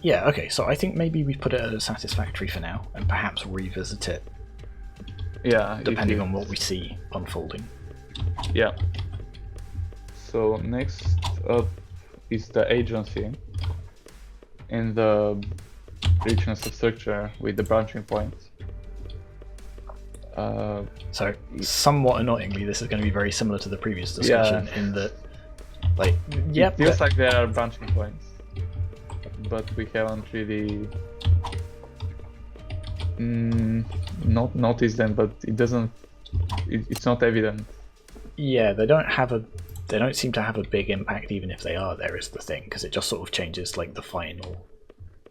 Yeah, okay, so I think maybe we put it as satisfactory for now, and perhaps revisit it. Yeah, depending on what we see unfolding. Yeah. So next up is the agency in the richness of structure with the branching points. So, somewhat annoyingly, this is going to be very similar to the previous discussion in that, like, it feels like there are branching points, but we haven't really not noticed them. But it doesn't. It's not evident. Yeah, they don't seem to have a big impact, even if they are there. Is the thing, because it just sort of changes like the final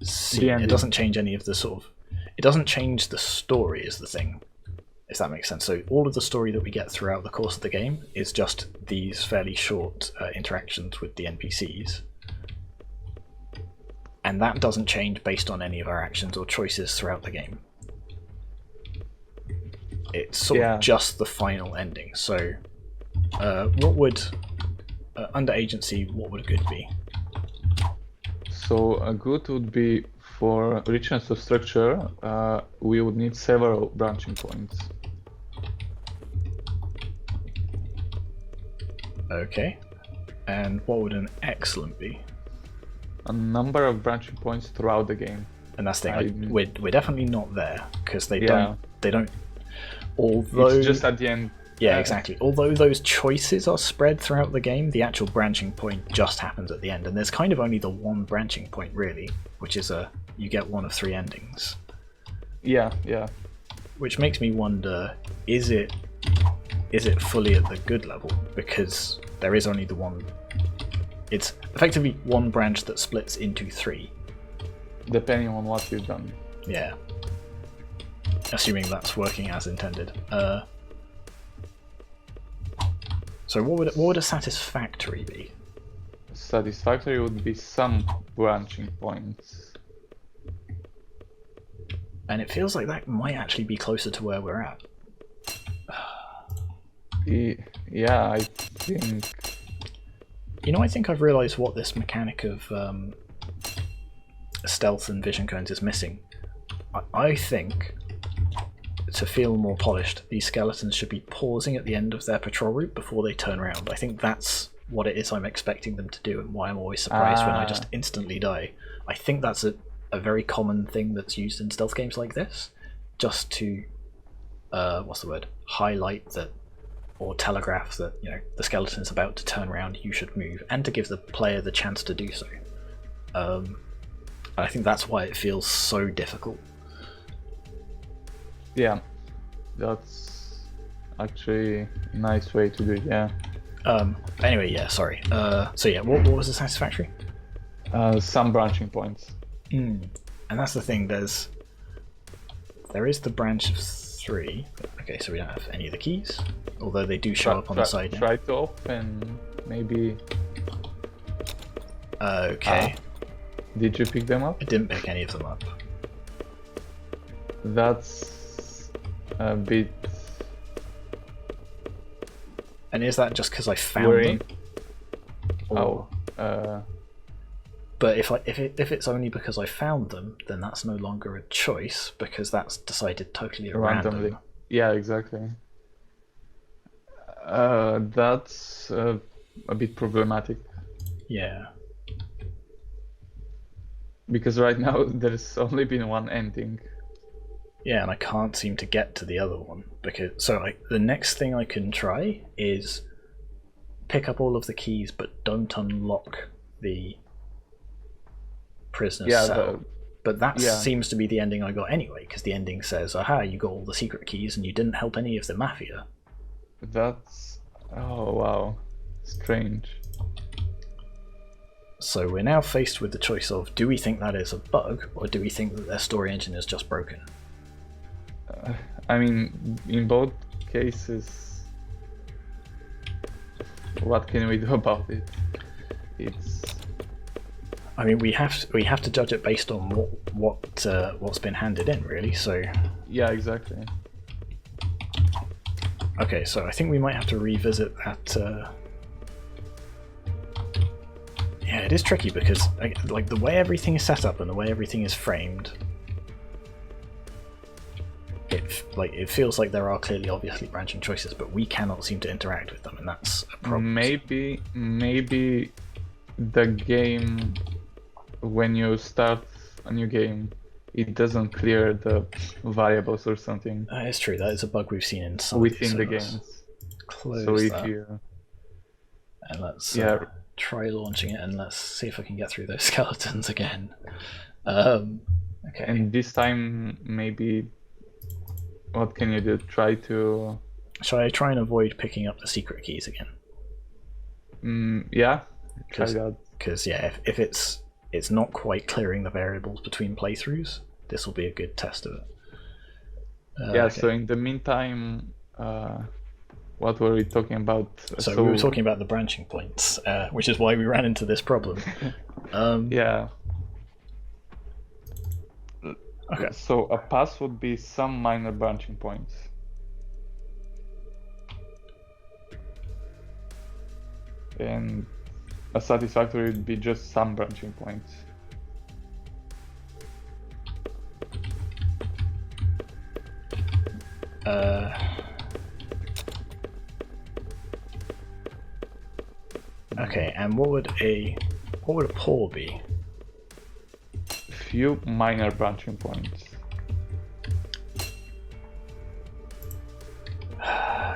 scene. It doesn't change any of the sort of. It doesn't change the story. Is the thing. If that makes sense. So all of the story that we get throughout the course of the game is just these fairly short interactions with the NPCs. And that doesn't change based on any of our actions or choices throughout the game. It's sort of just the final ending. So what would, under agency, what would a good be? So a good would be for richness of structure, we would need several branching points. Okay. And what would an excellent be? A number of branching points throughout the game. And that's the thing. We're definitely not there because they Yeah. don't. Although It's just at the end. yeah, exactly. Although those choices are spread throughout the game, the actual branching point just happens at the end, and there's kind of only the one branching point really, which is you get one of 3 endings. Yeah. Which makes me wonder: is it fully at the good level? Because there is only the one. It's effectively one branch that splits into 3. Depending on what you've done. Yeah. Assuming that's working as intended. So what would a satisfactory be? Satisfactory would be some branching points. And it feels like that might actually be closer to where we're at. Yeah, I think. You know, I think I've realised what this mechanic of stealth and vision cones is missing. I think, to feel more polished, these skeletons should be pausing at the end of their patrol route before they turn around. I think that's what it is I'm expecting them to do, and why I'm always surprised when I just instantly die. I think that's a very common thing that's used in stealth games like this, just to highlight that, or telegraph that, you know, the skeleton is about to turn around, you should move, and to give the player the chance to do so. I think that's why it feels so difficult. Yeah, that's actually a nice way to do it, yeah. Anyway, yeah, sorry. So yeah, what was the satisfactory? Some branching points. And that's the thing, there is the branch of 3. Okay, so we don't have any of the keys, although they do show up on the side now. Try to open, maybe. Okay. Did you pick them up? I didn't pick any of them up. That's a bit. And is that just because I found them? Oh. But if it's only because I found them, then that's no longer a choice, because that's decided totally randomly. Yeah, exactly. That's a bit problematic. Yeah. Because right now there's only been one ending. Yeah, and I can't seem to get to the other one, because the next thing I can try is pick up all of the keys, but don't unlock the prisoner's cell. But that seems to be the ending I got anyway, because the ending says, aha, you got all the secret keys and you didn't help any of the mafia. That's... oh wow, strange. So we're now faced with the choice of, do we think that is a bug, or do we think that their story engine is just broken? I mean, in both cases, what can we do about it? I mean, we have to judge it based on what's been handed in, really. So yeah, exactly. Okay, so I think we might have to revisit that. Yeah, it is tricky because like the way everything is set up and the way everything is framed, it feels like there are clearly obviously branching choices, but we cannot seem to interact with them, and that's a problem. Maybe the game, when you start a new game, it doesn't clear the variables or something. That is true. That is a bug we've seen in some within of the servers. games. Close so if that. you And let's try launching it, and let's see if I can get through those skeletons again. Okay. And this time, maybe, what can you do? Shall I try and avoid picking up the secret keys again? Yeah, try that. Because yeah, if it's not quite clearing the variables between playthroughs, this will be a good test of it. Yeah. Okay. So in the meantime, what were we talking about? So we were talking about the branching points, which is why we ran into this problem. Yeah. Okay. So a pass would be some minor branching points. And a satisfactory would be just some branching points. Okay, and what would a poor be? Few minor branching points.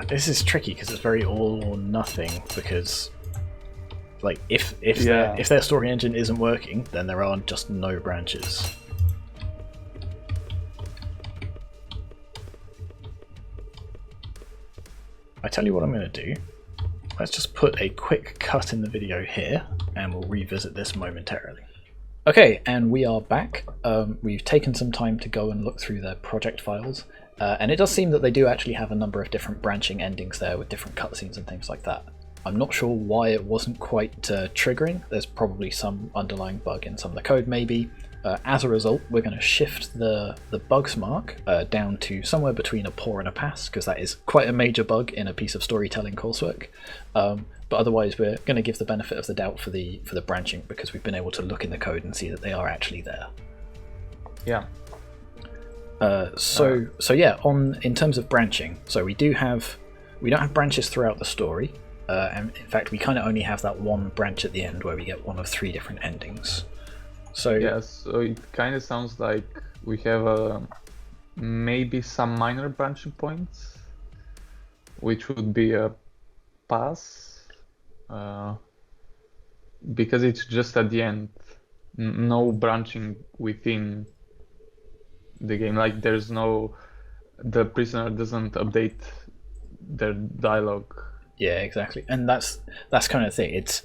This is tricky because it's very all or nothing. Because, like, if their story engine isn't working, then there are just no branches. I tell you what I'm going to do. Let's just put a quick cut in the video here, and we'll revisit this momentarily. Okay, and we are back. We've taken some time to go and look through their project files, and it does seem that they do actually have a number of different branching endings there with different cutscenes and things like that. I'm not sure why it wasn't quite triggering. There's probably some underlying bug in some of the code maybe. As a result, we're going to shift the bugs mark down to somewhere between a poor and a pass, because that is quite a major bug in a piece of storytelling coursework. But otherwise, we're going to give the benefit of the doubt for the branching, because we've been able to look in the code and see that they are actually there. Yeah. So yeah, in terms of branching, so we don't have branches throughout the story, and in fact we kind of only have that one branch at the end where we get one of 3 different endings. So yeah, so it kind of sounds like we have maybe some minor branching points, which would be a pass, because it's just at the end, no branching within the game. Like the prisoner doesn't update their dialogue. Yeah, exactly, and that's kind of the thing. It's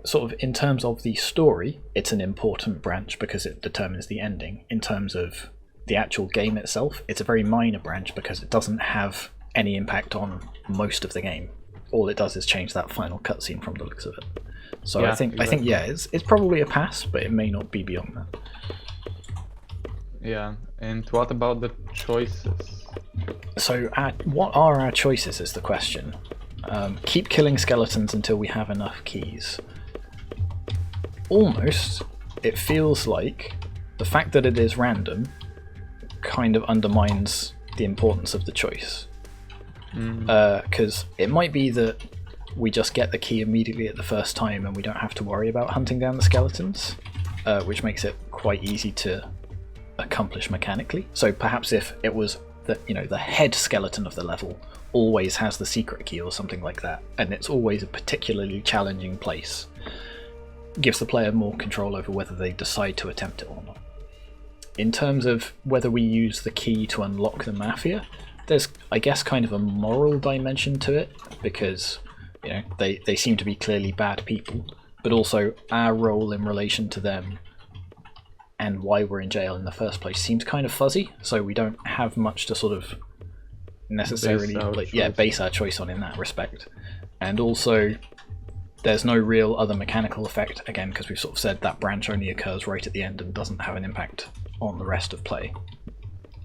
sort of, in terms of the story, it's an important branch because it determines the ending. In terms of the actual game itself, it's a very minor branch because it doesn't have any impact on most of the game. All it does is change that final cutscene from the looks of it. So yeah, I think yeah, it's probably a pass, but it may not be beyond that. Yeah, and what about the choices? So what are our choices is the question. Keep killing skeletons until we have enough keys. Almost, it feels like the fact that it is random kind of undermines the importance of the choice. Because it might be that we just get the key immediately at the first time and we don't have to worry about hunting down the skeletons, which makes it quite easy to accomplish mechanically. So perhaps if it was that, the head skeleton of the level always has the secret key or something like that, and it's always a particularly challenging place, gives the player more control over whether they decide to attempt it or not. In terms of whether we use the key to unlock the Mafia, there's, I guess, kind of a moral dimension to it, because they seem to be clearly bad people, but also our role in relation to them and why we're in jail in the first place seems kind of fuzzy, so we don't have much to sort of necessarily base our choice on in that respect. And also, there's no real other mechanical effect, again, because we've sort of said that branch only occurs right at the end and doesn't have an impact on the rest of play.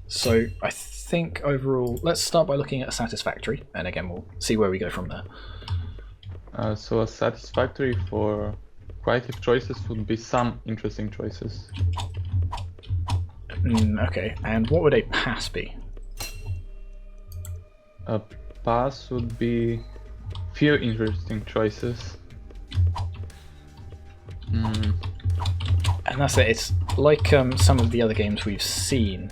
So I think overall, let's start by looking at a satisfactory, and again we'll see where we go from there. So a satisfactory for creative choices would be some interesting choices. Okay, and what would a pass be? A pass would be few interesting choices. And that's it. It's like some of the other games we've seen.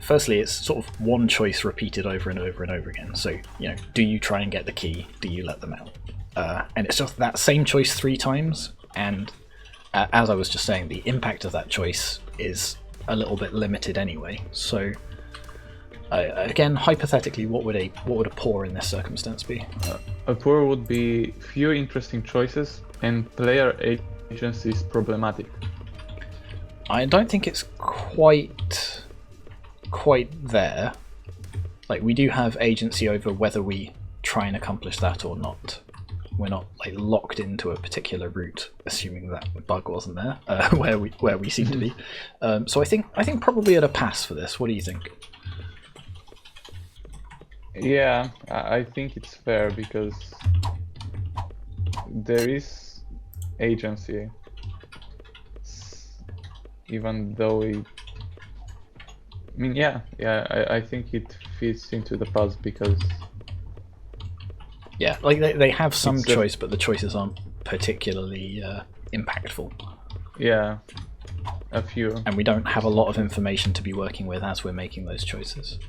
Firstly, it's sort of one choice repeated over and over and over again. So, do you try and get the key? Do you let them out? And it's just that same choice 3 times. And as I was just saying, the impact of that choice is a little bit limited anyway. So, again, hypothetically, what would a poor in this circumstance be? A poor would be few interesting choices, and player agency is problematic. I don't think it's quite there. Like, we do have agency over whether we try and accomplish that or not. We're not locked into a particular route, assuming that the bug wasn't there, where we seem to be. So I think probably at a pass for this. What do you think? Yeah, I think it's fair because there is agency, even though it mean, I think it fits into the puzzle because Yeah, like they have some It's choice, but the choices aren't particularly impactful. yeah, a few. And we don't have a lot of information to be working with as we're making those choices.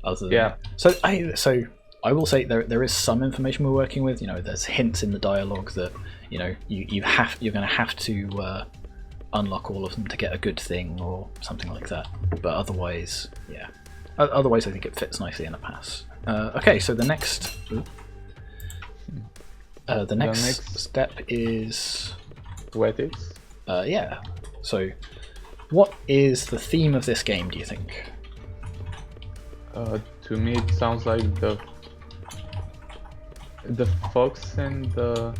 Other than Yeah. so I will say there is some information we're working with. You know, there's hints in the dialogue that you're going to have to unlock all of them to get a good thing or something like that. But otherwise, yeah. Otherwise, I think it fits nicely in a pass. Okay, so the next step is Poetics. yeah. So, what is the theme of this game? Do you think? To me, it sounds like the fox and the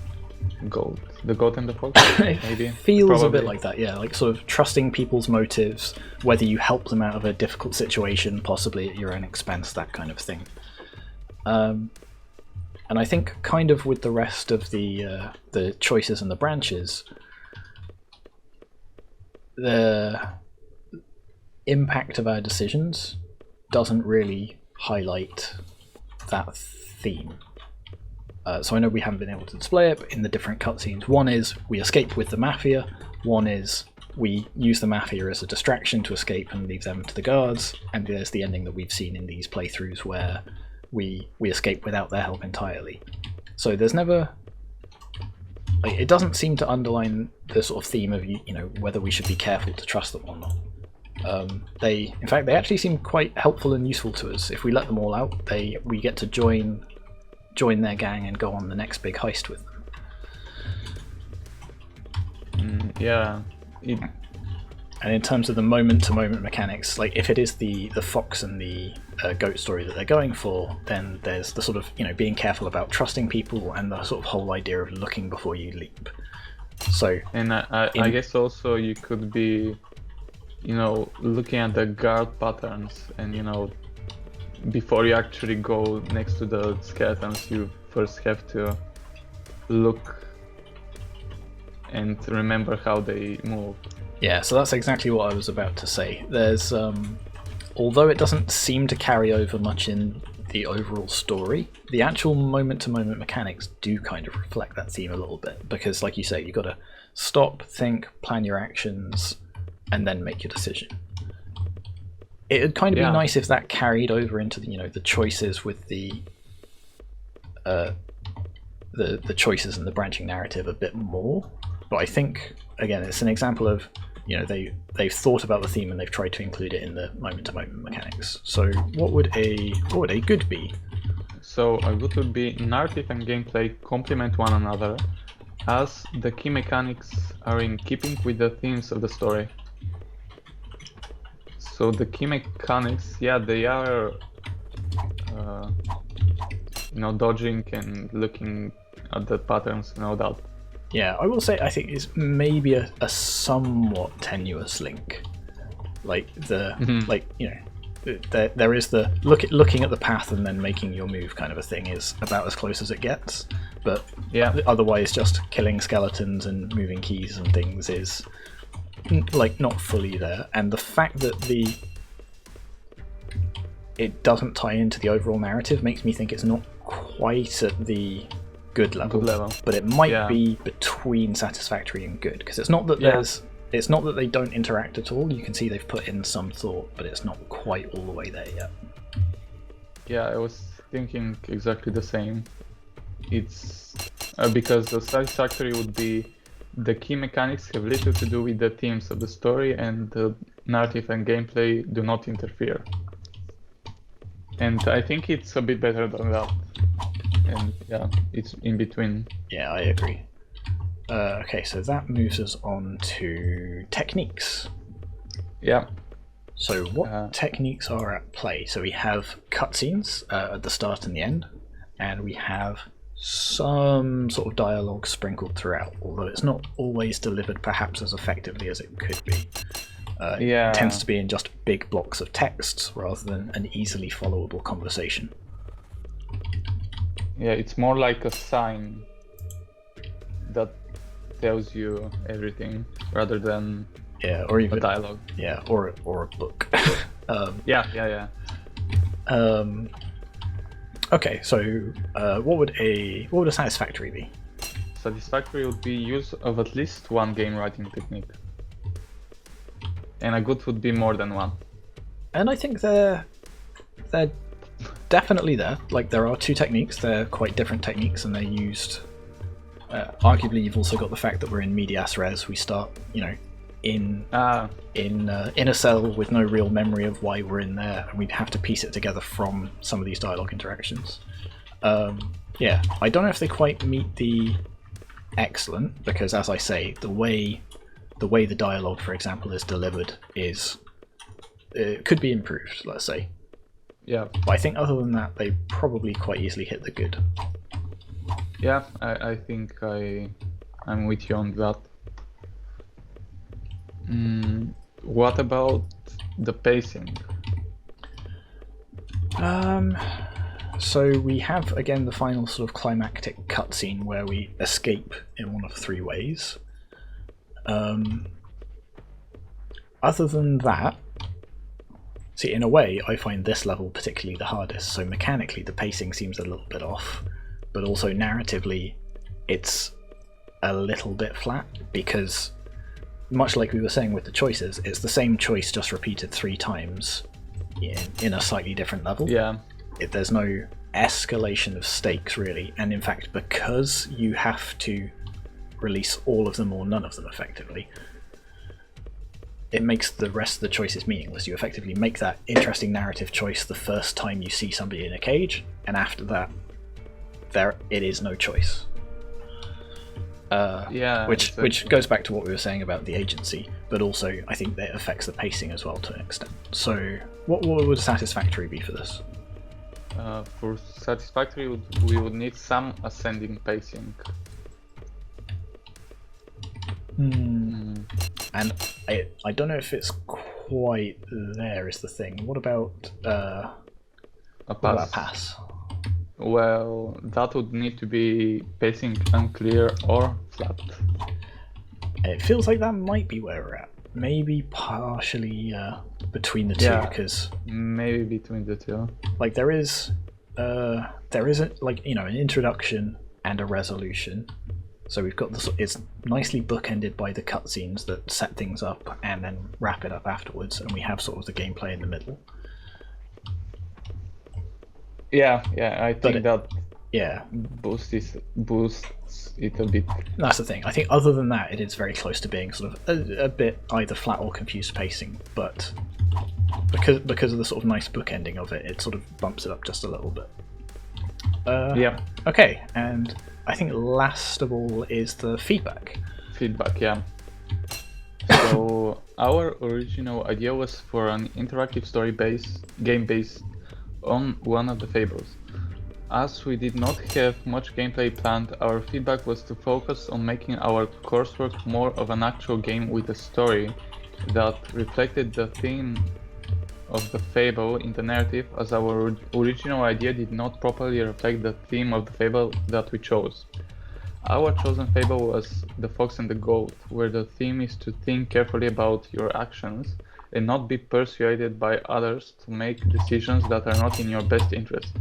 goat. The goat and the fox, maybe. Feels Probably. a bit like that, yeah. Like sort of trusting people's motives, whether you help them out of a difficult situation, possibly at your own expense, that kind of thing. And I think, kind of with the rest of the choices and the branches, the impact of our decisions doesn't really highlight that theme. So I know we haven't been able to display it, but in the different cutscenes, one is we escape with the Mafia, one is we use the Mafia as a distraction to escape and leave them to the guards, and there's the ending that we've seen in these playthroughs where we escape without their help entirely. So there's never... it doesn't seem to underline the sort of theme of whether we should be careful to trust them or not. They actually seem quite helpful and useful to us. If we let them all out, we get to join their gang and go on the next big heist with them. Yeah. And in terms of the moment-to-moment mechanics, like if it is the fox and the goat story that they're going for, then there's the sort of being careful about trusting people and the sort of whole idea of looking before you leap. So, and I guess also you could be, looking at the guard patterns and before you actually go next to the skeletons, you first have to look and remember how they move. Yeah, so that's exactly what I was about to say. There's, although it doesn't seem to carry over much in the overall story, the actual moment-to-moment mechanics do kind of reflect that theme a little bit, because like you say, you've got to stop, think, plan your actions, and then make your decision. It'd kind of be nice if that carried over into the choices with the choices and the branching narrative a bit more. But I think again, it's an example of they've thought about the theme and they've tried to include it in the moment-to-moment mechanics. So what would a good be? So a good would be narrative and gameplay complement one another, as the key mechanics are in keeping with the themes of the story. So the key mechanics, they are, dodging and looking at the patterns and all that. Yeah, I will say I think it's maybe a somewhat tenuous link. Like there is the looking at the path and then making your move kind of a thing is about as close as it gets. But otherwise, just killing skeletons and moving keys and things is not fully there. And the fact that it doesn't tie into the overall narrative makes me think it's not quite at the good level. But it might be between satisfactory and good, because it's not that it's not that they don't interact at all. You can see they've put in some thought, but it's not quite all the way there yet. Yeah, I was thinking exactly the same. It's because the satisfactory would be the key mechanics have little to do with the themes of the story, and the narrative and gameplay do not interfere. And I think it's a bit better than that. And it's in between. Yeah, I agree. Okay, so that moves us on to techniques. Yeah. So what techniques are at play? So we have cutscenes at the start and the end, and we have some sort of dialogue sprinkled throughout, although it's not always delivered perhaps as effectively as it could be. It tends to be in just big blocks of text rather than an easily followable conversation. Yeah, it's more like a sign that tells you everything rather than or even a dialogue. Yeah, or a book. Yeah. Okay, so what would a satisfactory be? Satisfactory would be use of at least one game writing technique. And a good would be more than one. And I think they're definitely there. Like, there are two techniques. They're quite different techniques, and they're used. Arguably, you've also got the fact that we're in medias res. We start, in a cell with no real memory of why we're in there, and we'd have to piece it together from some of these dialogue interactions. Yeah, I don't know if they quite meet the excellent, because as I say, the way the dialogue, for example, is delivered could be improved, let's say. Yeah. But I think other than that, they probably quite easily hit the good. Yeah, I think I'm with you on that. What about the pacing? So we have, again, the final sort of climactic cutscene where we escape in one of three ways. Other than that, see, in a way, I find this level particularly the hardest. So mechanically, the pacing seems a little bit off, but also narratively, it's a little bit flat, because much like we were saying with the choices, it's the same choice just repeated 3 times in a slightly different level. Yeah. There's no escalation of stakes, really, and in fact, because you have to release all of them or none of them effectively, it makes the rest of the choices meaningless. You effectively make that interesting narrative choice the first time you see somebody in a cage, and after that, it is no choice. Which goes back to what we were saying about the agency, but also I think that affects the pacing as well to an extent. So, what would satisfactory be for this? For satisfactory, we would need some ascending pacing. And I don't know if it's quite there, is the thing. What about a pass? Well, that would need to be pacing unclear or flat. It feels like that might be where we're at. Maybe partially between the two, because maybe between the two. Like there is like, an introduction and a resolution. So we've got this. It's nicely bookended by the cutscenes that set things up and then wrap it up afterwards, and we have sort of the gameplay in the middle. Yeah, I think that boosts it a bit. That's the thing. I think other than that, it is very close to being sort of a bit either flat or confused pacing, but because of the sort of nice bookending of it, it sort of bumps it up just a little bit. Okay, and I think last of all is the feedback. Yeah. So our original idea was for an interactive game based on one of the fables. As we did not have much gameplay planned, our feedback was to focus on making our coursework more of an actual game with a story that reflected the theme of the fable in the narrative, as our original idea did not properly reflect the theme of the fable that we chose. Our chosen fable was The Fox and the Goat, where the theme is to think carefully about your actions and not be persuaded by others to make decisions that are not in your best interest.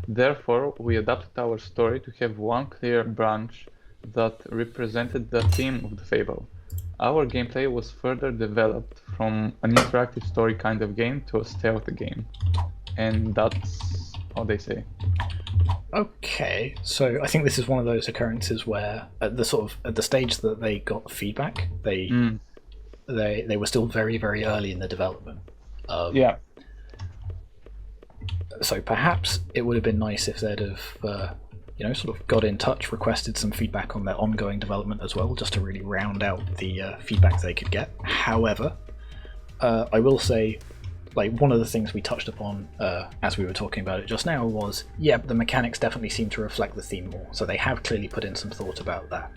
Therefore, we adapted our story to have one clear branch that represented the theme of the fable. Our gameplay was further developed from an interactive story kind of game to a stealth game. And that's how they say. Okay, so I think this is one of those occurrences where at the stage that they got feedback, they were still very, very early in the development. So perhaps it would have been nice if they'd have, sort of got in touch, requested some feedback on their ongoing development as well, just to really round out the feedback they could get. However, I will say, like, one of the things we touched upon as we were talking about it just now was, the mechanics definitely seem to reflect the theme more, so they have clearly put in some thought about that.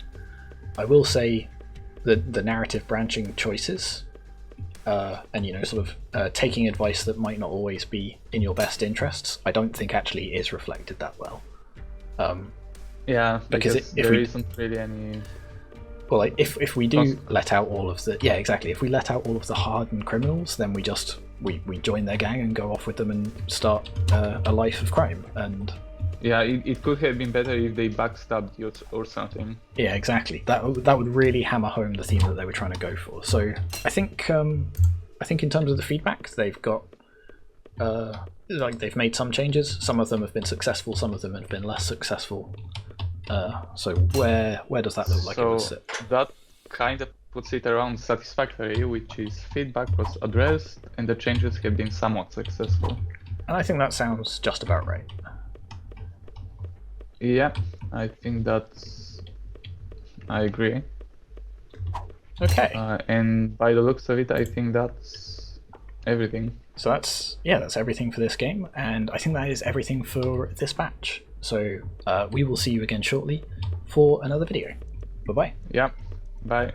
I will say that the narrative branching choices and sort of taking advice that might not always be in your best interests, I don't think actually is reflected that well. Because there isn't really any. Well, like if we do let out all of the if we let out all of the hardened criminals, then we just we join their gang and go off with them and start a life of crime. And yeah, it could have been better if they backstabbed you or something. yeah, exactly. That would really hammer home the theme that they were trying to go for. So I think in terms of the feedback, they've got like they've made some changes. Some of them have been successful. Some of them have been less successful. So where does that look like it would sit? That kind of puts it around satisfactory, which is feedback was addressed and the changes have been somewhat successful. And I think that sounds just about right. Yeah, I think I agree. Okay. And by the looks of it, I think that's everything. So that's everything for this game, and I think that is everything for this batch. So we will see you again shortly for another video. Bye bye. Yeah, bye.